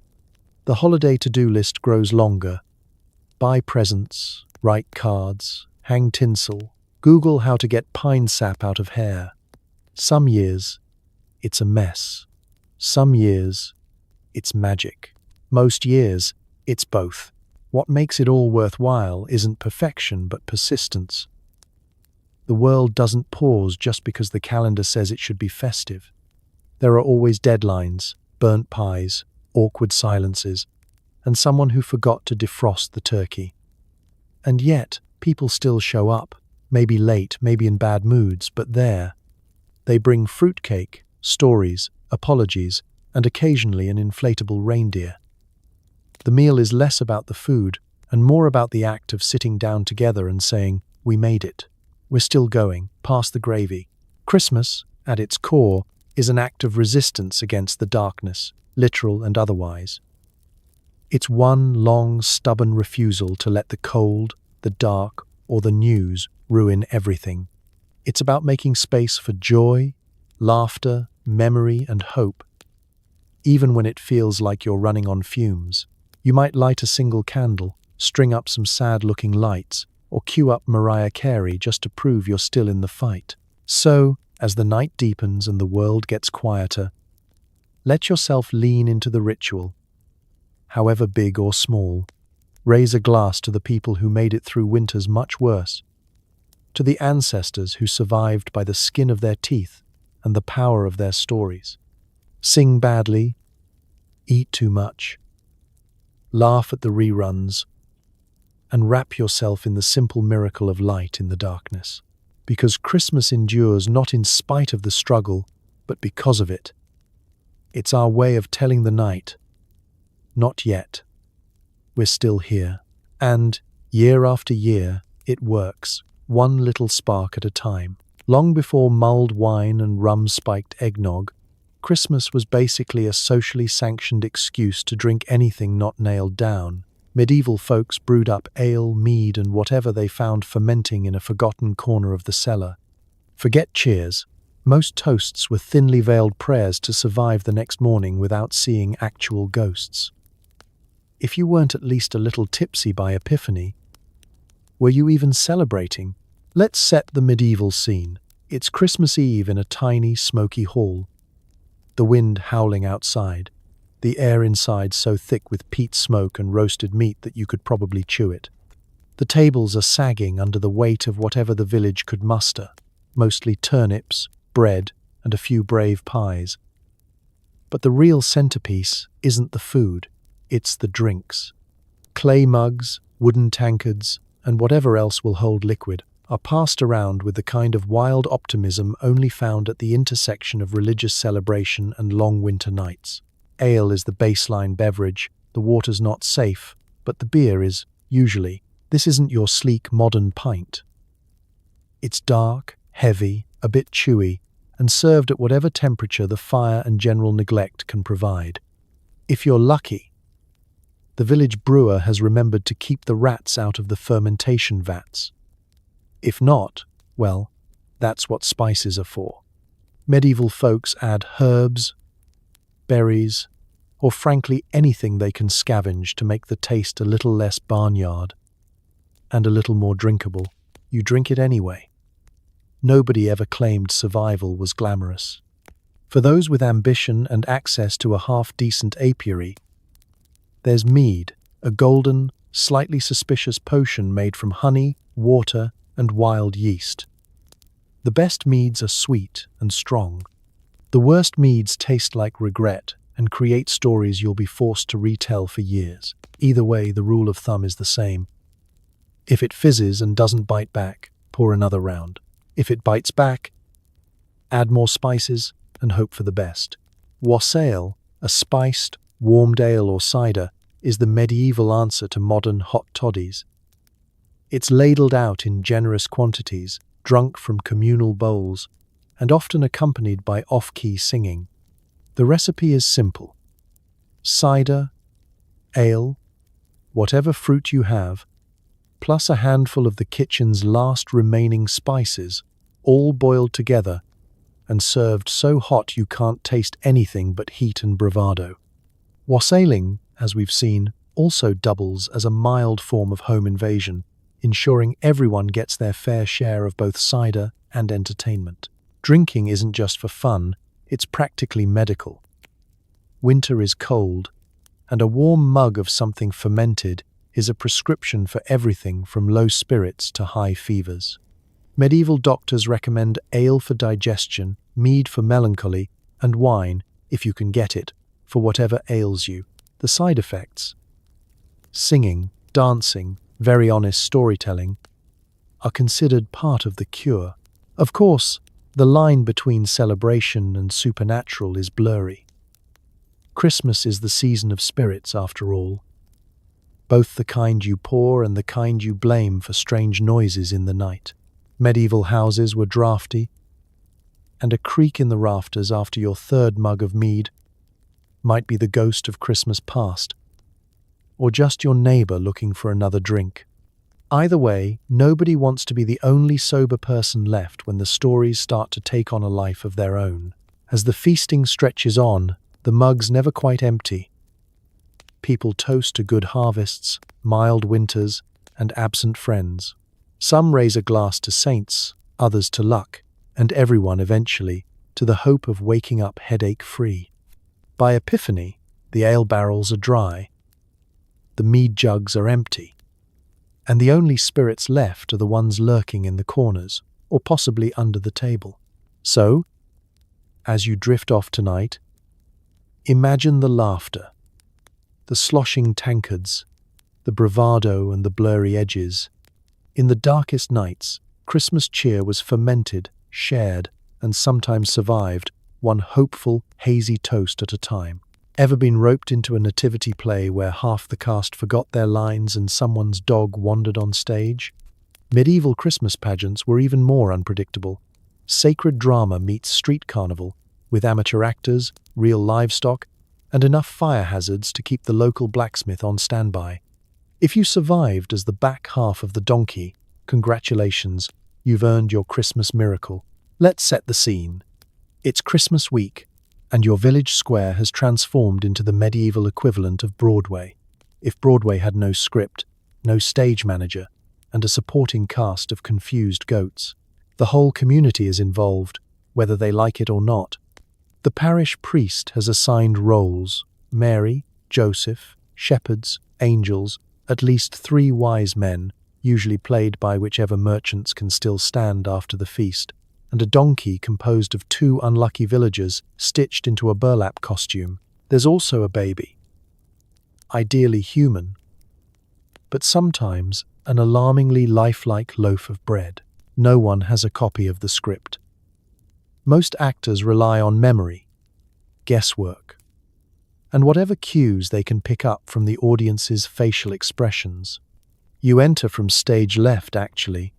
The holiday to-do list grows longer. Buy presents, write cards, hang tinsel, Google how to get pine sap out of hair. Some years, it's a mess. Some years, it's magic. Most years, it's both. What makes it all worthwhile isn't perfection, but persistence. The world doesn't pause just because the calendar says it should be festive. There are always deadlines, burnt pies, awkward silences, and someone who forgot to defrost the turkey. And yet, people still show up, maybe late, maybe in bad moods, but there. They bring fruitcake, stories, apologies, and occasionally an inflatable reindeer. The meal is less about the food and more about the act of sitting down together and saying, "We made it. We're still going, past the gravy." Christmas, at its core, is an act of resistance against the darkness, literal and otherwise. It's one long, stubborn refusal to let the cold, the dark, or the news ruin everything. It's about making space for joy, laughter, memory, and hope. Even when it feels like you're running on fumes, you might light a single candle, string up some sad-looking lights, or cue up Mariah Carey just to prove you're still in the fight. So, as the night deepens and the world gets quieter, let yourself lean into the ritual. However big or small, raise a glass to the people who made it through winters much worse, to the ancestors who survived by the skin of their teeth and the power of their stories. Sing badly, eat too much, laugh at the reruns, and wrap yourself in the simple miracle of light in the darkness. Because Christmas endures not in spite of the struggle, but because of it. It's our way of telling the night, not yet. We're still here. And, year after year, it works, one little spark at a time. Long before mulled wine and rum-spiked eggnog, Christmas was basically a socially sanctioned excuse to drink anything not nailed down. Medieval folks brewed up ale, mead, and whatever they found fermenting in a forgotten corner of the cellar. Forget cheers. Most toasts were thinly veiled prayers to survive the next morning without seeing actual ghosts. If you weren't at least a little tipsy by Epiphany, were you even celebrating? Let's set the medieval scene. It's Christmas Eve in a tiny, smoky hall. The wind howling outside. The air inside so thick with peat smoke and roasted meat that you could probably chew it. The tables are sagging under the weight of whatever the village could muster, mostly turnips, bread, and a few brave pies. But the real centerpiece isn't the food, it's the drinks. Clay mugs, wooden tankards, and whatever else will hold liquid are passed around with the kind of wild optimism only found at the intersection of religious celebration and long winter nights. Ale is the baseline beverage, the water's not safe, but the beer is, usually. This isn't your sleek modern pint. It's dark, heavy, a bit chewy, and served at whatever temperature the fire and general neglect can provide. If you're lucky, the village brewer has remembered to keep the rats out of the fermentation vats. If not, well, That's what spices are for. Medieval folks add herbs, berries, or frankly anything they can scavenge to make the taste a little less barnyard and a little more drinkable. You drink it anyway. Nobody ever claimed survival was glamorous. For those with ambition and access to a half-decent apiary, there's mead, a golden, slightly suspicious potion made from honey, water, and wild yeast. The best meads are sweet and strong. The worst meads taste like regret and create stories you'll be forced to retell for years. Either way, the rule of thumb is the same. If it fizzes and doesn't bite back, pour another round. If it bites back, add more spices and hope for the best. Wassail, a spiced, warmed ale or cider, is the medieval answer to modern hot toddies. It's ladled out in generous quantities, drunk from communal bowls, and often accompanied by off-key singing. The recipe is simple. Cider, ale, whatever fruit you have, plus a handful of the kitchen's last remaining spices, all boiled together and served so hot you can't taste anything but heat and bravado. Wassailing, as we've seen, also doubles as a mild form of home invasion, ensuring everyone gets their fair share of both cider and entertainment. Drinking isn't just for fun, it's practically medical. Winter is cold, and a warm mug of something fermented is a prescription for everything from low spirits to high fevers. Medieval doctors recommend ale for digestion, mead for melancholy, and wine, if you can get it, for whatever ails you. The side effects: singing, dancing, very honest storytelling, are considered part of the cure. Of course, the line between celebration and supernatural is blurry. Christmas is the season of spirits, after all. Both the kind you pour and the kind you blame for strange noises in the night. Medieval houses were draughty, and a creak in the rafters after your third mug of mead might be the ghost of Christmas past, or just your neighbor looking for another drink. Either way, nobody wants to be the only sober person left when the stories start to take on a life of their own. As the feasting stretches on, the mug's never quite empty. People toast to good harvests, mild winters, and absent friends. Some raise a glass to saints, others to luck, and everyone eventually to the hope of waking up headache-free. By Epiphany, the ale barrels are dry, the mead jugs are empty, and the only spirits left are the ones lurking in the corners, or possibly under the table. So, as you drift off tonight, imagine the laughter, the sloshing tankards, the bravado and the blurry edges. In the darkest nights, Christmas cheer was fermented, shared, and sometimes survived, one hopeful, hazy toast at a time. Ever been roped into a nativity play where half the cast forgot their lines and someone's dog wandered on stage? Medieval Christmas pageants were even more unpredictable. Sacred drama meets street carnival, with amateur actors, real livestock, and enough fire hazards to keep the local blacksmith on standby. If you survived as the back half of the donkey, congratulations, you've earned your Christmas miracle. Let's set the scene. It's Christmas week, and your village square has transformed into the medieval equivalent of Broadway. If Broadway had no script, no stage manager, and a supporting cast of confused goats, the whole community is involved, whether they like it or not. The parish priest has assigned roles: Mary, Joseph, shepherds, angels, at least 3 wise men, usually played by whichever merchants can still stand after the feast, and a donkey composed of 2 unlucky villagers stitched into a burlap costume. There's also a baby, ideally human, but sometimes an alarmingly lifelike loaf of bread. No one has a copy of the script. Most actors rely on memory, guesswork, and whatever cues they can pick up from the audience's facial expressions. You enter from stage left, actually,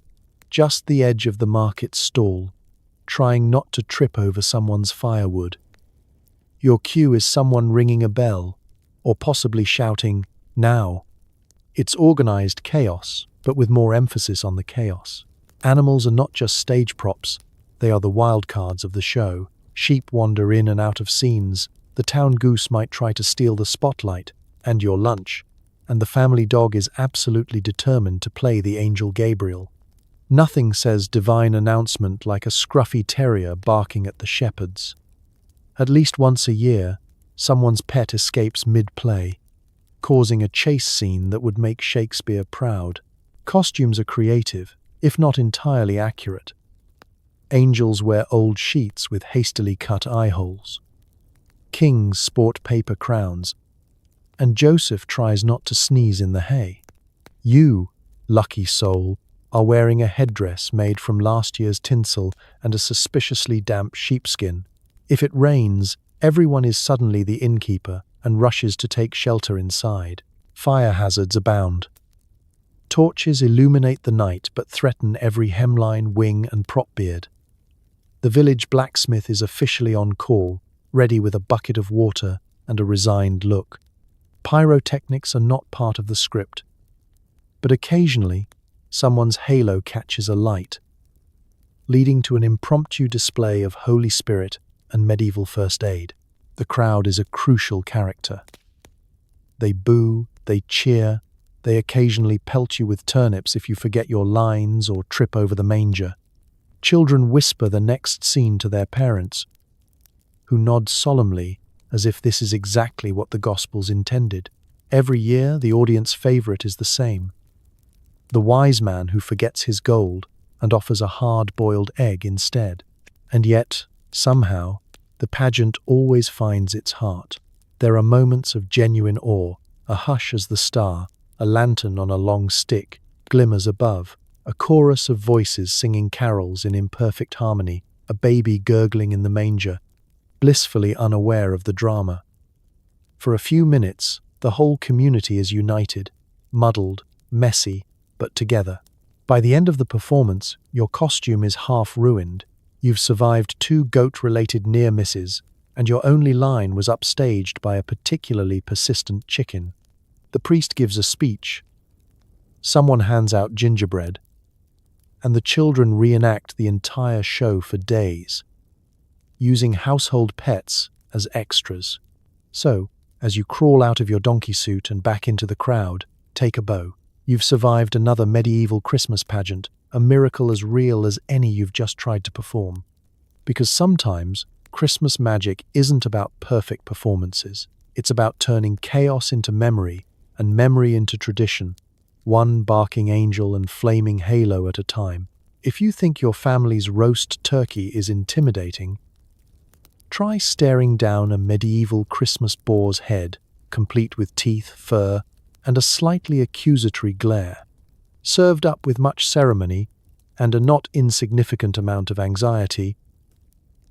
just the edge of the market stall, trying not to trip over someone's firewood. Your cue is someone ringing a bell, or possibly shouting, "Now." It's organized chaos, but with more emphasis on the chaos. Animals are not just stage props, They are the wild cards of the show. Sheep wander in and out of scenes. The town goose might try to steal the spotlight and your lunch. And the family dog is absolutely determined to play the angel Gabriel. Nothing says divine announcement like a scruffy terrier barking at the shepherds. At least once a year, someone's pet escapes mid-play, causing a chase scene that would make Shakespeare proud. Costumes are creative, if not entirely accurate. Angels wear old sheets with hastily cut eye holes. Kings sport paper crowns, and Joseph tries not to sneeze in the hay. You, lucky soul, are wearing a headdress made from last year's tinsel and a suspiciously damp sheepskin. If it rains, everyone is suddenly the innkeeper and rushes to take shelter inside. Fire hazards abound. Torches illuminate the night but threaten every hemline, wing, and prop beard. The village blacksmith is officially on call, ready with a bucket of water and a resigned look. Pyrotechnics are not part of the script, but occasionally, someone's halo catches a light, leading to an impromptu display of Holy Spirit and medieval first aid. The crowd is a crucial character. They boo, they cheer, they occasionally pelt you with turnips if you forget your lines or trip over the manger. Children whisper the next scene to their parents, who nod solemnly as if this is exactly what the Gospels intended. Every year, the audience favorite is the same: the wise man who forgets his gold and offers a hard-boiled egg instead. And yet, somehow, the pageant always finds its heart. There are moments of genuine awe, a hush as the star, a lantern on a long stick, glimmers above, a chorus of voices singing carols in imperfect harmony, a baby gurgling in the manger, blissfully unaware of the drama. For a few minutes, the whole community is united, muddled, messy, but together. By the end of the performance, your costume is half ruined. You've survived 2 goat-related near misses, and your only line was upstaged by a particularly persistent chicken. The priest gives a speech. Someone hands out gingerbread, and the children reenact the entire show for days, using household pets as extras. So, as you crawl out of your donkey suit and back into the crowd, take a bow. You've survived another medieval Christmas pageant, a miracle as real as any you've just tried to perform. Because sometimes, Christmas magic isn't about perfect performances. It's about turning chaos into memory and memory into tradition, one barking angel and flaming halo at a time. If you think your family's roast turkey is intimidating, try staring down a medieval Christmas boar's head, complete with teeth, fur, and a slightly accusatory glare. Served up with much ceremony and a not insignificant amount of anxiety,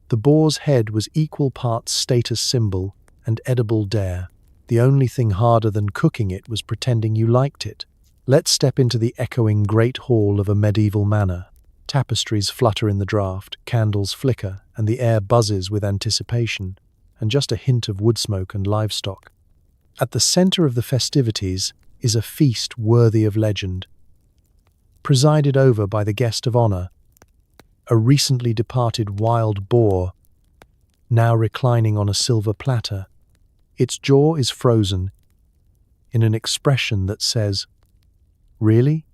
the boar's head was equal parts status symbol and edible dare. The only thing harder than cooking it was pretending you liked it. Let's step into the echoing great hall of a medieval manor. Tapestries flutter in the draught, candles flicker, and the air buzzes with anticipation, and just a hint of wood smoke and livestock. At the center of the festivities is a feast worthy of legend, presided over by the guest of honor, a recently departed wild boar, now reclining on a silver platter. Its jaw is frozen in an expression that says, "Really?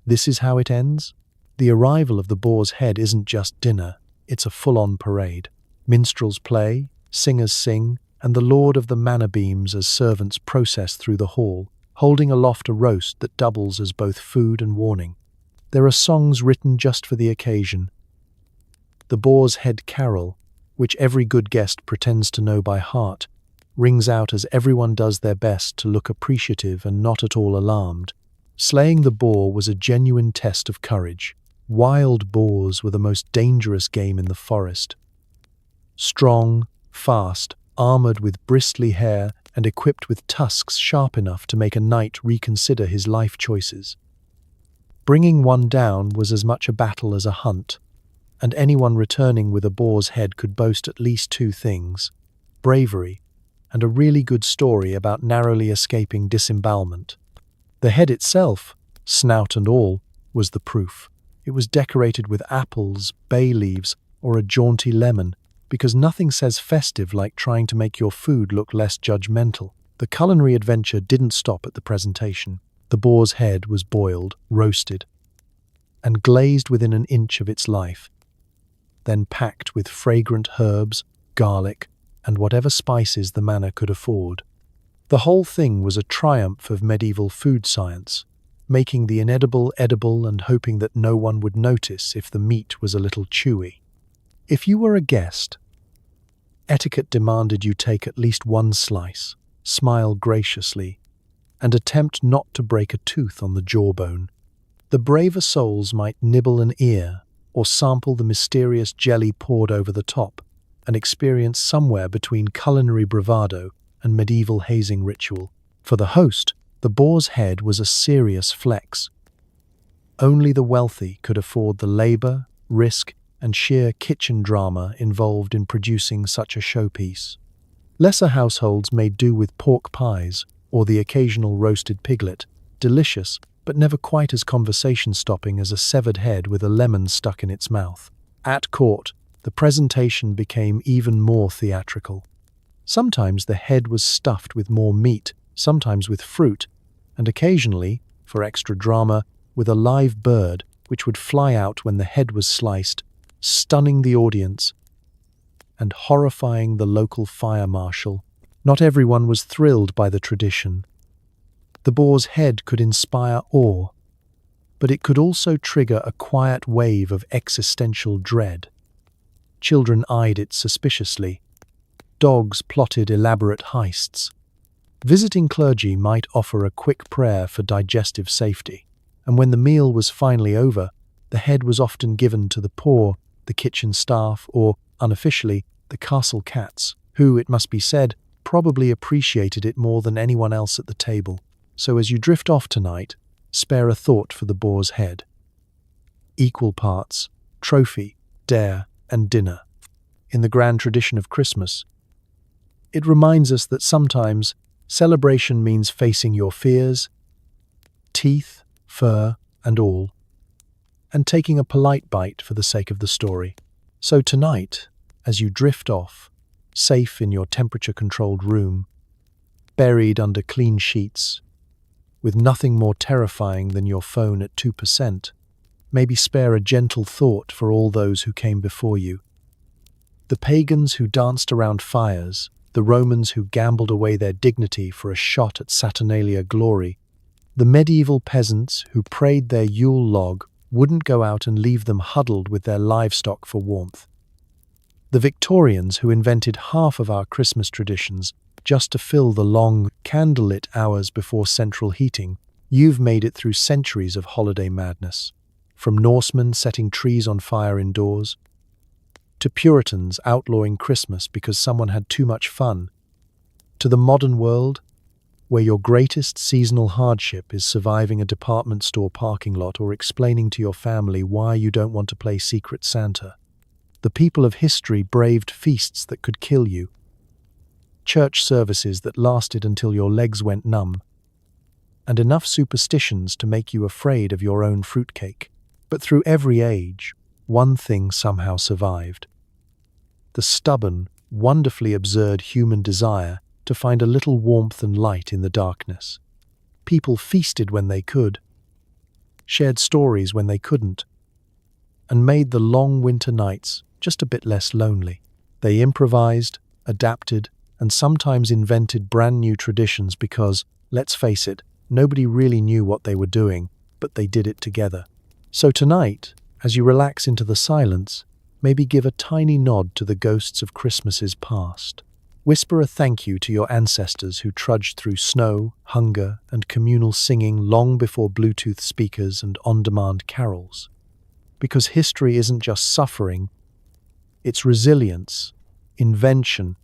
This is how it ends?" The arrival of the boar's head isn't just dinner, it's a full-on parade. Minstrels play, singers sing, and the lord of the manor beams as servants process through the hall, holding aloft a roast that doubles as both food and warning. There are songs written just for the occasion. The Boar's Head Carol, which every good guest pretends to know by heart, rings out as everyone does their best to look appreciative and not at all alarmed. Slaying the boar was a genuine test of courage. Wild boars were the most dangerous game in the forest. Strong, fast, armored with bristly hair and equipped with tusks sharp enough to make a knight reconsider his life choices. Bringing one down was as much a battle as a hunt, and anyone returning with a boar's head could boast at least 2 things: bravery and a really good story about narrowly escaping disembowelment. The head itself, snout and all, was the proof. It was decorated with apples, bay leaves, or a jaunty lemon, because nothing says festive like trying to make your food look less judgmental. The culinary adventure didn't stop at the presentation. The boar's head was boiled, roasted, and glazed within an inch of its life, then packed with fragrant herbs, garlic, and whatever spices the manor could afford. The whole thing was a triumph of medieval food science, making the inedible edible and hoping that no one would notice if the meat was a little chewy. If you were a guest, etiquette demanded you take at least one slice, smile graciously, and attempt not to break a tooth on the jawbone. The braver souls might nibble an ear or sample the mysterious jelly poured over the top, an experience somewhere between culinary bravado and medieval hazing ritual. For the host, the boar's head was a serious flex. Only the wealthy could afford the labor, risk, and sheer kitchen drama involved in producing such a showpiece. Lesser households made do with pork pies or the occasional roasted piglet, delicious but never quite as conversation-stopping as a severed head with a lemon stuck in its mouth. At court, the presentation became even more theatrical. Sometimes the head was stuffed with more meat, sometimes with fruit, and occasionally, for extra drama, with a live bird which would fly out when the head was sliced, stunning the audience and horrifying the local fire marshal. Not everyone was thrilled by the tradition. The boar's head could inspire awe, but it could also trigger a quiet wave of existential dread. Children eyed it suspiciously. Dogs plotted elaborate heists. Visiting clergy might offer a quick prayer for digestive safety, and when the meal was finally over, the head was often given to the poor, the kitchen staff, or, unofficially, the castle cats, who, it must be said, probably appreciated it more than anyone else at the table. So as you drift off tonight, spare a thought for the boar's head. Equal parts, trophy, dare, and dinner. In the grand tradition of Christmas, it reminds us that sometimes celebration means facing your fears, teeth, fur, and all, and taking a polite bite for the sake of the story. So tonight, as you drift off, safe in your temperature-controlled room, buried under clean sheets, with nothing more terrifying than your phone at 2%, maybe spare a gentle thought for all those who came before you. The pagans who danced around fires, the Romans who gambled away their dignity for a shot at Saturnalia glory, the medieval peasants who prayed their Yule log wouldn't go out and leave them huddled with their livestock for warmth. The Victorians who invented half of our Christmas traditions just to fill the long, candlelit hours before central heating, you've made it through centuries of holiday madness. From Norsemen setting trees on fire indoors, to Puritans outlawing Christmas because someone had too much fun, to the modern world, where your greatest seasonal hardship is surviving a department store parking lot or explaining to your family why you don't want to play Secret Santa. The people of history braved feasts that could kill you, church services that lasted until your legs went numb, and enough superstitions to make you afraid of your own fruitcake. But through every age, one thing somehow survived: the stubborn, wonderfully absurd human desire to find a little warmth and light in the darkness. People feasted when they could, shared stories when they couldn't, and made the long winter nights just a bit less lonely. They improvised, adapted, and sometimes invented brand new traditions because, let's face it, nobody really knew what they were doing, but they did it together. So tonight, as you relax into the silence, maybe give a tiny nod to the ghosts of Christmases past. Whisper a thank you to your ancestors who trudged through snow, hunger, and communal singing long before Bluetooth speakers and on-demand carols. Because history isn't just suffering, it's resilience, invention,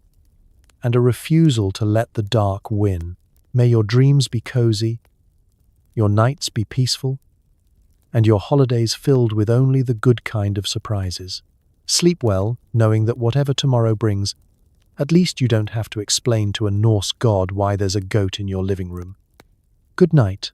and a refusal to let the dark win. May your dreams be cozy, your nights be peaceful, and your holidays filled with only the good kind of surprises. Sleep well, knowing that whatever tomorrow brings, at least you don't have to explain to a Norse god why there's a goat in your living room. Good night.